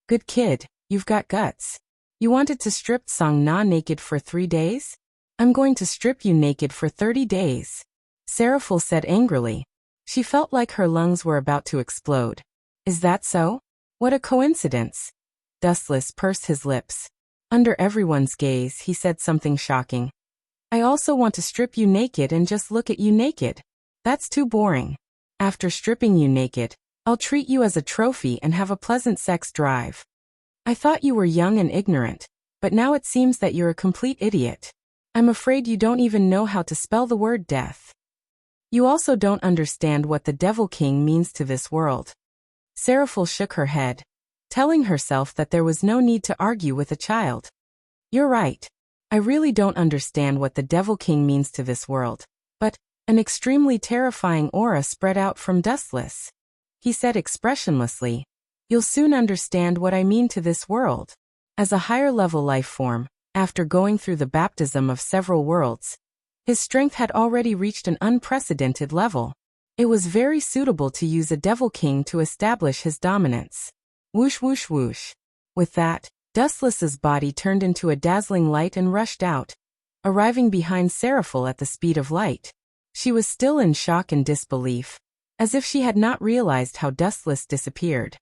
Good kid, you've got guts. You wanted to strip Song Na naked for 3 days? I'm going to strip you naked for 30 days. Seraphil said angrily. She felt like her lungs were about to explode. Is that so? What a coincidence. Dustless pursed his lips. Under everyone's gaze, he said something shocking. I also want to strip you naked and just look at you naked. That's too boring. After stripping you naked, I'll treat you as a trophy and have a pleasant sex drive. I thought you were young and ignorant, but now it seems that you're a complete idiot. I'm afraid you don't even know how to spell the word death. You also don't understand what the Devil King means to this world. Seraphil shook her head, telling herself that there was no need to argue with a child. You're right. I really don't understand what the Devil King means to this world, but an extremely terrifying aura spread out from Dustless. He said expressionlessly, You'll soon understand what I mean to this world. As a higher-level life form, after going through the baptism of several worlds, his strength had already reached an unprecedented level. It was very suitable to use a Devil King to establish his dominance. Whoosh whoosh whoosh. With that, Dustless's body turned into a dazzling light and rushed out, arriving behind Seraphil at the speed of light. She was still in shock and disbelief, as if she had not realized how Dustless disappeared.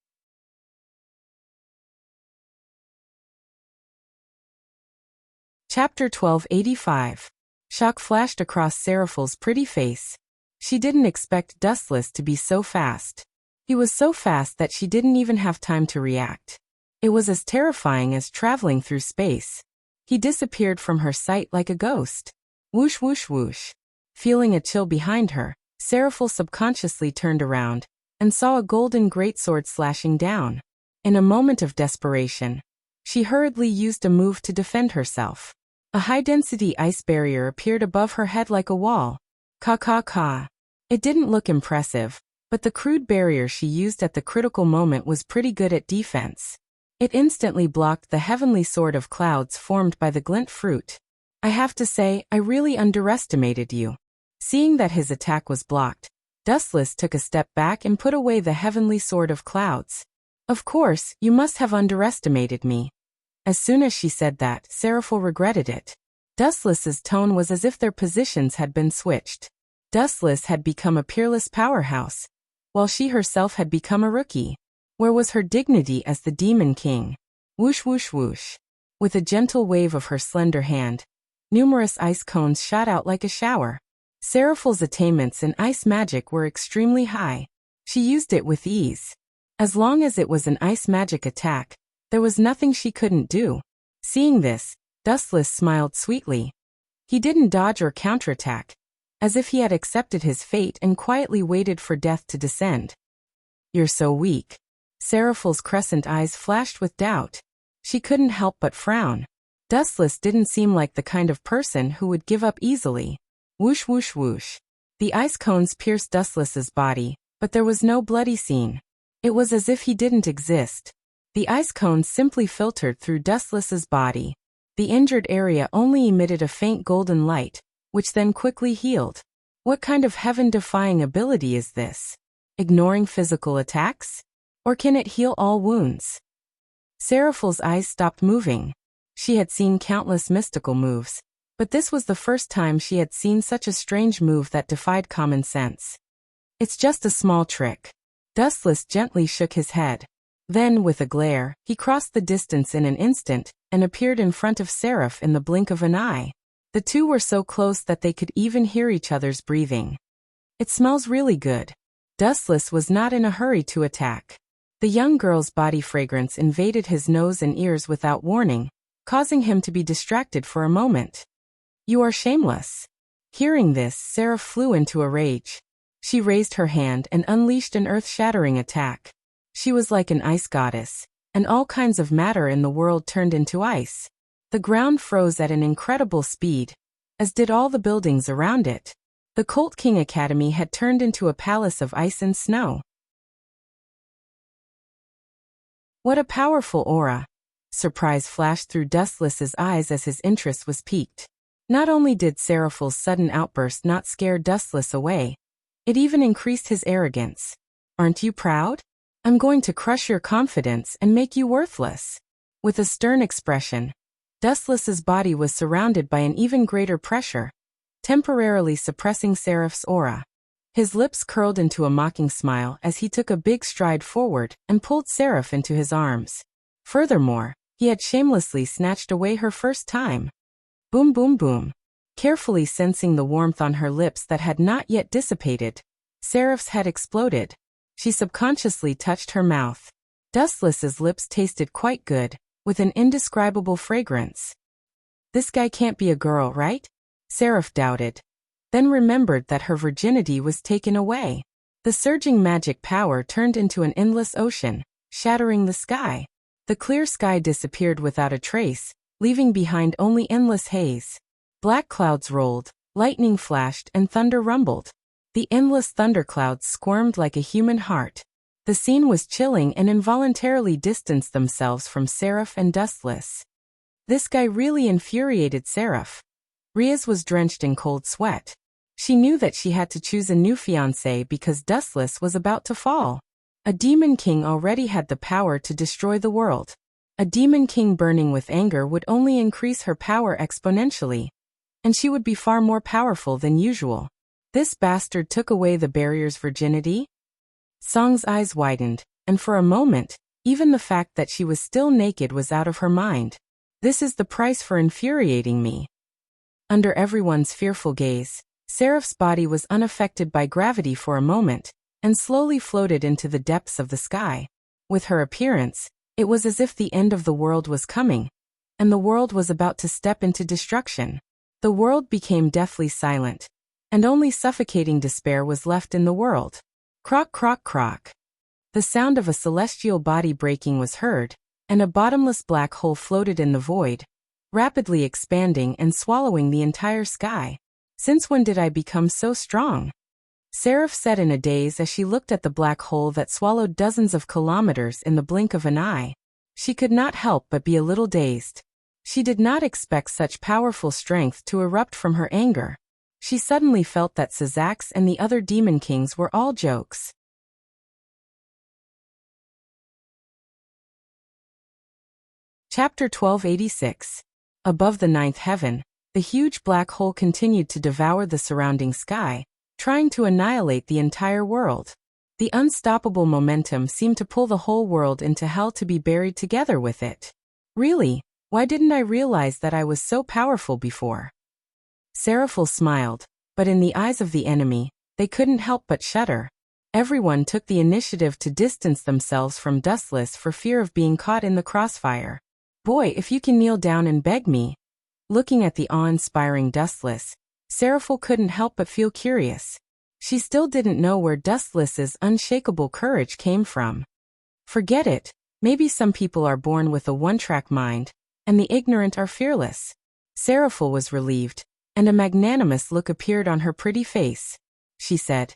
Chapter 1285. Shock flashed across Seraphil's pretty face. She didn't expect Dustless to be so fast. He was so fast that she didn't even have time to react. It was as terrifying as traveling through space. He disappeared from her sight like a ghost. Whoosh whoosh whoosh. Feeling a chill behind her, Seraphil subconsciously turned around and saw a golden greatsword slashing down. In a moment of desperation, she hurriedly used a move to defend herself. A high-density ice barrier appeared above her head like a wall. Ka. It didn't look impressive, but the crude barrier she used at the critical moment was pretty good at defense. It instantly blocked the heavenly sword of clouds formed by the glint fruit. I have to say, I really underestimated you. Seeing that his attack was blocked, Dustless took a step back and put away the heavenly sword of clouds. Of course, you must have underestimated me. As soon as she said that, Seraphil regretted it. Dustless's tone was as if their positions had been switched. Dustless had become a peerless powerhouse, while she herself had become a rookie. Where was her dignity as the Demon King? Whoosh whoosh whoosh. With a gentle wave of her slender hand, numerous ice cones shot out like a shower. Seraphil's attainments in ice magic were extremely high. She used it with ease. As long as it was an ice magic attack, there was nothing she couldn't do. Seeing this, Dustless smiled sweetly. He didn't dodge or counterattack, as if he had accepted his fate and quietly waited for death to descend. You're so weak. Seraphil's crescent eyes flashed with doubt. She couldn't help but frown. Dustless didn't seem like the kind of person who would give up easily. Whoosh whoosh whoosh. The ice cones pierced Dustless's body, but there was no bloody scene. It was as if he didn't exist. The ice cones simply filtered through Dustless's body. The injured area only emitted a faint golden light, which then quickly healed. What kind of heaven-defying ability is this? Ignoring physical attacks? Or can it heal all wounds? Seraphil's eyes stopped moving. She had seen countless mystical moves, but this was the first time she had seen such a strange move that defied common sense. It's just a small trick. Dustless gently shook his head. Then, with a glare, he crossed the distance in an instant and appeared in front of Seraph in the blink of an eye. The two were so close that they could even hear each other's breathing. It smells really good. Dustless was not in a hurry to attack. The young girl's body fragrance invaded his nose and ears without warning, causing him to be distracted for a moment. You are shameless. Hearing this, Seraph flew into a rage. She raised her hand and unleashed an earth-shattering attack. She was like an ice goddess, and all kinds of matter in the world turned into ice. The ground froze at an incredible speed, as did all the buildings around it. The Colt King Academy had turned into a palace of ice and snow. What a powerful aura! Surprise flashed through Dustless's eyes as his interest was piqued. Not only did Seraphil's sudden outburst not scare Dustless away, it even increased his arrogance. Aren't you proud? I'm going to crush your confidence and make you worthless. With a stern expression, Dustless's body was surrounded by an even greater pressure, temporarily suppressing Seraph's aura. His lips curled into a mocking smile as he took a big stride forward and pulled Seraph into his arms. Furthermore, he had shamelessly snatched away her first time. Boom boom boom. Carefully sensing the warmth on her lips that had not yet dissipated, Seraph's head exploded. She subconsciously touched her mouth. Dustless's lips tasted quite good, with an indescribable fragrance. This guy can't be a girl, right? Seraph doubted. Then remembered that her virginity was taken away. The surging magic power turned into an endless ocean, shattering the sky. The clear sky disappeared without a trace, leaving behind only endless haze. Black clouds rolled, lightning flashed, and thunder rumbled. The endless thunderclouds squirmed like a human heart. The scene was chilling and involuntarily distanced themselves from Seraph and Dustless. This guy really infuriated Seraph. Riaz was drenched in cold sweat. She knew that she had to choose a new fiancé because Dustless was about to fall. A demon king already had the power to destroy the world. A demon king burning with anger would only increase her power exponentially, and she would be far more powerful than usual. This bastard took away the barrier's virginity? Song's eyes widened, and for a moment, even the fact that she was still naked was out of her mind. This is the price for infuriating me. Under everyone's fearful gaze, Seraph's body was unaffected by gravity for a moment, and slowly floated into the depths of the sky. With her appearance, it was as if the end of the world was coming, and the world was about to step into destruction. The world became deathly silent, and only suffocating despair was left in the world. Croak, croak, croak. The sound of a celestial body breaking was heard, and a bottomless black hole floated in the void, rapidly expanding and swallowing the entire sky. Since when did I become so strong? Seraph said in a daze as she looked at the black hole that swallowed dozens of kilometers in the blink of an eye. She could not help but be a little dazed. She did not expect such powerful strength to erupt from her anger. She suddenly felt that Sazax and the other demon kings were all jokes. Chapter 1286. Above the ninth heaven, the huge black hole continued to devour the surrounding sky, trying to annihilate the entire world. The unstoppable momentum seemed to pull the whole world into hell to be buried together with it. Really, why didn't I realize that I was so powerful before? Seraphil smiled, but in the eyes of the enemy, they couldn't help but shudder. Everyone took the initiative to distance themselves from Dustless for fear of being caught in the crossfire. Boy, if you can kneel down and beg me. Looking at the awe-inspiring Dustless, Seraphil couldn't help but feel curious. She still didn't know where Dustless's unshakable courage came from. Forget it, maybe some people are born with a one-track mind, and the ignorant are fearless. Seraphil was relieved, and a magnanimous look appeared on her pretty face. She said,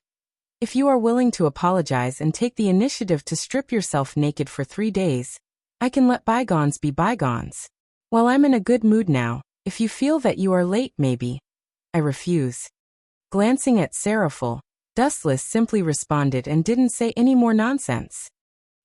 "If you are willing to apologize and take the initiative to strip yourself naked for 3 days, I can let bygones be bygones. While I'm in a good mood now, if you feel that you are late maybe." "I refuse." Glancing at Seraphil, Dustless simply responded and didn't say any more nonsense.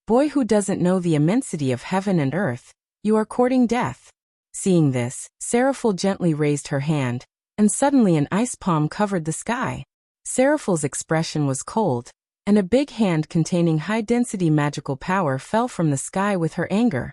"Boy who doesn't know the immensity of heaven and earth, you are courting death." Seeing this, Seraphil gently raised her hand, and suddenly an ice palm covered the sky. Seraphil's expression was cold, and a big hand containing high-density magical power fell from the sky with her anger.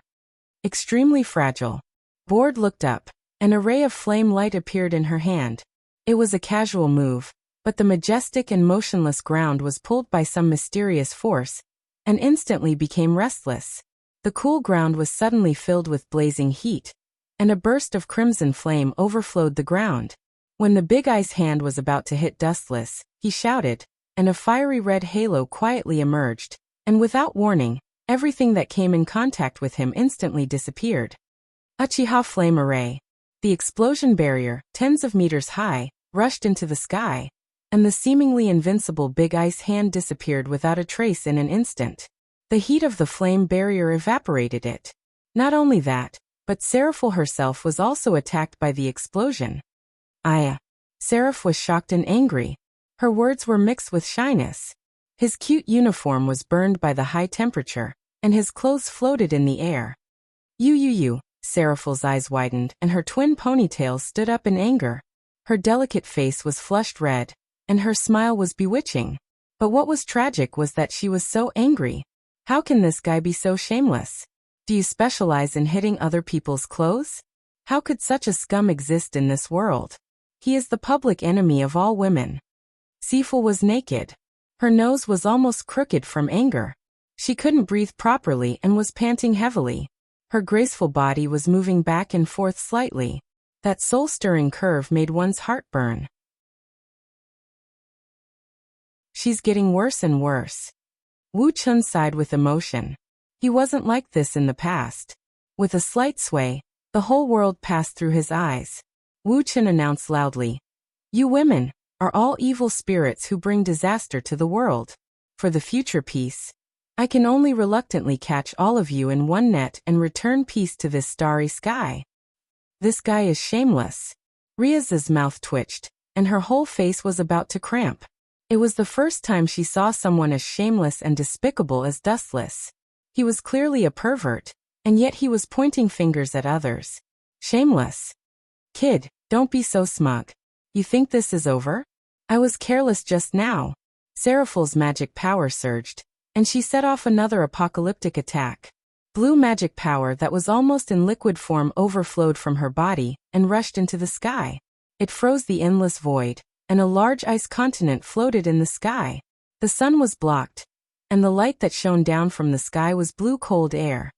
Extremely fragile. Bored looked up. An array of flame light appeared in her hand. It was a casual move, but the majestic and motionless ground was pulled by some mysterious force, and instantly became restless. The cool ground was suddenly filled with blazing heat, and a burst of crimson flame overflowed the ground. When the big ice hand was about to hit Dustless, he shouted, and a fiery red halo quietly emerged, and without warning, everything that came in contact with him instantly disappeared. Uchiha Flame Array. The explosion barrier, tens of meters high, rushed into the sky, and the seemingly invincible big ice hand disappeared without a trace in an instant. The heat of the flame barrier evaporated it. Not only that, but Seraphil herself was also attacked by the explosion. Seraph was shocked and angry. Her words were mixed with shyness. His cute uniform was burned by the high temperature, and his clothes floated in the air. You. Seraphil's eyes widened, and her twin ponytails stood up in anger. Her delicate face was flushed red, and her smile was bewitching. But what was tragic was that she was so angry. How can this guy be so shameless? Do you specialize in hitting other people's clothes? How could such a scum exist in this world? He is the public enemy of all women. Seraphil was naked. Her nose was almost crooked from anger. She couldn't breathe properly and was panting heavily. Her graceful body was moving back and forth slightly. That soul-stirring curve made one's heart burn. She's getting worse and worse. Wu Chun sighed with emotion. He wasn't like this in the past. With a slight sway, the whole world passed through his eyes. Wu Chun announced loudly, "You women are all evil spirits who bring disaster to the world. For the future peace, I can only reluctantly catch all of you in one net and return peace to this starry sky." This guy is shameless. Ria's mouth twitched, and her whole face was about to cramp. It was the first time she saw someone as shameless and despicable as Dustless. He was clearly a pervert, and yet he was pointing fingers at others. Shameless. Kid, don't be so smug. You think this is over? I was careless just now. Seraphil's magic power surged, and she set off another apocalyptic attack. Blue magic power that was almost in liquid form overflowed from her body and rushed into the sky. It froze the endless void, and a large ice continent floated in the sky. The sun was blocked, and the light that shone down from the sky was blue cold air.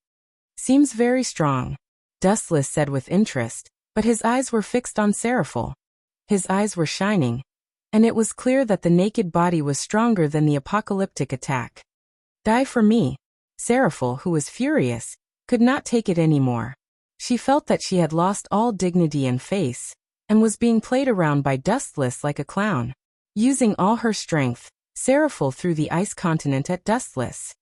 Seems very strong, Dustless said with interest, but his eyes were fixed on Seraphil. His eyes were shining, and it was clear that the naked body was stronger than the apocalyptic attack. Die for me. Seraphil, who was furious, could not take it anymore. She felt that she had lost all dignity and face, and was being played around by Dustless like a clown. Using all her strength, Seraphil threw the ice continent at Dustless.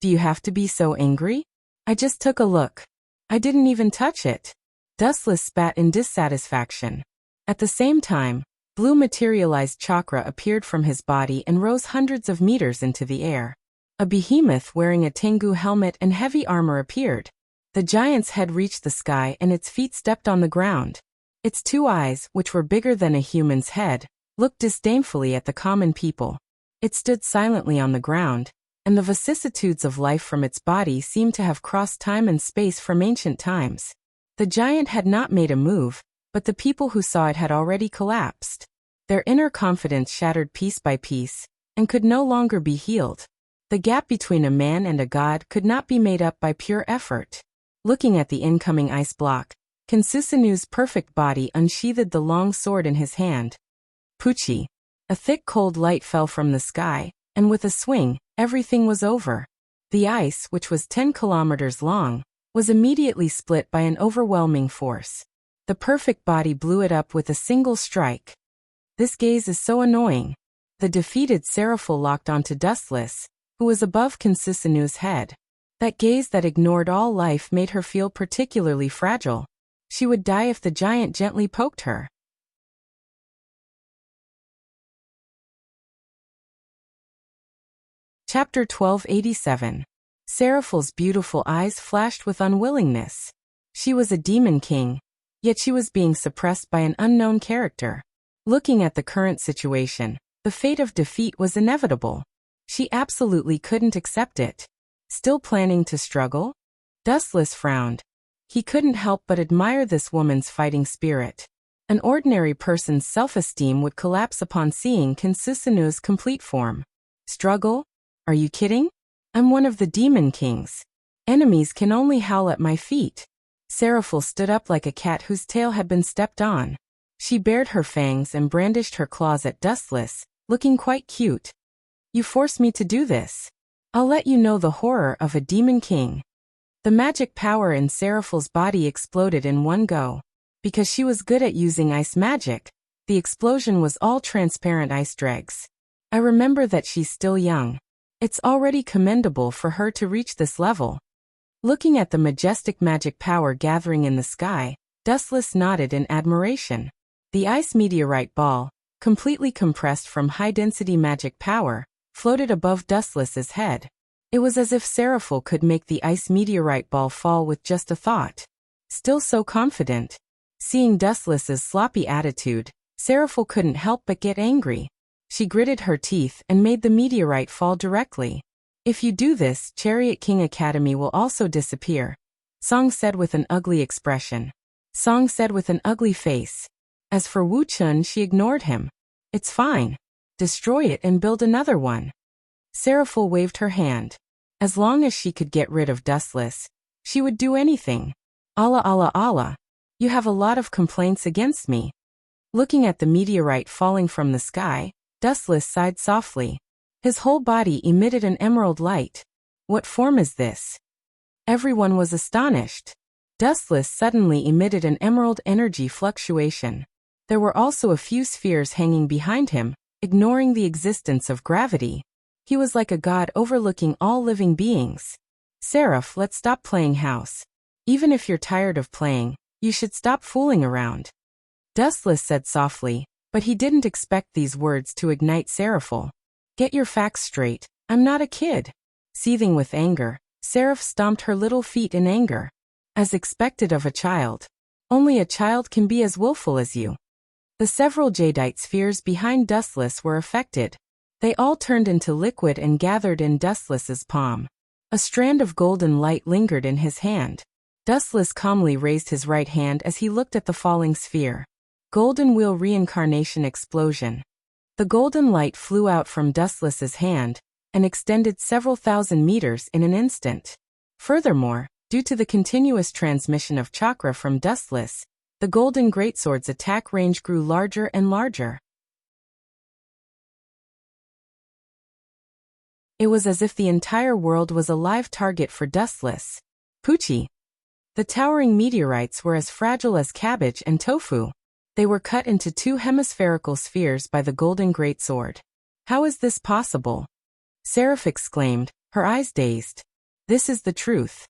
Do you have to be so angry? I just took a look. I didn't even touch it. Dustless spat in dissatisfaction. At the same time, blue materialized chakra appeared from his body and rose hundreds of meters into the air. A behemoth wearing a Tengu helmet and heavy armor appeared. The giant's head reached the sky and its feet stepped on the ground. Its two eyes, which were bigger than a human's head, looked disdainfully at the common people. It stood silently on the ground, and the vicissitudes of life from its body seemed to have crossed time and space from ancient times. The giant had not made a move, but the people who saw it had already collapsed. Their inner confidence shattered piece by piece, and could no longer be healed. The gap between a man and a god could not be made up by pure effort. Looking at the incoming ice block, Kensusanu's perfect body unsheathed the long sword in his hand. Pucci. A thick cold light fell from the sky, and with a swing, everything was over. The ice, which was 10 kilometers long, was immediately split by an overwhelming force. The perfect body blew it up with a single strike. This gaze is so annoying. The defeated Seraphil locked onto Dustless, who was above Kensusanu's head. That gaze that ignored all life made her feel particularly fragile. She would die if the giant gently poked her. Chapter 1287. Seraphil's beautiful eyes flashed with unwillingness. She was a demon king, yet she was being suppressed by an unknown character. Looking at the current situation, the fate of defeat was inevitable. She absolutely couldn't accept it. Still planning to struggle? Dustless frowned. He couldn't help but admire this woman's fighting spirit. An ordinary person's self-esteem would collapse upon seeing Kensusanu's complete form. Struggle? Are you kidding? I'm one of the demon kings. Enemies can only howl at my feet. Seraphil stood up like a cat whose tail had been stepped on. She bared her fangs and brandished her claws at Dustless, looking quite cute. You forced me to do this. I'll let you know the horror of a demon king. The magic power in Seraphil's body exploded in one go. Because she was good at using ice magic, The explosion was all transparent ice dregs. I remember that she's still young. It's already commendable for her to reach this level. Looking at the majestic magic power gathering in the sky, Dustless nodded in admiration. The ice meteorite ball, completely compressed from high-density magic power, floated above Dustless's head. It was as if Seraphil could make the ice meteorite ball fall with just a thought. Still so confident. Seeing Dustless's sloppy attitude, Seraphil couldn't help but get angry. She gritted her teeth and made the meteorite fall directly. If you do this, Chariot King Academy will also disappear, Song said with an ugly expression. Song said with an ugly face. As for Wu Chun, she ignored him. It's fine. Destroy it and build another one. Seraphil waved her hand. As long as she could get rid of Dustless, she would do anything. Allah Allah Allah. You have a lot of complaints against me. Looking at the meteorite falling from the sky, Dustless sighed softly. His whole body emitted an emerald light. What form is this? Everyone was astonished. Dustless suddenly emitted an emerald energy fluctuation. There were also a few spheres hanging behind him, ignoring the existence of gravity. He was like a god overlooking all living beings. Seraph, let's stop playing house. Even if you're tired of playing, you should stop fooling around. Dustless said softly, but he didn't expect these words to ignite Seraphil. Get your facts straight, I'm not a kid. Seething with anger, Seraph stomped her little feet in anger. As expected of a child. Only a child can be as willful as you. The several jadeite spheres behind Dustless were affected. They all turned into liquid and gathered in Dustless's palm. A strand of golden light lingered in his hand. Dustless calmly raised his right hand as he looked at the falling sphere. Golden Wheel Reincarnation Explosion. The golden light flew out from Dustless's hand and extended several thousand meters in an instant. Furthermore, due to the continuous transmission of chakra from Dustless, the Golden Greatsword's attack range grew larger and larger. It was as if the entire world was a live target for Dustless. Poochie. The towering meteorites were as fragile as cabbage and tofu. They were cut into two hemispherical spheres by the Golden Greatsword. How is this possible? Seraph exclaimed, her eyes dazed. This is the truth.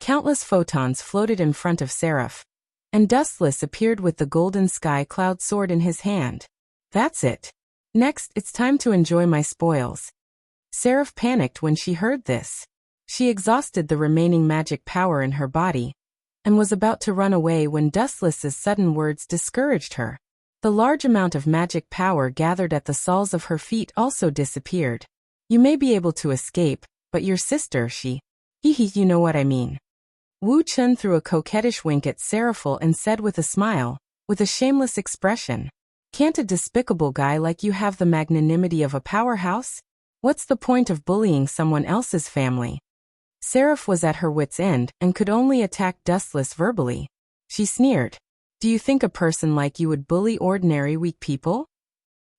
Countless photons floated in front of Seraph, and Dustless appeared with the golden sky cloud sword in his hand. That's it. Next, it's time to enjoy my spoils. Seraph panicked when she heard this. She exhausted the remaining magic power in her body, and was about to run away when Dustless's sudden words discouraged her. The large amount of magic power gathered at the soles of her feet also disappeared. You may be able to escape, but your sister, she... you know what I mean. Wu Chun threw a coquettish wink at Seraphil and said with a smile, with a shameless expression, can't a despicable guy like you have the magnanimity of a powerhouse? What's the point of bullying someone else's family? Seraph was at her wit's end and could only attack Dustless verbally. She sneered. Do you think a person like you would bully ordinary weak people?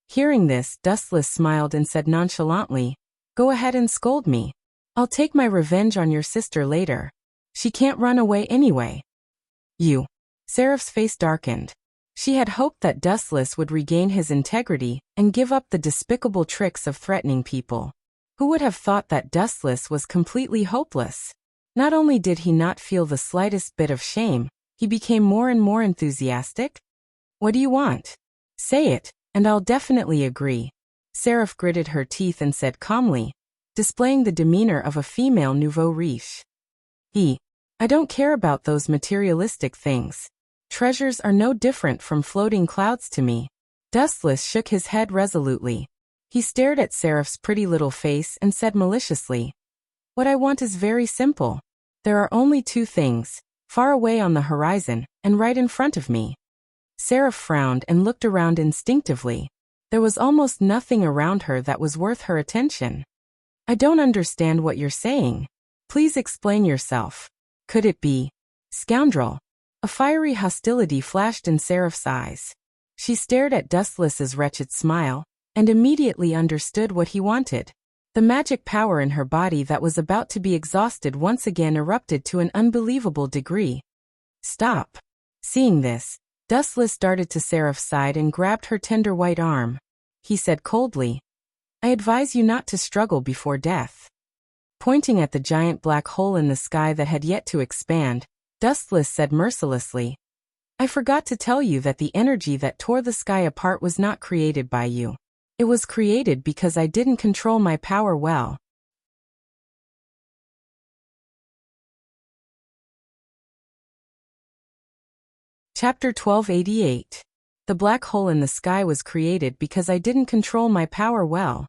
Hearing this, Dustless smiled and said nonchalantly, go ahead and scold me. I'll take my revenge on your sister later. She can't run away anyway. You. Seraph's face darkened. She had hoped that Dustless would regain his integrity and give up the despicable tricks of threatening people. Who would have thought that Dustless was completely hopeless? Not only did he not feel the slightest bit of shame, he became more and more enthusiastic. What do you want? Say it, and I'll definitely agree. Seraph gritted her teeth and said calmly, displaying the demeanor of a female nouveau riche. I don't care about those materialistic things. Treasures are no different from floating clouds to me. Dustless shook his head resolutely. He stared at Seraph's pretty little face and said maliciously, what I want is very simple. There are only two things, far away on the horizon, and right in front of me. Seraph frowned and looked around instinctively. There was almost nothing around her that was worth her attention. I don't understand what you're saying. Please explain yourself. Could it be? Scoundrel. A fiery hostility flashed in Seraph's eyes. She stared at Dustless's wretched smile, and immediately understood what he wanted. The magic power in her body that was about to be exhausted once again erupted to an unbelievable degree. Stop. Seeing this, Dustless darted to Seraph's side and grabbed her tender white arm. He said coldly, "I advise you not to struggle before death." Pointing at the giant black hole in the sky that had yet to expand, Dustless said mercilessly, "I forgot to tell you that the energy that tore the sky apart was not created by you. It was created because I didn't control my power well." Chapter 1288. The black hole in the sky was created because I didn't control my power well.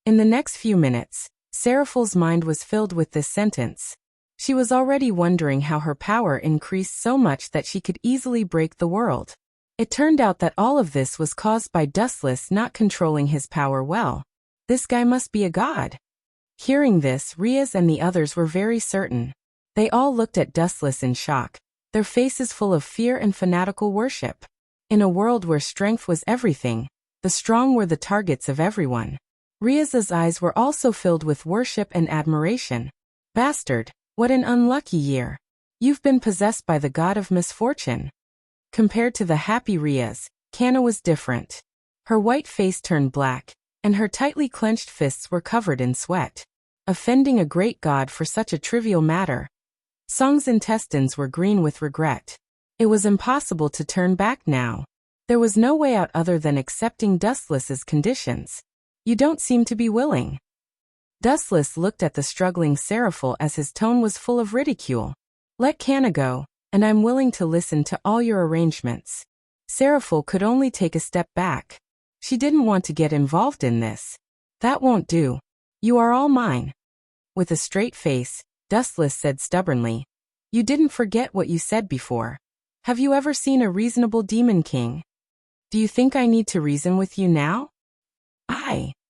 In the next few minutes, Seraphile's mind was filled with this sentence. She was already wondering how her power increased so much that she could easily break the world. It turned out that all of this was caused by Dustless not controlling his power well. This guy must be a god. Hearing this, Riaz and the others were very certain. They all looked at Dustless in shock, their faces full of fear and fanatical worship. In a world where strength was everything, the strong were the targets of everyone. Riaz's eyes were also filled with worship and admiration. "Bastard, what an unlucky year. You've been possessed by the god of misfortune." Compared to the happy Riaz, Kanna was different. Her white face turned black, and her tightly clenched fists were covered in sweat. Offending a great god for such a trivial matter. Song's intestines were green with regret. It was impossible to turn back now. There was no way out other than accepting Dustless's conditions. "You don't seem to be willing." Dustless looked at the struggling Seraphile as his tone was full of ridicule. "Let Kanna go, and I'm willing to listen to all your arrangements." Seraphile could only take a step back. She didn't want to get involved in this. "That won't do. You are all mine." With a straight face, Dustless said stubbornly, "You didn't forget what you said before. Have you ever seen a reasonable demon king? Do you think I need to reason with you now?"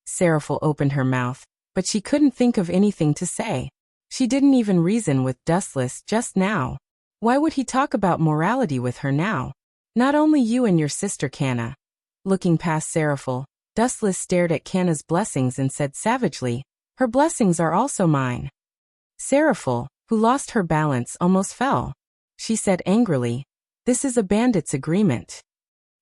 Seraphile opened her mouth, but she couldn't think of anything to say. She didn't even reason with Dustless just now. Why would he talk about morality with her now? "Not only you and your sister Kanna." Looking past Seraphile, Dustless stared at Kanna's blessings and said savagely, "Her blessings are also mine." Seraphile, who lost her balance, almost fell. She said angrily, "This is a bandit's agreement."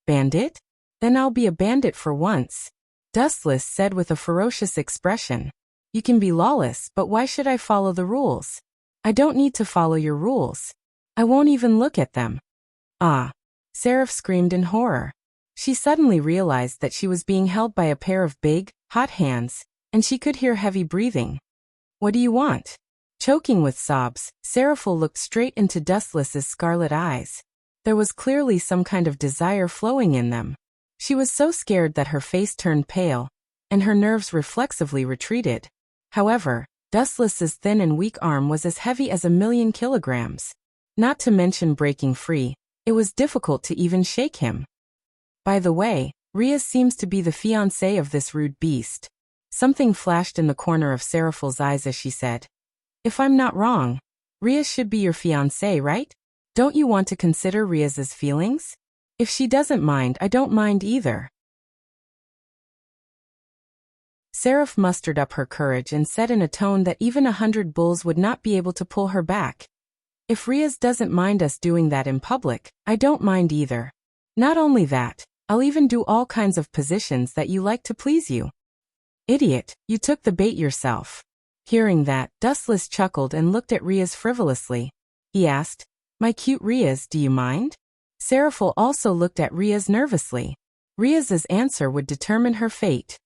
"Bandit? Then I'll be a bandit for once." Dustless said with a ferocious expression, "You can be lawless, but why should I follow the rules? I don't need to follow your rules. I won't even look at them." "Ah!" Seraph screamed in horror. She suddenly realized that she was being held by a pair of big, hot hands, and she could hear heavy breathing. "What do you want?" Choking with sobs, Seraphile looked straight into Dustless's scarlet eyes. There was clearly some kind of desire flowing in them. She was so scared that her face turned pale, and her nerves reflexively retreated. However, Dustless's thin and weak arm was as heavy as 1,000,000 kilograms. Not to mention breaking free, it was difficult to even shake him. "By the way, Riaz seems to be the fiancé of this rude beast." Something flashed in the corner of Seraphile's eyes as she said, "If I'm not wrong, Riaz should be your fiancé, right? Don't you want to consider Riaz's feelings? If she doesn't mind, I don't mind either." Seraph mustered up her courage and said in a tone that even 100 bulls would not be able to pull her back, "If Riaz doesn't mind us doing that in public, I don't mind either. Not only that, I'll even do all kinds of positions that you like to please you." "Idiot, you took the bait yourself." Hearing that, Dustless chuckled and looked at Riaz frivolously. He asked, "My cute Riaz, do you mind?" Seraphile also looked at Riaz nervously. Riaz's answer would determine her fate.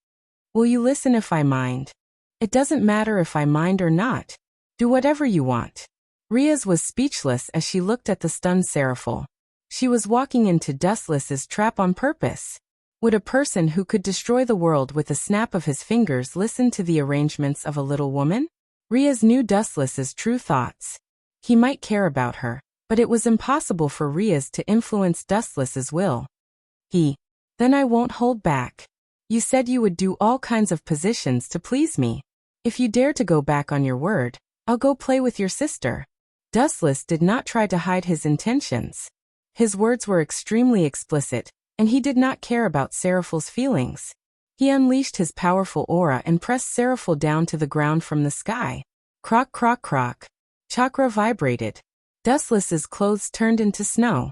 "Will you listen if I mind?" "It doesn't matter if I mind or not. Do whatever you want." Riaz was speechless as she looked at the stunned Seraphile. She was walking into Dustless's trap on purpose. Would a person who could destroy the world with a snap of his fingers listen to the arrangements of a little woman? Riaz knew Dustless's true thoughts. He might care about her, but it was impossible for Riaz to influence Dustless's will. "Then I won't hold back. You said you would do all kinds of positions to please me. If you dare to go back on your word, I'll go play with your sister." Dustless did not try to hide his intentions. His words were extremely explicit, and he did not care about Seraphile's feelings. He unleashed his powerful aura and pressed Seraphile down to the ground from the sky. Croak, croak, croak. Chakra vibrated. Dustless's clothes turned into snow.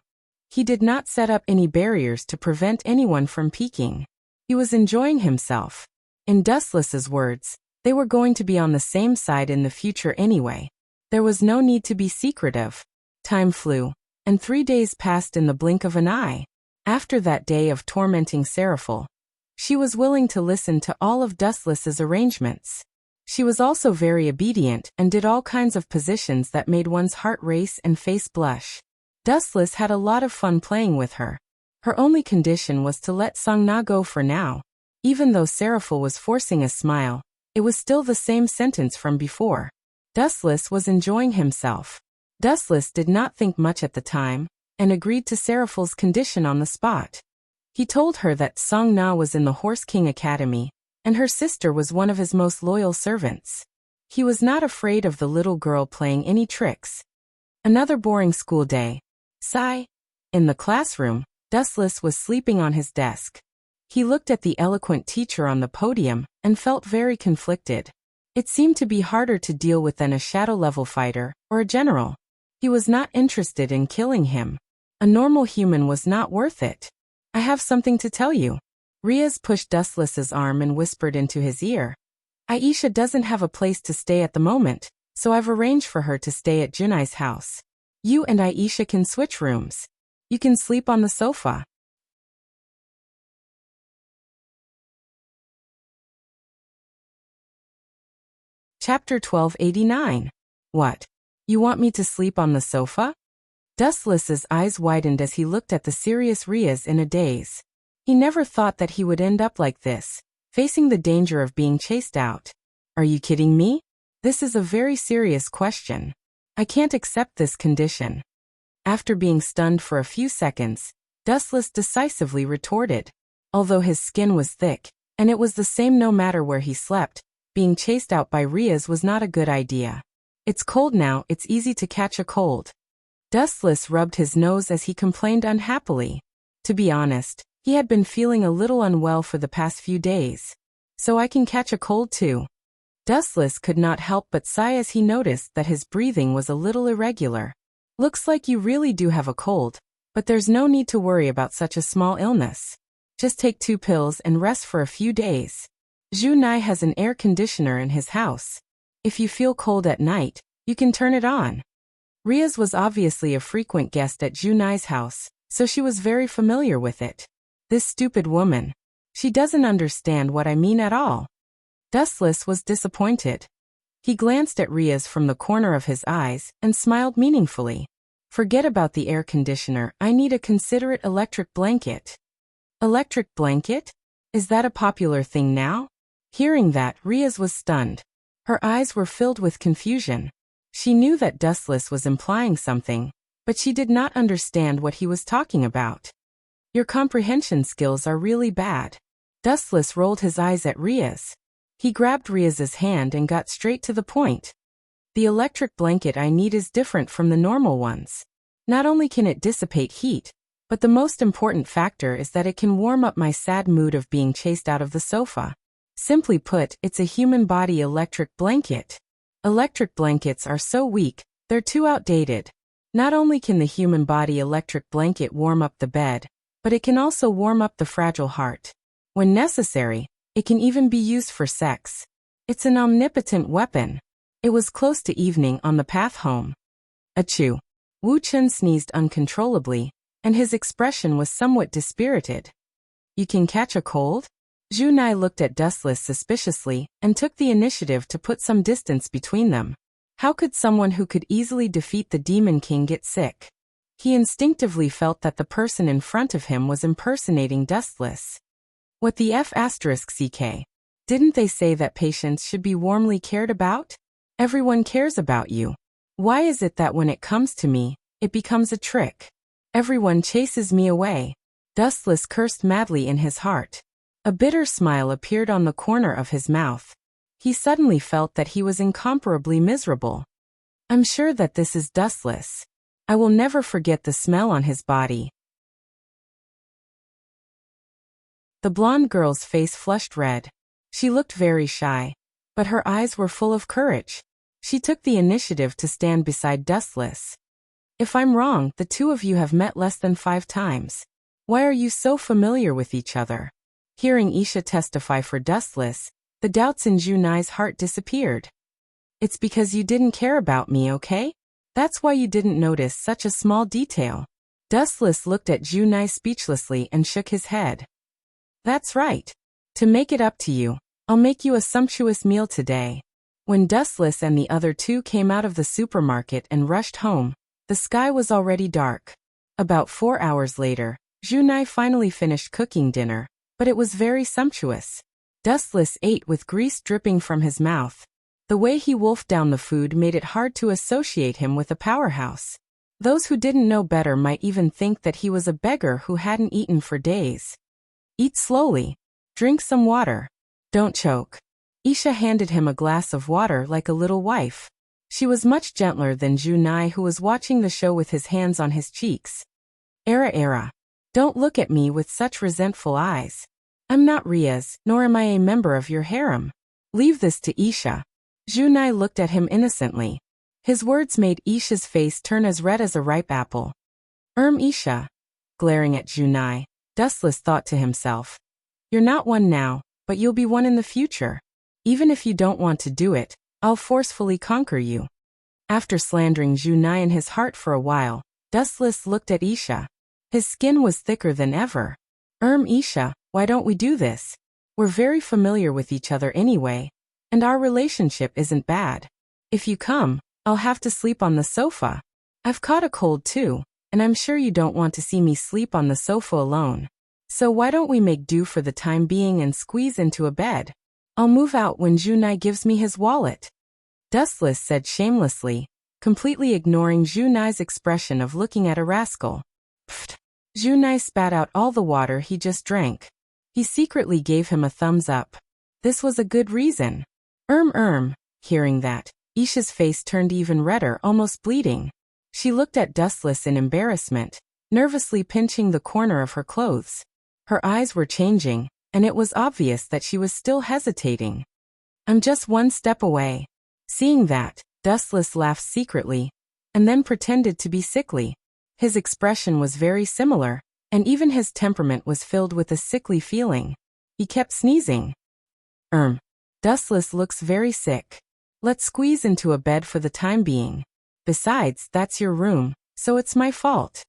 He did not set up any barriers to prevent anyone from peeking. He was enjoying himself. In Dustless's words, they were going to be on the same side in the future anyway. There was no need to be secretive. Time flew, and 3 days passed in the blink of an eye. After that day of tormenting Seraphil, she was willing to listen to all of Dustless's arrangements. She was also very obedient and did all kinds of positions that made one's heart race and face blush. Dustless had a lot of fun playing with her. Her only condition was to let Song-na go for now. Even though Seraphil was forcing a smile, it was still the same sentence from before. Dustless was enjoying himself. Dustless did not think much at the time, and agreed to Seraphil's condition on the spot. He told her that Song-na was in the Horse King Academy, and her sister was one of his most loyal servants. He was not afraid of the little girl playing any tricks. Another boring school day. Sigh. In the classroom, Dustless was sleeping on his desk. He looked at the eloquent teacher on the podium and felt very conflicted. It seemed to be harder to deal with than a shadow-level fighter or a general. He was not interested in killing him. A normal human was not worth it. I have something to tell you. Riaz pushed Dustless's arm and whispered into his ear. Aisha doesn't have a place to stay at the moment, so I've arranged for her to stay at Junai's house. You and Aisha can switch rooms. You can sleep on the sofa. Chapter 1289. What? You want me to sleep on the sofa? Dustless's eyes widened as he looked at the serious Riaz in a daze. He never thought that he would end up like this, facing the danger of being chased out. Are you kidding me? This is a very serious question. I can't accept this condition. After being stunned for a few seconds, Dustless decisively retorted. Although his skin was thick, and it was the same no matter where he slept, being chased out by Riaz was not a good idea. It's cold now, it's easy to catch a cold. Dustless rubbed his nose as he complained unhappily. To be honest, he had been feeling a little unwell for the past few days. So I can catch a cold too. Dustless could not help but sigh as he noticed that his breathing was a little irregular. Looks like you really do have a cold, but there's no need to worry about such a small illness. Just take 2 pills and rest for a few days. Junai has an air conditioner in his house. If you feel cold at night, you can turn it on. Riaz was obviously a frequent guest at Junai's house, so she was very familiar with it. This stupid woman. She doesn't understand what I mean at all. Dustless was disappointed. He glanced at Riaz from the corner of his eyes and smiled meaningfully. Forget about the air conditioner, I need a considerate electric blanket. Electric blanket? Is that a popular thing now? Hearing that, Riaz was stunned. Her eyes were filled with confusion. She knew that Dustless was implying something, but she did not understand what he was talking about. Your comprehension skills are really bad. Dustless rolled his eyes at Riaz. He grabbed Riaz's hand and got straight to the point. The electric blanket I need is different from the normal ones. Not only can it dissipate heat, but the most important factor is that it can warm up my sad mood of being chased out of the sofa. Simply put, it's a human body electric blanket. Electric blankets are so weak, they're too outdated. Not only can the human body electric blanket warm up the bed, but it can also warm up the fragile heart. When necessary, it can even be used for sex. It's an omnipotent weapon. It was close to evening on the path home. Achoo. Wu Chen sneezed uncontrollably, and his expression was somewhat dispirited. You can catch a cold? Junai looked at Dustless suspiciously and took the initiative to put some distance between them. How could someone who could easily defeat the Demon King get sick? He instinctively felt that the person in front of him was impersonating Dustless. What the F***ck? Didn't they say that patients should be warmly cared about? Everyone cares about you. Why is it that when it comes to me, it becomes a trick? Everyone chases me away. Dustless cursed madly in his heart. A bitter smile appeared on the corner of his mouth. He suddenly felt that he was incomparably miserable. I'm sure that this is Dustless. I will never forget the smell on his body. The blonde girl's face flushed red. She looked very shy, but her eyes were full of courage. She took the initiative to stand beside Dustless. If I'm wrong, the two of you have met less than 5 times. Why are you so familiar with each other? Hearing Isha testify for Dustless, the doubts in Junai's heart disappeared. It's because you didn't care about me, okay? That's why you didn't notice such a small detail. Dustless looked at Junai speechlessly and shook his head. That's right. To make it up to you, I'll make you a sumptuous meal today. When Dustless and the other two came out of the supermarket and rushed home, the sky was already dark. About 4 hours later, Junai finally finished cooking dinner, but it was very sumptuous. Dustless ate with grease dripping from his mouth. The way he wolfed down the food made it hard to associate him with a powerhouse. Those who didn't know better might even think that he was a beggar who hadn't eaten for days. Eat slowly. Drink some water. Don't choke. Isha handed him a glass of water like a little wife. She was much gentler than Junai, who was watching the show with his hands on his cheeks. Era. Don't look at me with such resentful eyes. I'm not Riaz, nor am I a member of your harem. Leave this to Isha. Junai looked at him innocently. His words made Isha's face turn as red as a ripe apple. Isha. Glaring at Junai, Dustless thought to himself. You're not one now, but you'll be one in the future. Even if you don't want to do it, I'll forcefully conquer you. After slandering Junai in his heart for a while, Dustless looked at Isha. His skin was thicker than ever. Isha, why don't we do this? We're very familiar with each other anyway, and our relationship isn't bad. If you come, I'll have to sleep on the sofa. I've caught a cold too, and I'm sure you don't want to see me sleep on the sofa alone. So why don't we make do for the time being and squeeze into a bed? I'll move out when Junai gives me his wallet. Dustless said shamelessly, completely ignoring Junai's expression of looking at a rascal. Pfft. Junai spat out all the water he just drank. He secretly gave him a thumbs up. This was a good reason. Hearing that, Isha's face turned even redder, almost bleeding. She looked at Dustless in embarrassment, nervously pinching the corner of her clothes. Her eyes were changing, and it was obvious that she was still hesitating. I'm just one step away. Seeing that, Dustless laughed secretly, and then pretended to be sickly. His expression was very similar, and even his temperament was filled with a sickly feeling. He kept sneezing. Dustless looks very sick. Let's squeeze into a bed for the time being. Besides, that's your room, so it's my fault.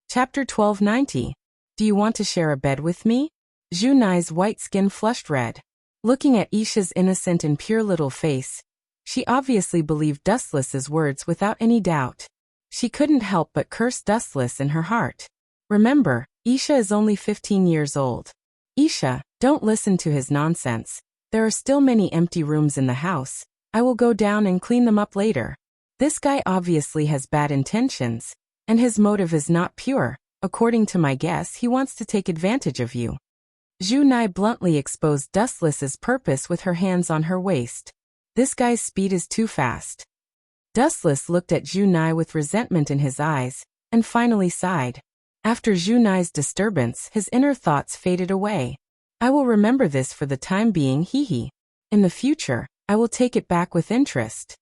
Chapter 1290. Do you want to share a bed with me? Junai's white skin flushed red. Looking at Isha's innocent and pure little face, she obviously believed Dustless's words without any doubt. She couldn't help but curse Dustless in her heart. Remember, Isha is only 15 years old. Isha, don't listen to his nonsense. There are still many empty rooms in the house. I will go down and clean them up later. This guy obviously has bad intentions, and his motive is not pure. According to my guess, he wants to take advantage of you. Junai bluntly exposed Dustless's purpose with her hands on her waist. This guy's speed is too fast. Dustless looked at Junai with resentment in his eyes, and finally sighed. After Junai's disturbance, his inner thoughts faded away. I will remember this for the time being, hee. In the future, I will take it back with interest.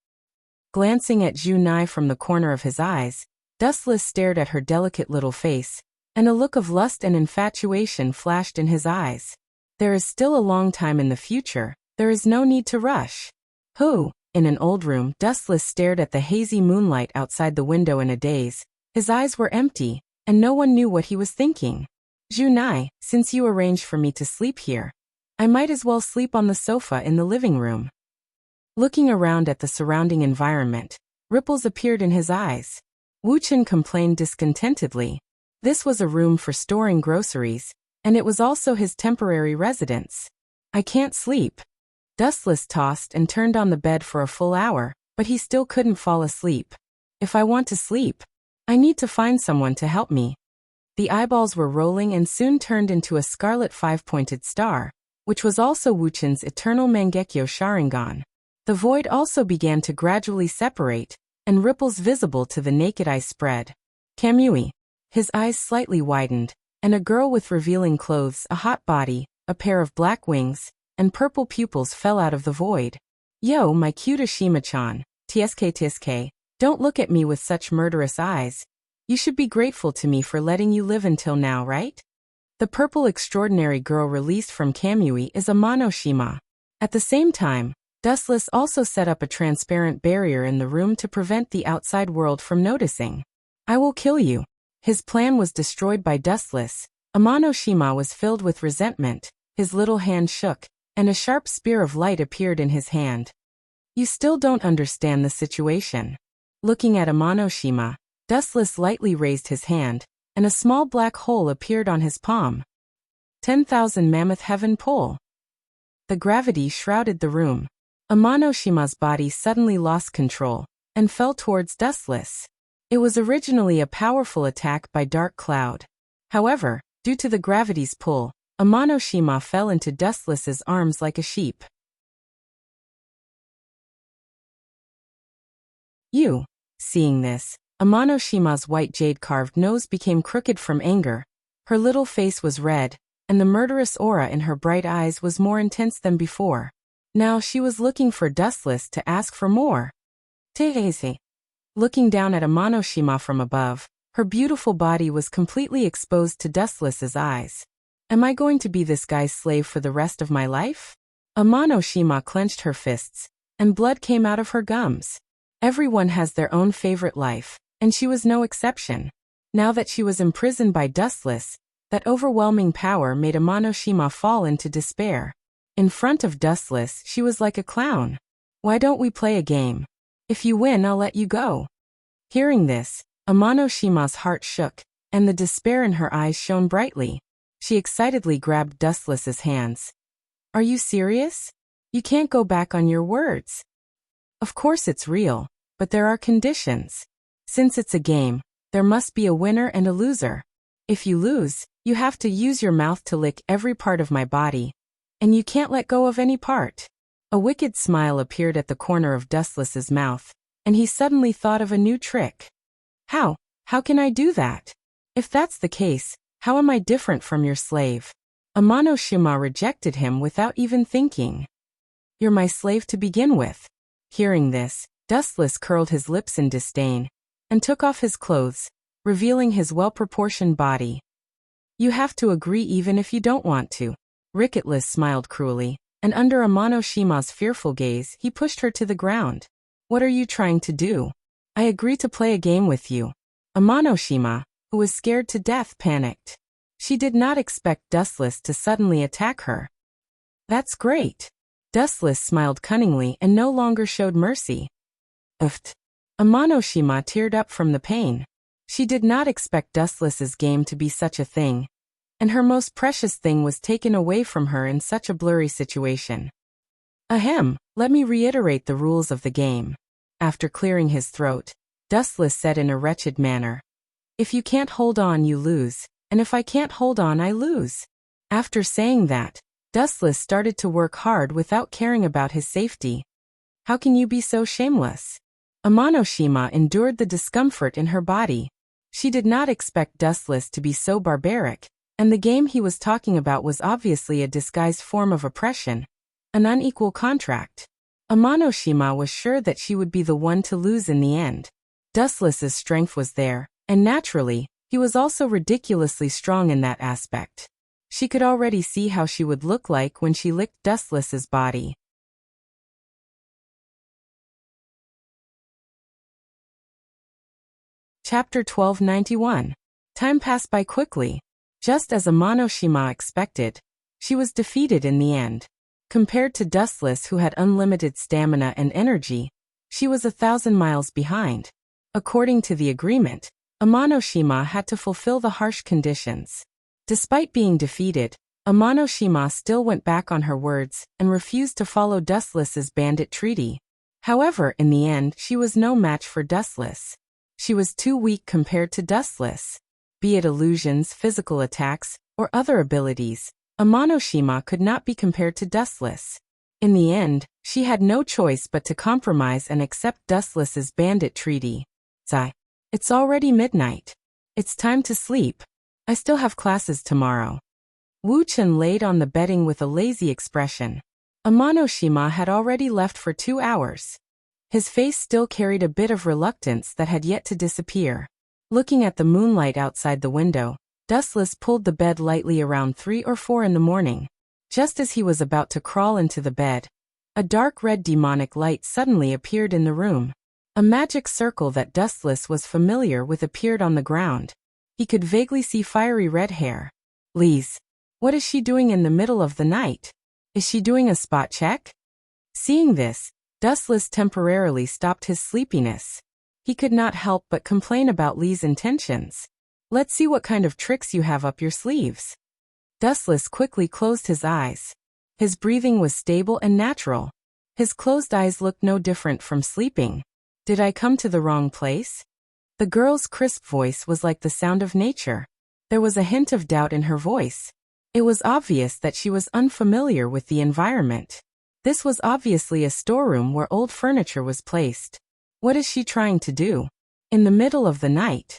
Glancing at Junai from the corner of his eyes, Dustless stared at her delicate little face, and a look of lust and infatuation flashed in his eyes. There is still a long time in the future, there is no need to rush. In an old room, Dustless stared at the hazy moonlight outside the window in a daze. His eyes were empty, and no one knew what he was thinking. Junai, since you arranged for me to sleep here, I might as well sleep on the sofa in the living room. Looking around at the surrounding environment, ripples appeared in his eyes. Wuchen complained discontentedly. This was a room for storing groceries, and it was also his temporary residence. I can't sleep. Dustless tossed and turned on the bed for a full hour, but he still couldn't fall asleep. If I want to sleep, I need to find someone to help me. The eyeballs were rolling and soon turned into a scarlet 5-pointed star, which was also Wuchen's eternal Mangekyo Sharingan. The void also began to gradually separate, and ripples visible to the naked eye spread. Kamui. His eyes slightly widened, and a girl with revealing clothes, a hot body, a pair of black wings, and purple pupils fell out of the void. Yo, my cute Ashima-chan, tsk, don't look at me with such murderous eyes. You should be grateful to me for letting you live until now, right? The purple extraordinary girl released from Kamui is Amano-shima. At the same time, Dustless also set up a transparent barrier in the room to prevent the outside world from noticing. I will kill you. His plan was destroyed by Dustless. Amano-shima was filled with resentment, his little hand shook, and a sharp spear of light appeared in his hand. You still don't understand the situation. Looking at Amano-shima, Dustless lightly raised his hand, and a small black hole appeared on his palm. 10,000 Mammoth Heaven Pole. The gravity shrouded the room. Amano-shima's body suddenly lost control, and fell towards Dustless. It was originally a powerful attack by Dark Cloud. However, due to the gravity's pull, Amano-shima fell into Dustless's arms like a sheep. Seeing this, Amano-shima's white jade-carved nose became crooked from anger. Her little face was red, and the murderous aura in her bright eyes was more intense than before. Now she was looking for Dustless to ask for more. Looking down at Amano-shima from above, her beautiful body was completely exposed to Dustless's eyes. Am I going to be this guy's slave for the rest of my life? Amano-shima clenched her fists, and blood came out of her gums. Everyone has their own favorite life, and she was no exception. Now that she was imprisoned by Dustless, that overwhelming power made Amano-shima fall into despair. In front of Dustless, she was like a clown. Why don't we play a game? If you win, I'll let you go. Hearing this, Amano-shima's heart shook, and the despair in her eyes shone brightly. She excitedly grabbed Dustless's hands. Are you serious? You can't go back on your words. Of course it's real, but there are conditions. Since it's a game, there must be a winner and a loser. If you lose, you have to use your mouth to lick every part of my body. And you can't let go of any part. A wicked smile appeared at the corner of Dustless's mouth, and he suddenly thought of a new trick. How can I do that? If that's the case, how am I different from your slave? Amano-shima rejected him without even thinking. You're my slave to begin with. Hearing this, Dustless curled his lips in disdain, and took off his clothes, revealing his well-proportioned body. You have to agree even if you don't want to. Ricketless smiled cruelly, and under Amano-shima's fearful gaze, he pushed her to the ground. What are you trying to do? I agree to play a game with you. Amano-shima, who was scared to death, panicked. She did not expect Dustless to suddenly attack her. That's great. Dustless smiled cunningly and no longer showed mercy. Uft. Amano-shima teared up from the pain. She did not expect Dustless's game to be such a thing. And her most precious thing was taken away from her in such a blurry situation. Ahem, let me reiterate the rules of the game. After clearing his throat, Dustless said in a wretched manner. If you can't hold on, you lose, and if I can't hold on, I lose. After saying that, Dustless started to work hard without caring about his safety. How can you be so shameless? Amano-shima endured the discomfort in her body. She did not expect Dustless to be so barbaric. And the game he was talking about was obviously a disguised form of oppression, an unequal contract. Amano-shima was sure that she would be the one to lose in the end. Dustless's strength was there, and naturally, he was also ridiculously strong in that aspect. She could already see how she would look like when she licked Dustless's body. Chapter 1291. Time passed by quickly. Just as Amano-shima expected, she was defeated in the end. Compared to Dustless, who had unlimited stamina and energy, she was 1,000 miles behind. According to the agreement, Amano-shima had to fulfill the harsh conditions. Despite being defeated, Amano-shima still went back on her words and refused to follow Dustless's bandit treaty. However, in the end, she was no match for Dustless. She was too weak compared to Dustless. Be it illusions, physical attacks, or other abilities, Amano-shima could not be compared to Dustless. In the end, she had no choice but to compromise and accept Dustless's bandit treaty. Sigh. It's already midnight. It's time to sleep. I still have classes tomorrow. Wu Chen laid on the bedding with a lazy expression. Amanoshima had already left for 2 hours. His face still carried a bit of reluctance that had yet to disappear. Looking at the moonlight outside the window, Dustless pulled the bed lightly around 3 or 4 in the morning. Just as he was about to crawl into the bed, a dark red demonic light suddenly appeared in the room. A magic circle that Dustless was familiar with appeared on the ground. He could vaguely see fiery red hair. Lise, what is she doing in the middle of the night? Is she doing a spot check? Seeing this, Dustless temporarily stopped his sleepiness. He could not help but complain about Li's intentions. Let's see what kind of tricks you have up your sleeves. Dustless quickly closed his eyes. His breathing was stable and natural. His closed eyes looked no different from sleeping. Did I come to the wrong place? The girl's crisp voice was like the sound of nature. There was a hint of doubt in her voice. It was obvious that she was unfamiliar with the environment. This was obviously a storeroom where old furniture was placed. What is she trying to do? In the middle of the night?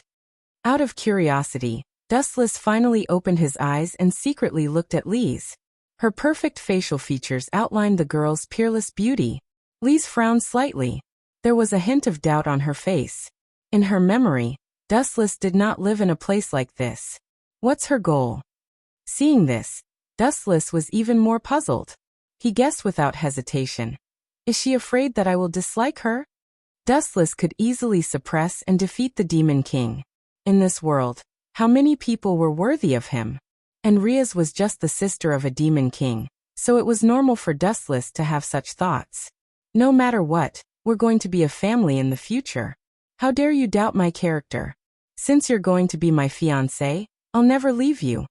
Out of curiosity, Dustless finally opened his eyes and secretly looked at Lise. Her perfect facial features outlined the girl's peerless beauty. Lise frowned slightly. There was a hint of doubt on her face. In her memory, Dustless did not live in a place like this. What's her goal? Seeing this, Dustless was even more puzzled. He guessed without hesitation. Is she afraid that I will dislike her? Dustless could easily suppress and defeat the Demon King. In this world, how many people were worthy of him? And Riaz was just the sister of a Demon King, so it was normal for Dustless to have such thoughts. No matter what, we're going to be a family in the future. How dare you doubt my character? Since you're going to be my fiancé, I'll never leave you.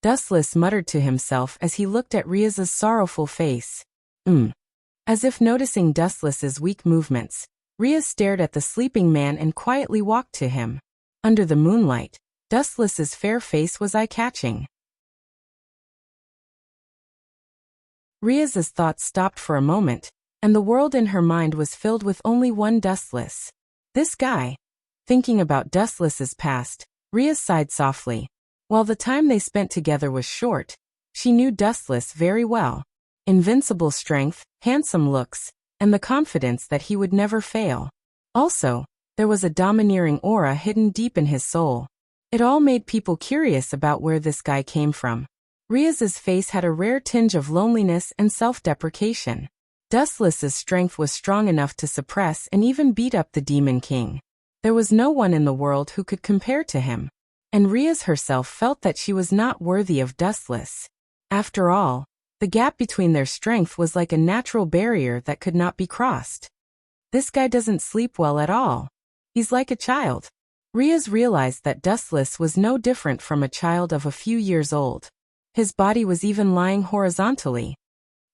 Dustless muttered to himself as he looked at Riaz's sorrowful face. As if noticing Dustless's weak movements, Riaz stared at the sleeping man and quietly walked to him. Under the moonlight, Dustless's fair face was eye-catching. Riaz's thoughts stopped for a moment, and the world in her mind was filled with only one Dustless. This guy. Thinking about Dustless's past, Riaz sighed softly. While the time they spent together was short, she knew Dustless very well. Invincible strength, handsome looks, and the confidence that he would never fail. Also, there was a domineering aura hidden deep in his soul. It all made people curious about where this guy came from. Riaz's face had a rare tinge of loneliness and self-deprecation. Dustless's strength was strong enough to suppress and even beat up the Demon King. There was no one in the world who could compare to him. And Riaz herself felt that she was not worthy of Dustless. After all, the gap between their strength was like a natural barrier that could not be crossed. This guy doesn't sleep well at all. He's like a child. Riaz realized that Dustless was no different from a child of a few years old. His body was even lying horizontally.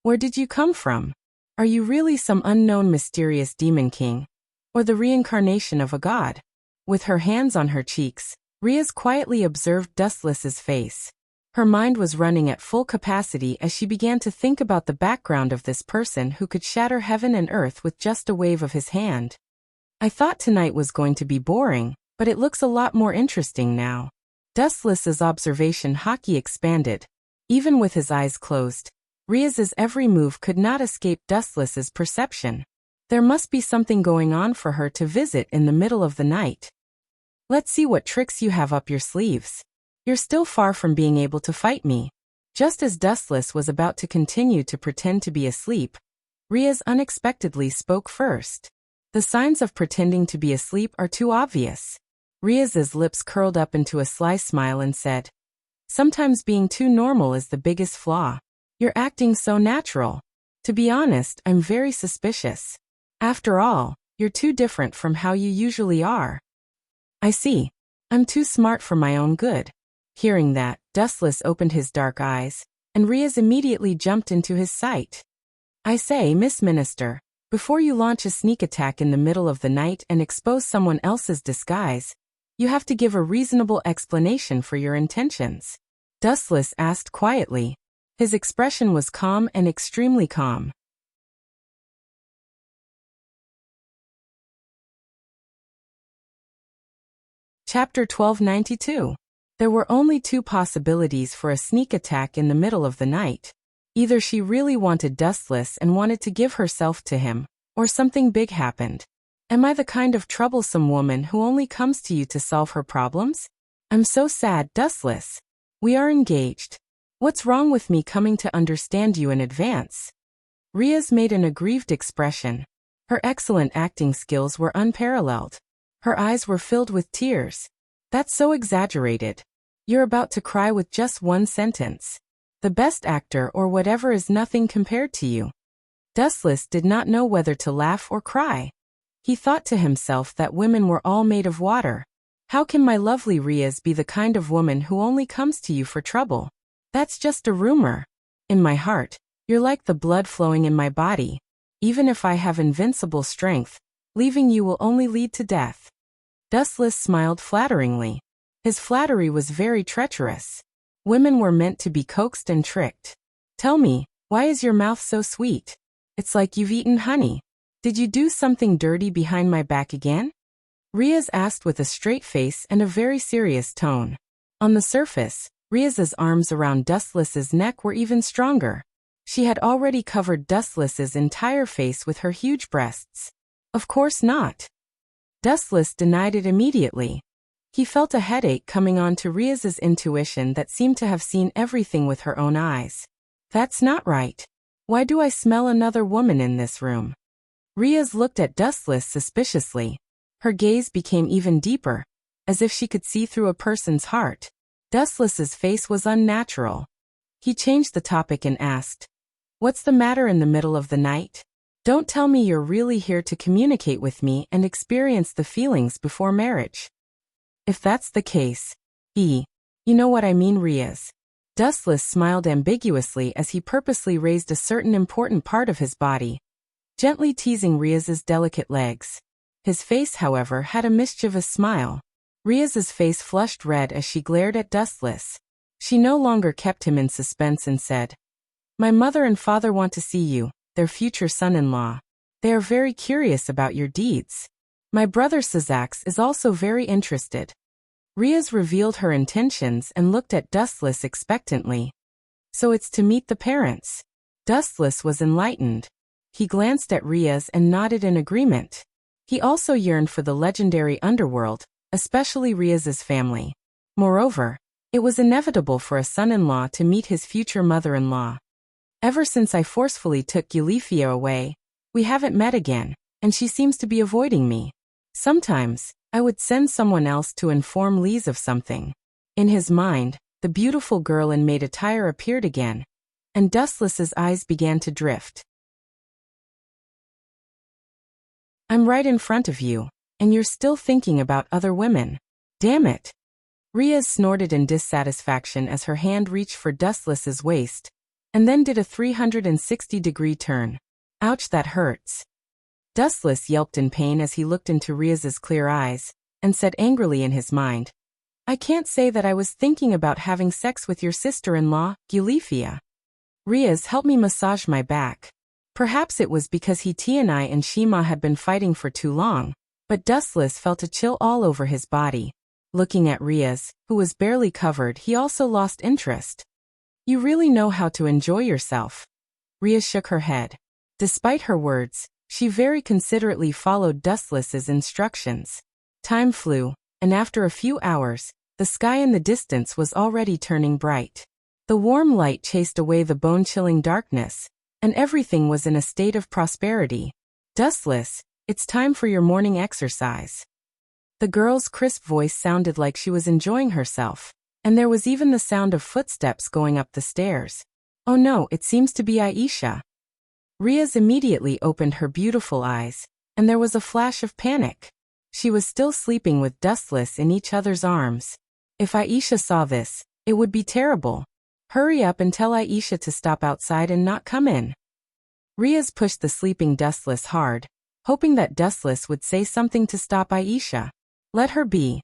Where did you come from? Are you really some unknown mysterious demon king? Or the reincarnation of a god? With her hands on her cheeks, Riaz quietly observed Dustless's face. Her mind was running at full capacity as she began to think about the background of this person who could shatter heaven and earth with just a wave of his hand. I thought tonight was going to be boring, but it looks a lot more interesting now. Dustless's observation hockey expanded. Even with his eyes closed, Riaz's every move could not escape Dustless's perception. There must be something going on for her to visit in the middle of the night. Let's see what tricks you have up your sleeves. You're still far from being able to fight me. Just as Dustless was about to continue to pretend to be asleep, Riaz unexpectedly spoke first. The signs of pretending to be asleep are too obvious. Riaz's lips curled up into a sly smile and said, "Sometimes being too normal is the biggest flaw. You're acting so natural. To be honest, I'm very suspicious. After all, you're too different from how you usually are." I see. I'm too smart for my own good. Hearing that, Dustless opened his dark eyes, and Riaz immediately jumped into his sight. I say, Miss Minister, before you launch a sneak attack in the middle of the night and expose someone else's disguise, you have to give a reasonable explanation for your intentions. Dustless asked quietly. His expression was calm and extremely calm. Chapter 1292. There were only two possibilities for a sneak attack in the middle of the night. Either she really wanted Dustless and wanted to give herself to him, or something big happened. Am I the kind of troublesome woman who only comes to you to solve her problems? I'm so sad, Dustless. We are engaged. What's wrong with me coming to understand you in advance? Riaz made an aggrieved expression. Her excellent acting skills were unparalleled. Her eyes were filled with tears. That's so exaggerated. You're about to cry with just one sentence. The best actor or whatever is nothing compared to you. Dustless did not know whether to laugh or cry. He thought to himself that women were all made of water. How can my lovely Riaz be the kind of woman who only comes to you for trouble? That's just a rumor. In my heart, you're like the blood flowing in my body. Even if I have invincible strength, leaving you will only lead to death. Dustless smiled flatteringly. His flattery was very treacherous. Women were meant to be coaxed and tricked. Tell me, why is your mouth so sweet? It's like you've eaten honey. Did you do something dirty behind my back again? Riaz asked with a straight face and a very serious tone. On the surface, Riaz's arms around Dustless's neck were even stronger. She had already covered Dustless's entire face with her huge breasts. Of course not. Dustless denied it immediately. He felt a headache coming on to Riaz's intuition that seemed to have seen everything with her own eyes. That's not right. Why do I smell another woman in this room? Riaz looked at Dustless suspiciously. Her gaze became even deeper, as if she could see through a person's heart. Dustless's face was unnatural. He changed the topic and asked, "What's the matter in the middle of the night? Don't tell me you're really here to communicate with me and experience the feelings before marriage." If that's the case, you know what I mean, Riaz. Dustless smiled ambiguously as he purposely raised a certain important part of his body, gently teasing Riaz's delicate legs. His face, however, had a mischievous smile. Riaz's face flushed red as she glared at Dustless. She no longer kept him in suspense and said, "My mother and father want to see you, their future son-in-law. They are very curious about your deeds. My brother Sazax is also very interested." Riaz revealed her intentions and looked at Dustless expectantly. So it's to meet the parents. Dustless was enlightened. He glanced at Riaz and nodded in agreement. He also yearned for the legendary underworld, especially Riaz's family. Moreover, it was inevitable for a son-in-law to meet his future mother-in-law. Ever since I forcefully took Eulifia away, we haven't met again, and she seems to be avoiding me. Sometimes, I would send someone else to inform Lise of something. In his mind, the beautiful girl in maid attire appeared again, and Dustless's eyes began to drift. I'm right in front of you, and you're still thinking about other women. Damn it. Riaz snorted in dissatisfaction as her hand reached for Dustless's waist, and then did a 360-degree turn. Ouch, that hurts. Dustless yelped in pain as he looked into Riaz's clear eyes, and said angrily in his mind, I can't say that I was thinking about having sex with your sister-in-law, Eulifia. Riaz helped me massage my back. Perhaps it was because Tianai and Shima had been fighting for too long, but Dustless felt a chill all over his body. Looking at Riaz, who was barely covered, he also lost interest. You really know how to enjoy yourself. Riaz shook her head. Despite her words, she very considerately followed Dustless's instructions. Time flew, and after a few hours, the sky in the distance was already turning bright. The warm light chased away the bone-chilling darkness, and everything was in a state of prosperity. Dustless, it's time for your morning exercise. The girl's crisp voice sounded like she was enjoying herself, and there was even the sound of footsteps going up the stairs. Oh no, it seems to be Aisha. Riaz immediately opened her beautiful eyes, and there was a flash of panic. She was still sleeping with Dustless in each other's arms. If Aisha saw this, it would be terrible. Hurry up and tell Aisha to stop outside and not come in. Riaz pushed the sleeping Dustless hard, hoping that Dustless would say something to stop Aisha. Let her be.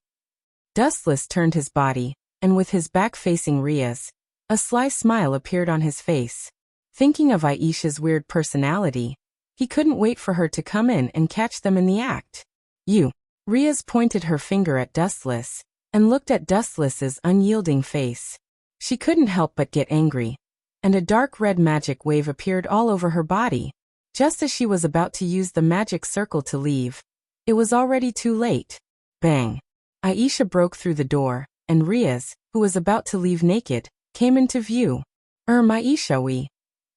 Dustless turned his body, and with his back facing Riaz, a sly smile appeared on his face. Thinking of Aisha's weird personality, he couldn't wait for her to come in and catch them in the act. You. Riaz pointed her finger at Dustless, and looked at Dustless's unyielding face. She couldn't help but get angry. and a dark red magic wave appeared all over her body. Just as she was about to use the magic circle to leave, it was already too late. Bang! Aisha broke through the door, and Riaz, who was about to leave naked, came into view. Aisha,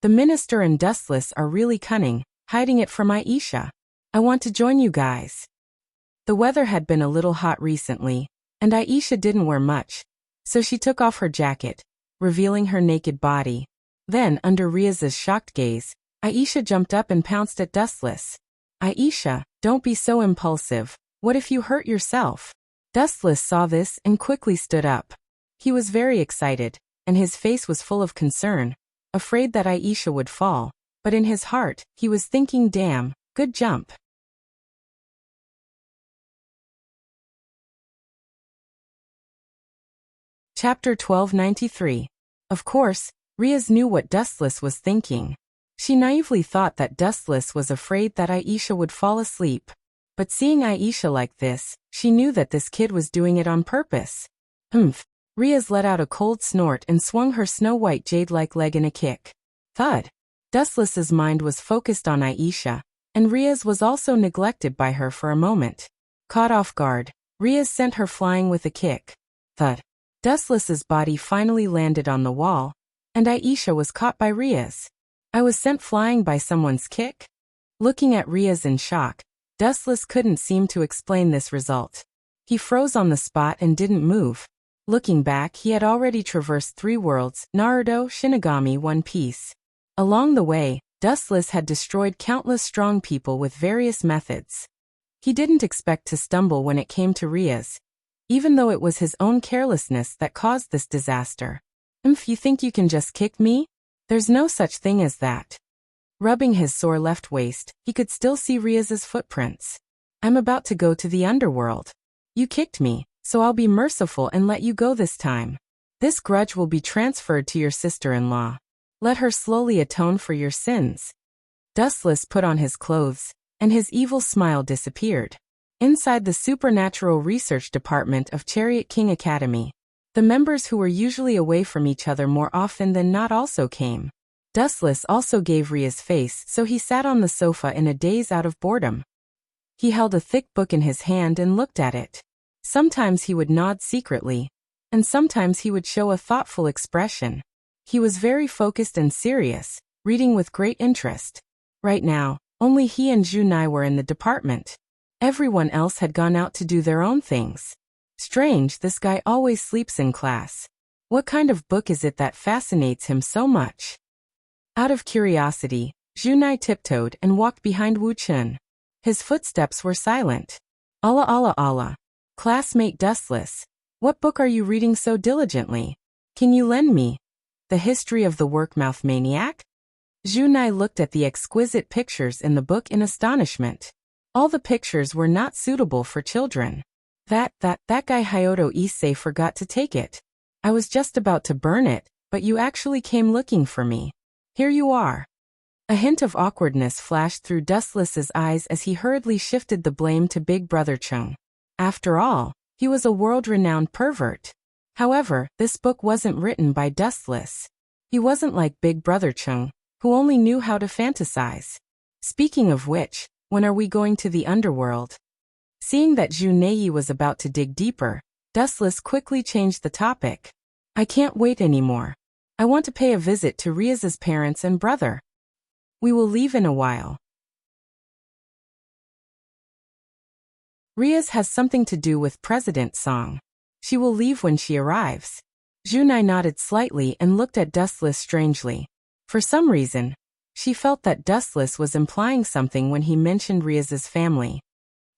the minister and Dustless are really cunning, hiding it from Aisha. I want to join you guys. The weather had been a little hot recently, and Aisha didn't wear much, so she took off her jacket, revealing her naked body. Then, under Riaz's shocked gaze, Aisha jumped up and pounced at Dustless. Aisha, don't be so impulsive. What if you hurt yourself? Dustless saw this and quickly stood up. He was very excited, and his face was full of concern, afraid that Aisha would fall, but in his heart, he was thinking, damn, good jump. Chapter 1293. Of course, Riaz knew what Dustless was thinking. She naively thought that Dustless was afraid that Aisha would fall asleep. But seeing Aisha like this, she knew that this kid was doing it on purpose. Humph. Riaz let out a cold snort and swung her snow-white jade-like leg in a kick. Thud. Dustless's mind was focused on Aisha, and Riaz was also neglected by her for a moment. Caught off guard, Riaz sent her flying with a kick. Thud. Dustless's body finally landed on the wall, and Aisha was caught by Riaz. I was sent flying by someone's kick? Looking at Riaz in shock, Dustless couldn't seem to explain this result. He froze on the spot and didn't move. Looking back, he had already traversed 3 worlds, Naruto, Shinigami, One Piece. Along the way, Dustless had destroyed countless strong people with various methods. He didn't expect to stumble when it came to Riaz, even though it was his own carelessness that caused this disaster. You think you can just kick me? There's no such thing as that. Rubbing his sore left waist, he could still see Riaz's footprints. I'm about to go to the underworld. You kicked me, so I'll be merciful and let you go this time. This grudge will be transferred to your sister-in-law. Let her slowly atone for your sins. Dustless put on his clothes, and his evil smile disappeared. Inside the Supernatural Research Department of Chariot King Academy, the members who were usually away from each other more often than not also came. Dustless also gave Riaz face, so he sat on the sofa in a daze out of boredom. He held a thick book in his hand and looked at it. Sometimes he would nod secretly, and sometimes he would show a thoughtful expression. He was very focused and serious, reading with great interest. Right now, only he and Junai were in the department. Everyone else had gone out to do their own things. Strange, this guy always sleeps in class. What kind of book is it that fascinates him so much? Out of curiosity, Junai tiptoed and walked behind Wu Chun. His footsteps were silent. Allah Allah Allah. Classmate Dustless, what book are you reading so diligently? Can you lend me? The History of the Workmouth Maniac? Junai looked at the exquisite pictures in the book in astonishment. All the pictures were not suitable for children. That guy Hyoto Issei forgot to take it. I was just about to burn it, but you actually came looking for me. Here you are. A hint of awkwardness flashed through Dustless's eyes as he hurriedly shifted the blame to Big Brother Chung. After all, he was a world-renowned pervert. However, this book wasn't written by Dustless. He wasn't like Big Brother Chung, who only knew how to fantasize. Speaking of which, when are we going to the underworld? Seeing that Junei was about to dig deeper, Dustless quickly changed the topic. I can't wait anymore. I want to pay a visit to Riaz's parents and brother. We will leave in a while. Riaz has something to do with President Song. She will leave when she arrives. Junai nodded slightly and looked at Dustless strangely. For some reason, she felt that Dustless was implying something when he mentioned Riaz's family.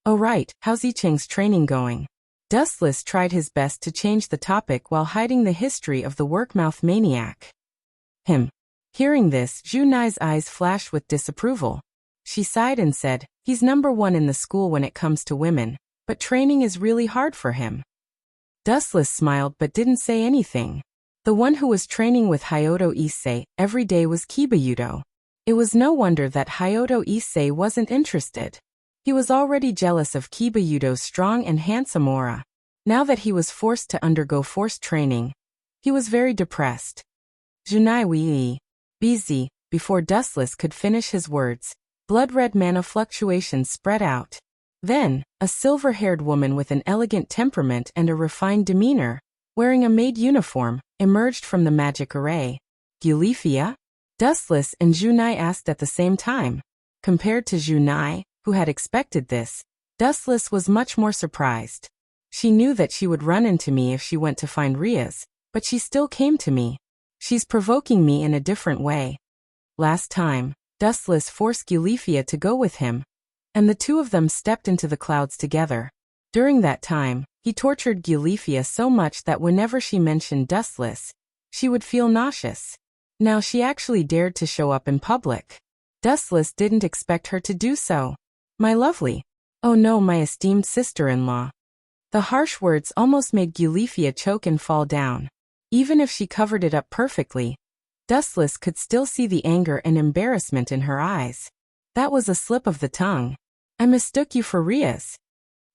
Oh right, how's Yicheng's training going? Dustless tried his best to change the topic while hiding the history of the Workmouth Maniac. Hearing this, Junai's eyes flashed with disapproval. She sighed and said, he's number 1 in the school when it comes to women, but training is really hard for him. Dustless smiled but didn't say anything. The one who was training with Hyoto Issei every day was Kibayudo. It was no wonder that Hyoto Issei wasn't interested. He was already jealous of Kibayudo's strong and handsome aura. Now that he was forced to undergo forced training, he was very depressed. Junai wii. Busy. Before Dustless could finish his words, blood-red mana fluctuations spread out. Then, a silver-haired woman with an elegant temperament and a refined demeanor, wearing a maid uniform, emerged from the magic array. Gulifia? Dustless and Junai asked at the same time. Compared to Junai, who had expected this, Dustless was much more surprised. She knew that she would run into me if she went to find Riaz, but she still came to me. She's provoking me in a different way. Last time, Dustless forced Gulifia to go with him, and the two of them stepped into the clouds together. During that time, he tortured Gulifia so much that whenever she mentioned Dustless, she would feel nauseous. Now she actually dared to show up in public. Dustless didn't expect her to do so. My lovely. Oh no, my esteemed sister-in-law. The harsh words almost made Gulifia choke and fall down. Even if she covered it up perfectly, Dustless could still see the anger and embarrassment in her eyes. That was a slip of the tongue. I mistook you for Riaz.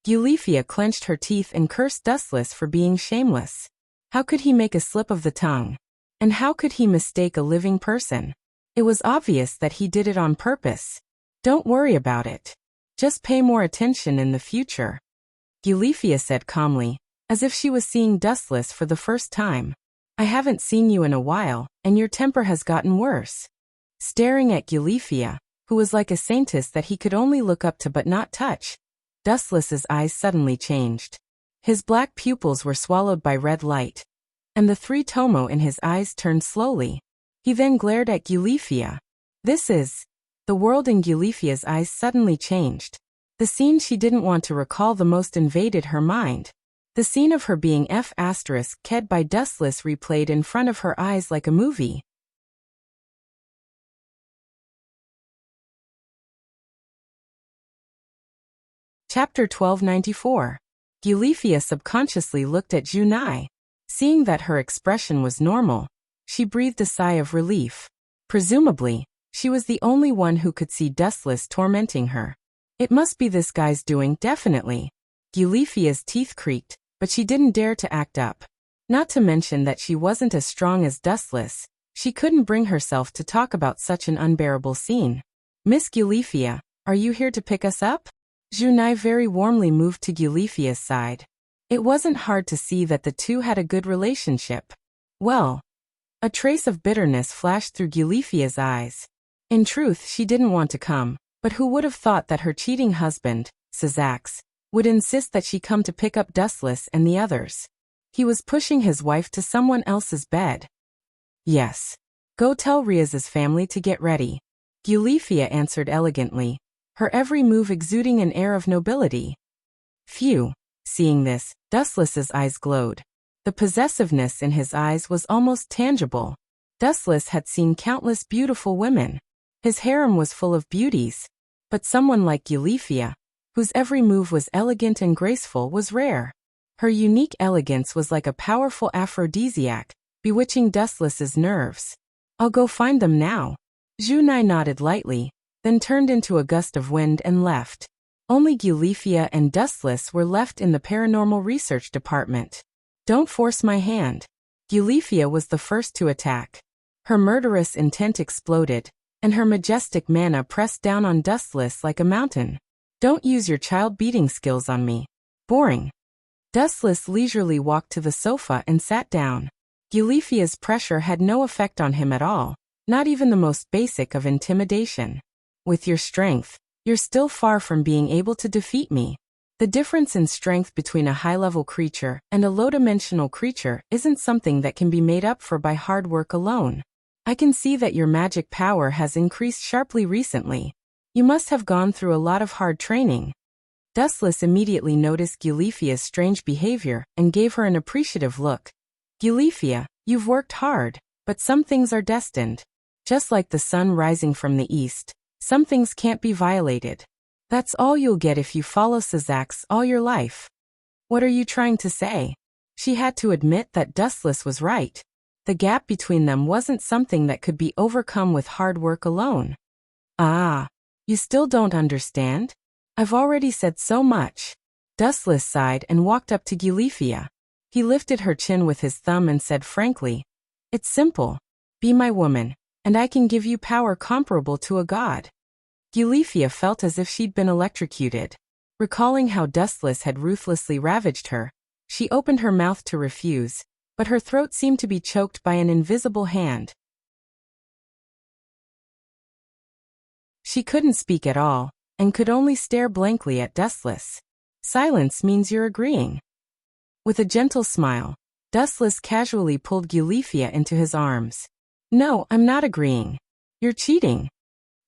Gulifia clenched her teeth and cursed Dustless for being shameless. How could he make a slip of the tongue? And how could he mistake a living person? It was obvious that he did it on purpose. Don't worry about it. Just pay more attention in the future. Gulifia said calmly, as if she was seeing Dustless for the first time. I haven't seen you in a while, and your temper has gotten worse. Staring at Gulifia, who was like a saintess that he could only look up to but not touch, Dustless's eyes suddenly changed. His black pupils were swallowed by red light, and the three tomo in his eyes turned slowly. He then glared at Gulifia. This is... The world in Gulifia's eyes suddenly changed. The scene she didn't want to recall the most invaded her mind. The scene of her being F***ked by Dustless replayed in front of her eyes like a movie. Chapter 1294. Gulifia subconsciously looked at Junai. Seeing that her expression was normal, she breathed a sigh of relief. Presumably, she was the only one who could see Dustless tormenting her. It must be this guy's doing, definitely. Gulifia's teeth creaked, but she didn't dare to act up. Not to mention that she wasn't as strong as Dustless, she couldn't bring herself to talk about such an unbearable scene. Miss Gulifia, are you here to pick us up? Junai very warmly moved to Gulifia's side. It wasn't hard to see that the two had a good relationship. Well, a trace of bitterness flashed through Gulifia's eyes. In truth, she didn't want to come, but who would have thought that her cheating husband, Sazax, would insist that she come to pick up Dustless and the others. He was pushing his wife to someone else's bed. Yes. Go tell Riaz's family to get ready. Gulifia answered elegantly, her every move exuding an air of nobility. Phew. Seeing this, Dustless's eyes glowed. The possessiveness in his eyes was almost tangible. Dustless had seen countless beautiful women. His harem was full of beauties. But someone like Gulifia, whose every move was elegant and graceful, was rare. Her unique elegance was like a powerful aphrodisiac, bewitching Dustless's nerves. I'll go find them now. Junai nodded lightly, then turned into a gust of wind and left. Only Gulifia and Dustless were left in the paranormal research department. Don't force my hand. Gulifia was the first to attack. Her murderous intent exploded, and her majestic mana pressed down on Dustless like a mountain. Don't use your child-beating skills on me. Boring. Dustless leisurely walked to the sofa and sat down. Gulifia's pressure had no effect on him at all, not even the most basic of intimidation. With your strength, you're still far from being able to defeat me. The difference in strength between a high-level creature and a low-dimensional creature isn't something that can be made up for by hard work alone. I can see that your magic power has increased sharply recently. You must have gone through a lot of hard training. Dustless immediately noticed Gulifia's strange behavior and gave her an appreciative look. Gulifia, you've worked hard, but some things are destined. Just like the sun rising from the east, some things can't be violated. That's all you'll get if you follow Sazax all your life. What are you trying to say? She had to admit that Dustless was right. The gap between them wasn't something that could be overcome with hard work alone. Ah, you still don't understand? I've already said so much. Dustless sighed and walked up to Gulifia. He lifted her chin with his thumb and said frankly, it's simple. Be my woman, and I can give you power comparable to a god. Eulifia felt as if she'd been electrocuted. Recalling how Dustless had ruthlessly ravaged her, she opened her mouth to refuse, but her throat seemed to be choked by an invisible hand. She couldn't speak at all, and could only stare blankly at Dustless. Silence means you're agreeing. With a gentle smile, Dustless casually pulled Eulifia into his arms. No, I'm not agreeing. You're cheating.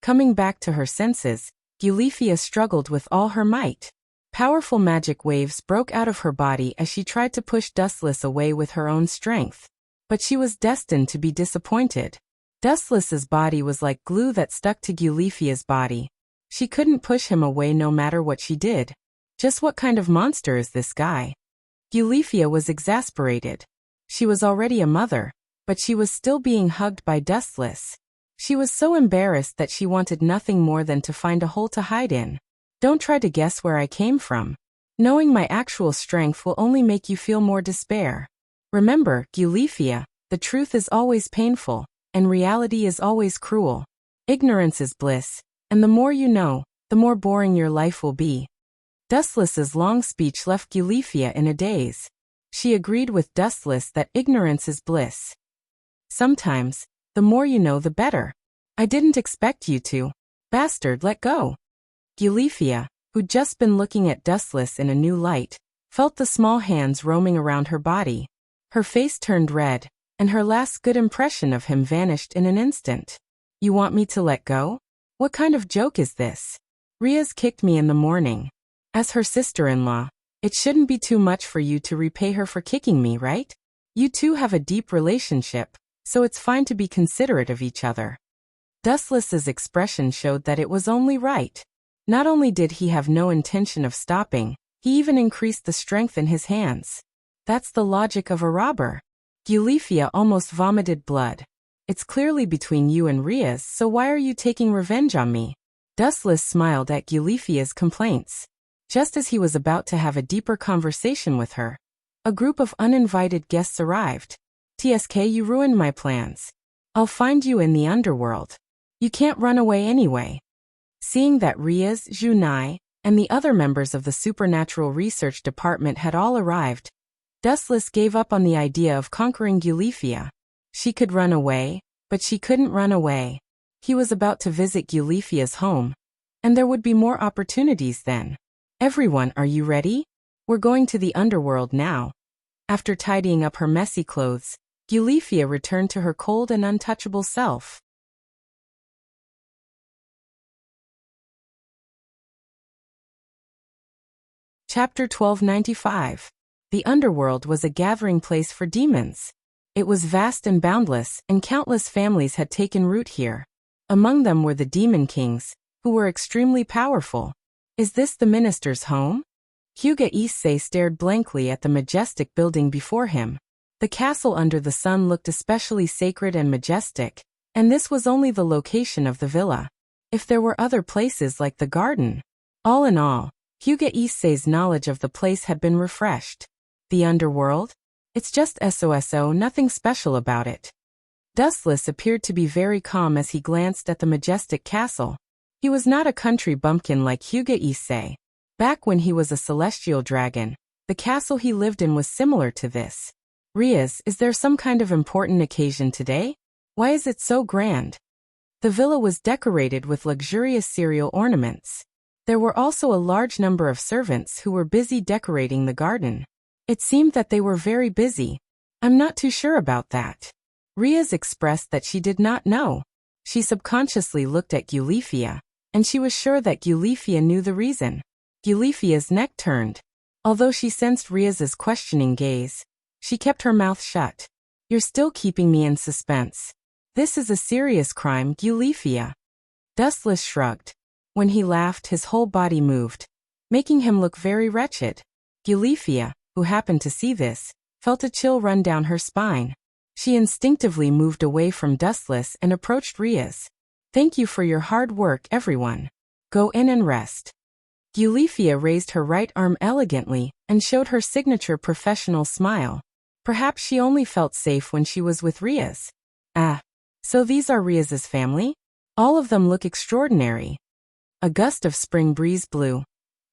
Coming back to her senses, Eulifia struggled with all her might. Powerful magic waves broke out of her body as she tried to push Dustless away with her own strength. But she was destined to be disappointed. Dustless's body was like glue that stuck to Eulifia's body. She couldn't push him away no matter what she did. Just what kind of monster is this guy? Eulifia was exasperated. She was already a mother, but she was still being hugged by Dustless. She was so embarrassed that she wanted nothing more than to find a hole to hide in. Don't try to guess where I came from. Knowing my actual strength will only make you feel more despair. Remember, Eulifia, the truth is always painful, and reality is always cruel. Ignorance is bliss, and the more you know, the more boring your life will be. Dustless's long speech left Eulifia in a daze. She agreed with Dustless that ignorance is bliss. Sometimes, the more you know the better. I didn't expect you to. Bastard, let go. Eulifia, who'd just been looking at Dustless in a new light, felt the small hands roaming around her body. Her face turned red, and her last good impression of him vanished in an instant. You want me to let go? What kind of joke is this? Riaz kicked me in the morning. As her sister-in-law, it shouldn't be too much for you to repay her for kicking me, right? You two have a deep relationship, so it's fine to be considerate of each other. Dustless's expression showed that it was only right. Not only did he have no intention of stopping, he even increased the strength in his hands. That's the logic of a robber. Eulifia almost vomited blood. It's clearly between you and Riaz, so why are you taking revenge on me? Dustless smiled at Eulifia's complaints. Just as he was about to have a deeper conversation with her, a group of uninvited guests arrived. TSK, you ruined my plans. I'll find you in the underworld. You can't run away anyway. Seeing that Riaz, Junai, and the other members of the Supernatural Research Department had all arrived, Dustless gave up on the idea of conquering Eulifia. She could run away, but she couldn't run away. He was about to visit Eulifia's home, and there would be more opportunities then. Everyone, are you ready? We're going to the underworld now. After tidying up her messy clothes, Eulifia returned to her cold and untouchable self. Chapter 1295. The underworld was a gathering place for demons. It was vast and boundless, and countless families had taken root here. Among them were the demon kings, who were extremely powerful. Is this the minister's home? Hugo Issei stared blankly at the majestic building before him. The castle under the sun looked especially sacred and majestic, and this was only the location of the villa. If there were other places like the garden. All in all, Hugo Issei's knowledge of the place had been refreshed. The underworld? It's just SOSO, nothing special about it. Dustless appeared to be very calm as he glanced at the majestic castle. He was not a country bumpkin like Hugo Issei. Back when he was a celestial dragon, the castle he lived in was similar to this. Riaz, is there some kind of important occasion today? Why is it so grand? The villa was decorated with luxurious cereal ornaments. There were also a large number of servants who were busy decorating the garden. It seemed that they were very busy. I'm not too sure about that. Riaz expressed that she did not know. She subconsciously looked at Eulifia, and she was sure that Eulifia knew the reason. Eulifia's neck turned. Although she sensed Riaz's questioning gaze, she kept her mouth shut. You're still keeping me in suspense. This is a serious crime, Eulifia. Dustless shrugged. When he laughed, his whole body moved, making him look very wretched. Eulifia, who happened to see this, felt a chill run down her spine. She instinctively moved away from Dustless and approached Riaz. Thank you for your hard work, everyone. Go in and rest. Eulifia raised her right arm elegantly and showed her signature professional smile. Perhaps she only felt safe when she was with Riaz. Ah, So these are Riaz's family? All of them look extraordinary. A gust of spring breeze blew,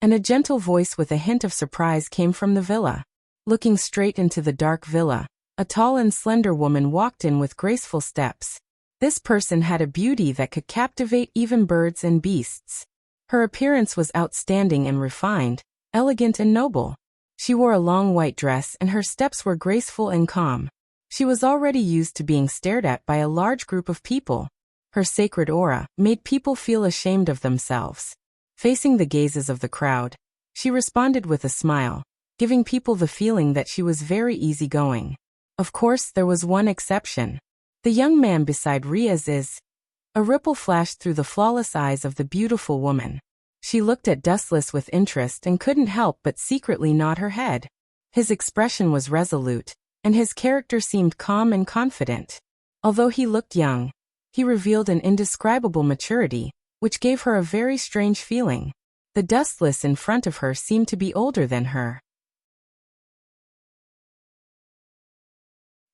and a gentle voice with a hint of surprise came from the villa. Looking straight into the dark villa, a tall and slender woman walked in with graceful steps. This person had a beauty that could captivate even birds and beasts. Her appearance was outstanding and refined, elegant and noble. She wore a long white dress and her steps were graceful and calm. She was already used to being stared at by a large group of people. Her sacred aura made people feel ashamed of themselves. Facing the gazes of the crowd, she responded with a smile, giving people the feeling that she was very easygoing. Of course, there was one exception. The young man beside Riaz. A ripple flashed through the flawless eyes of the beautiful woman. She looked at Dustless with interest and couldn't help but secretly nod her head. His expression was resolute, and his character seemed calm and confident. Although he looked young, he revealed an indescribable maturity, which gave her a very strange feeling. The Dustless in front of her seemed to be older than her.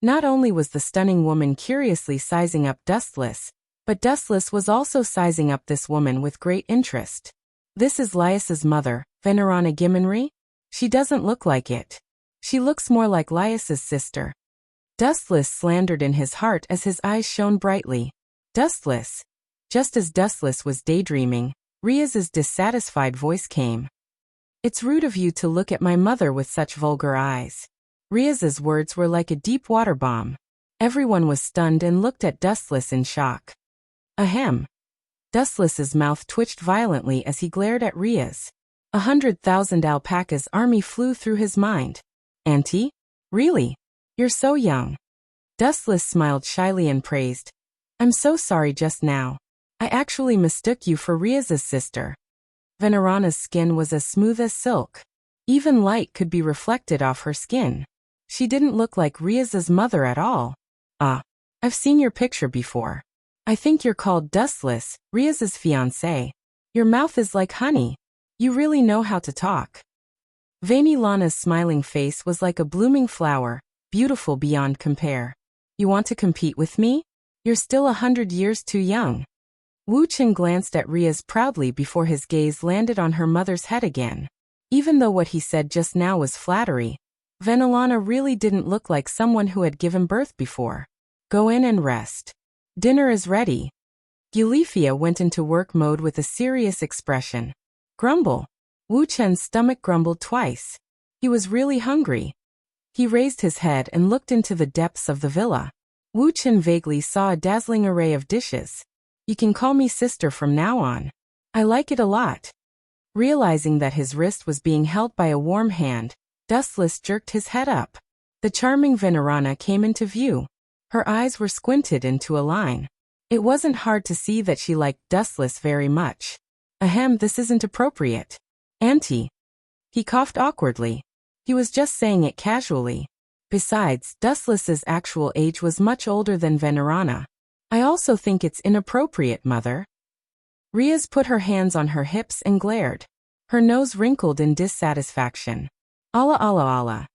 Not only was the stunning woman curiously sizing up Dustless, but Dustless was also sizing up this woman with great interest. This is Lias's mother, Venerana Gimenry? She doesn't look like it. She looks more like Lias's sister. Dustless slandered in his heart as his eyes shone brightly. Dustless. Just as Dustless was daydreaming, Riaz's dissatisfied voice came. It's rude of you to look at my mother with such vulgar eyes. Riaz's words were like a deep water bomb. Everyone was stunned and looked at Dustless in shock. Ahem. Dustless's mouth twitched violently as he glared at Riaz. 100,000 alpacas army flew through his mind. Auntie? Really? You're so young. Dustless smiled shyly and praised. I'm so sorry just now. I actually mistook you for Riaz's sister. Venerana's skin was as smooth as silk. Even light could be reflected off her skin. She didn't look like Riaz's mother at all. Ah, I've seen your picture before. I think you're called Dustless, Riaz's fiancé. Your mouth is like honey. You really know how to talk. Veiny Lana's smiling face was like a blooming flower, beautiful beyond compare. You want to compete with me? You're still 100 years too young. Wu Chen glanced at Riaz proudly before his gaze landed on her mother's head again. Even though what he said just now was flattery, Venelana really didn't look like someone who had given birth before. Go in and rest. Dinner is ready. Eulifia went into work mode with a serious expression. Grumble. Wu Chen's stomach grumbled twice. He was really hungry. He raised his head and looked into the depths of the villa. Wu Chen vaguely saw a dazzling array of dishes. You can call me sister from now on. I like it a lot. Realizing that his wrist was being held by a warm hand, Dustless jerked his head up. The charming Venerana came into view. Her eyes were squinted into a line. It wasn't hard to see that she liked Dustless very much. Ahem, this isn't appropriate. Auntie. He coughed awkwardly. He was just saying it casually. Besides, Dustless's actual age was much older than Venerana. I also think it's inappropriate, mother. Riaz put her hands on her hips and glared. Her nose wrinkled in dissatisfaction. Allah Allah Allah.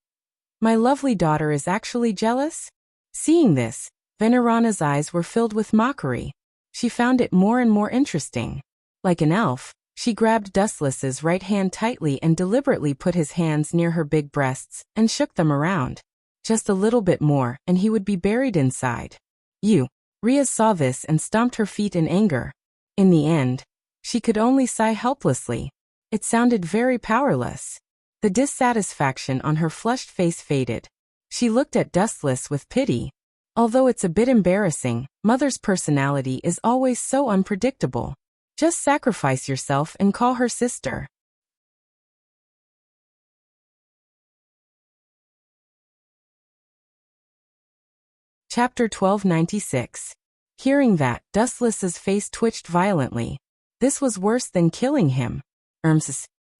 My lovely daughter is actually jealous? Seeing this, Venerana's eyes were filled with mockery. She found it more and more interesting. Like an elf, she grabbed Dustless's right hand tightly and deliberately put his hands near her big breasts and shook them around. Just a little bit more and he would be buried inside. Riaz saw this and stomped her feet in anger. In the end, she could only sigh helplessly. It sounded very powerless. The dissatisfaction on her flushed face faded. She looked at Dustless with pity. Although it's a bit embarrassing, Mother's personality is always so unpredictable. Just sacrifice yourself and call her sister. Chapter 1296. Hearing that, Dustless's face twitched violently. This was worse than killing him.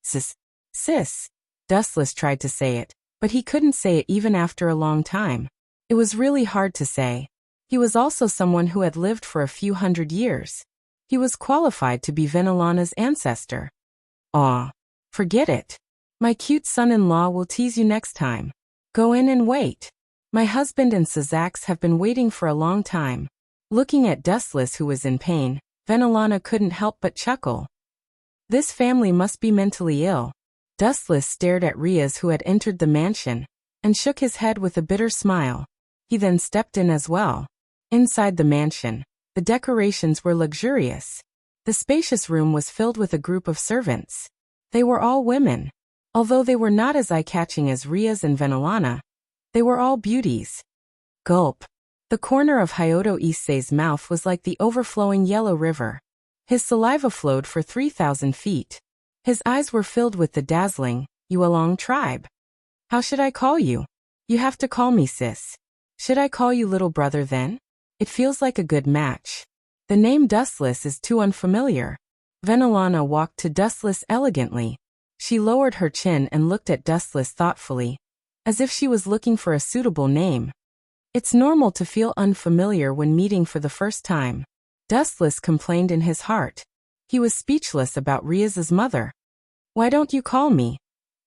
Sis. Dustless tried to say it, but he couldn't say it even after a long time. It was really hard to say. He was also someone who had lived for a few hundred years. He was qualified to be Venelana's ancestor. Aw. Forget it. My cute son-in-law will tease you next time. Go in and wait. My husband and Sazax have been waiting for a long time. Looking at Dustless, who was in pain, Venelana couldn't help but chuckle. This family must be mentally ill. Dustless stared at Riaz, who had entered the mansion, and shook his head with a bitter smile. He then stepped in as well. Inside the mansion, the decorations were luxurious. The spacious room was filled with a group of servants. They were all women. Although they were not as eye-catching as Riaz and Venelana, they were all beauties. Gulp. The corner of Hyoto Issei's mouth was like the overflowing yellow river. His saliva flowed for 3,000 feet. His eyes were filled with the dazzling Yuelong tribe. How should I call you? You have to call me sis. Should I call you little brother then? It feels like a good match. The name Dustless is too unfamiliar. Venelana walked to Dustless elegantly. She lowered her chin and looked at Dustless thoughtfully, as if she was looking for a suitable name. It's normal to feel unfamiliar when meeting for the first time. Dustless complained in his heart. He was speechless about Riaz's mother. Why don't you call me?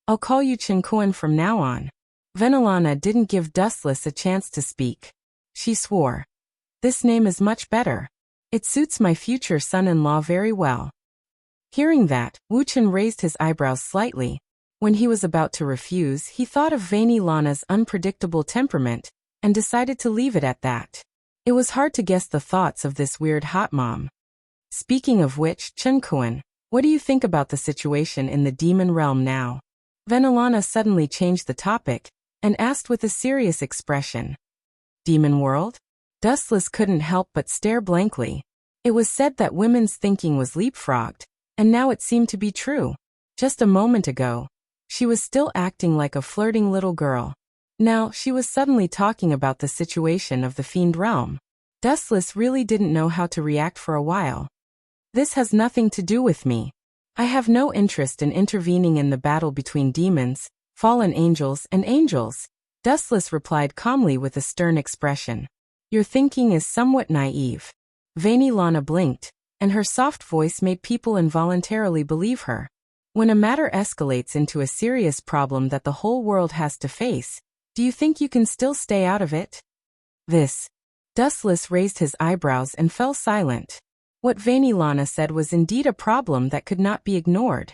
I'll call you Chinkuan from now on. Venelana didn't give Dustless a chance to speak. She swore. This name is much better. It suits my future son-in-law very well. Hearing that, Wuchen raised his eyebrows slightly. When he was about to refuse, he thought of Venelana's unpredictable temperament and decided to leave it at that. It was hard to guess the thoughts of this weird hot mom. Speaking of which, Chinkuan, what do you think about the situation in the demon realm now? Venelana suddenly changed the topic and asked with a serious expression. Demon world? Dustless couldn't help but stare blankly. It was said that women's thinking was leapfrogged, and now it seemed to be true. Just a moment ago, she was still acting like a flirting little girl. Now, she was suddenly talking about the situation of the fiend realm. Dustless really didn't know how to react for a while. This has nothing to do with me. I have no interest in intervening in the battle between demons, fallen angels, and angels, Dustless replied calmly with a stern expression. Your thinking is somewhat naive. Venelana blinked, and her soft voice made people involuntarily believe her. When a matter escalates into a serious problem that the whole world has to face, do you think you can still stay out of it? Dustless raised his eyebrows and fell silent. What Venelana said was indeed a problem that could not be ignored.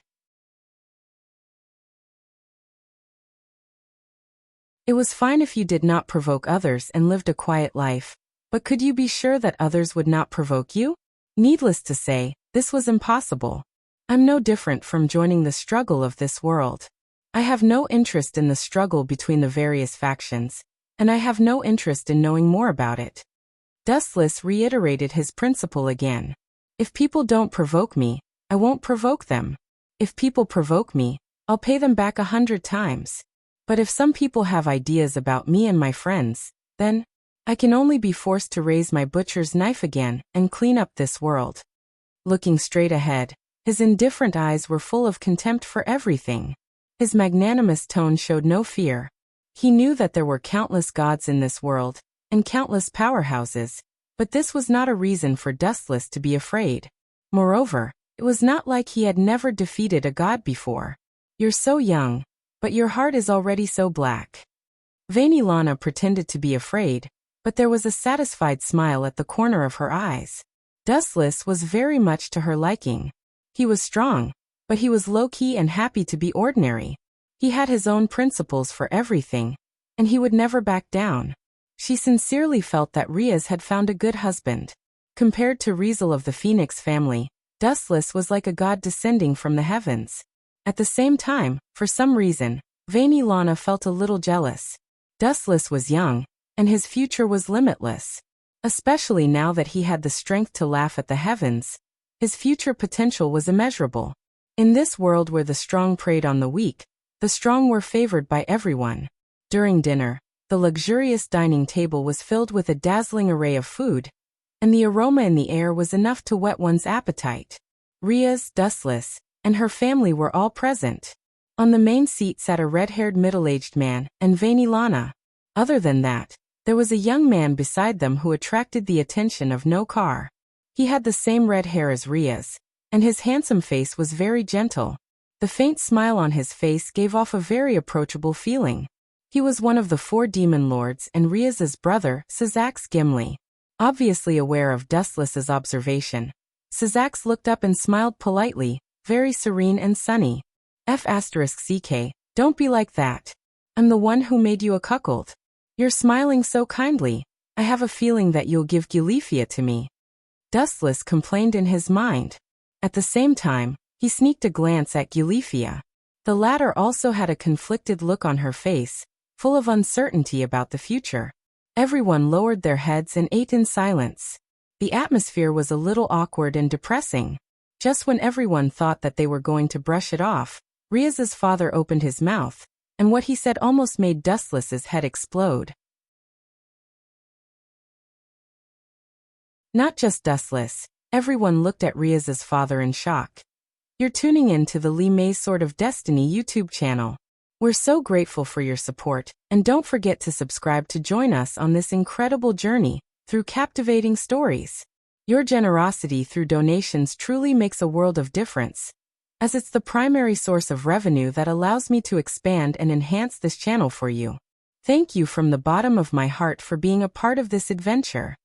It was fine if you did not provoke others and lived a quiet life, but could you be sure that others would not provoke you? Needless to say, this was impossible. I'm no different from joining the struggle of this world. I have no interest in the struggle between the various factions, and I have no interest in knowing more about it. Dustless reiterated his principle again. If people don't provoke me, I won't provoke them. If people provoke me, I'll pay them back 100 times. But if some people have ideas about me and my friends, then I can only be forced to raise my butcher's knife again and clean up this world. Looking straight ahead, his indifferent eyes were full of contempt for everything. His magnanimous tone showed no fear. He knew that there were countless gods in this world, and countless powerhouses, but this was not a reason for Dustless to be afraid. Moreover, it was not like he had never defeated a god before. You're so young, but your heart is already so black. Venelana pretended to be afraid, but there was a satisfied smile at the corner of her eyes. Dustless was very much to her liking. He was strong, but he was low-key and happy to be ordinary. He had his own principles for everything, and he would never back down. She sincerely felt that Riaz had found a good husband. Compared to Rizel of the Phoenix family, Dustless was like a god descending from the heavens. At the same time, for some reason, Venelana felt a little jealous. Dustless was young, and his future was limitless. Especially now that he had the strength to laugh at the heavens, his future potential was immeasurable. In this world where the strong preyed on the weak, the strong were favored by everyone. During dinner, the luxurious dining table was filled with a dazzling array of food, and the aroma in the air was enough to whet one's appetite. Riaz, Dustless, and her family were all present. On the main seat sat a red-haired middle-aged man and Venelana. Other than that, there was a young man beside them who attracted the attention of no car. He had the same red hair as Riaz, and his handsome face was very gentle. The faint smile on his face gave off a very approachable feeling. He was one of the 4 demon lords and Riaz's brother, Sazax Gimli. Obviously aware of Dustless's observation, Sizax looked up and smiled politely, very serene and sunny. F*CK, don't be like that. I'm the one who made you a cuckold. You're smiling so kindly. I have a feeling that you'll give Gilifia to me. Dustless complained in his mind. At the same time, he sneaked a glance at Gilifia. The latter also had a conflicted look on her face, full of uncertainty about the future. Everyone lowered their heads and ate in silence. The atmosphere was a little awkward and depressing. Just when everyone thought that they were going to brush it off, Riaz's father opened his mouth, and what he said almost made Dustless's head explode. Not just Dustless, everyone looked at Riaz's father in shock. You're tuning in to the Li Mei's Sword of Destiny YouTube channel. We're so grateful for your support, and don't forget to subscribe to join us on this incredible journey through captivating stories. Your generosity through donations truly makes a world of difference, as it's the primary source of revenue that allows me to expand and enhance this channel for you. Thank you from the bottom of my heart for being a part of this adventure.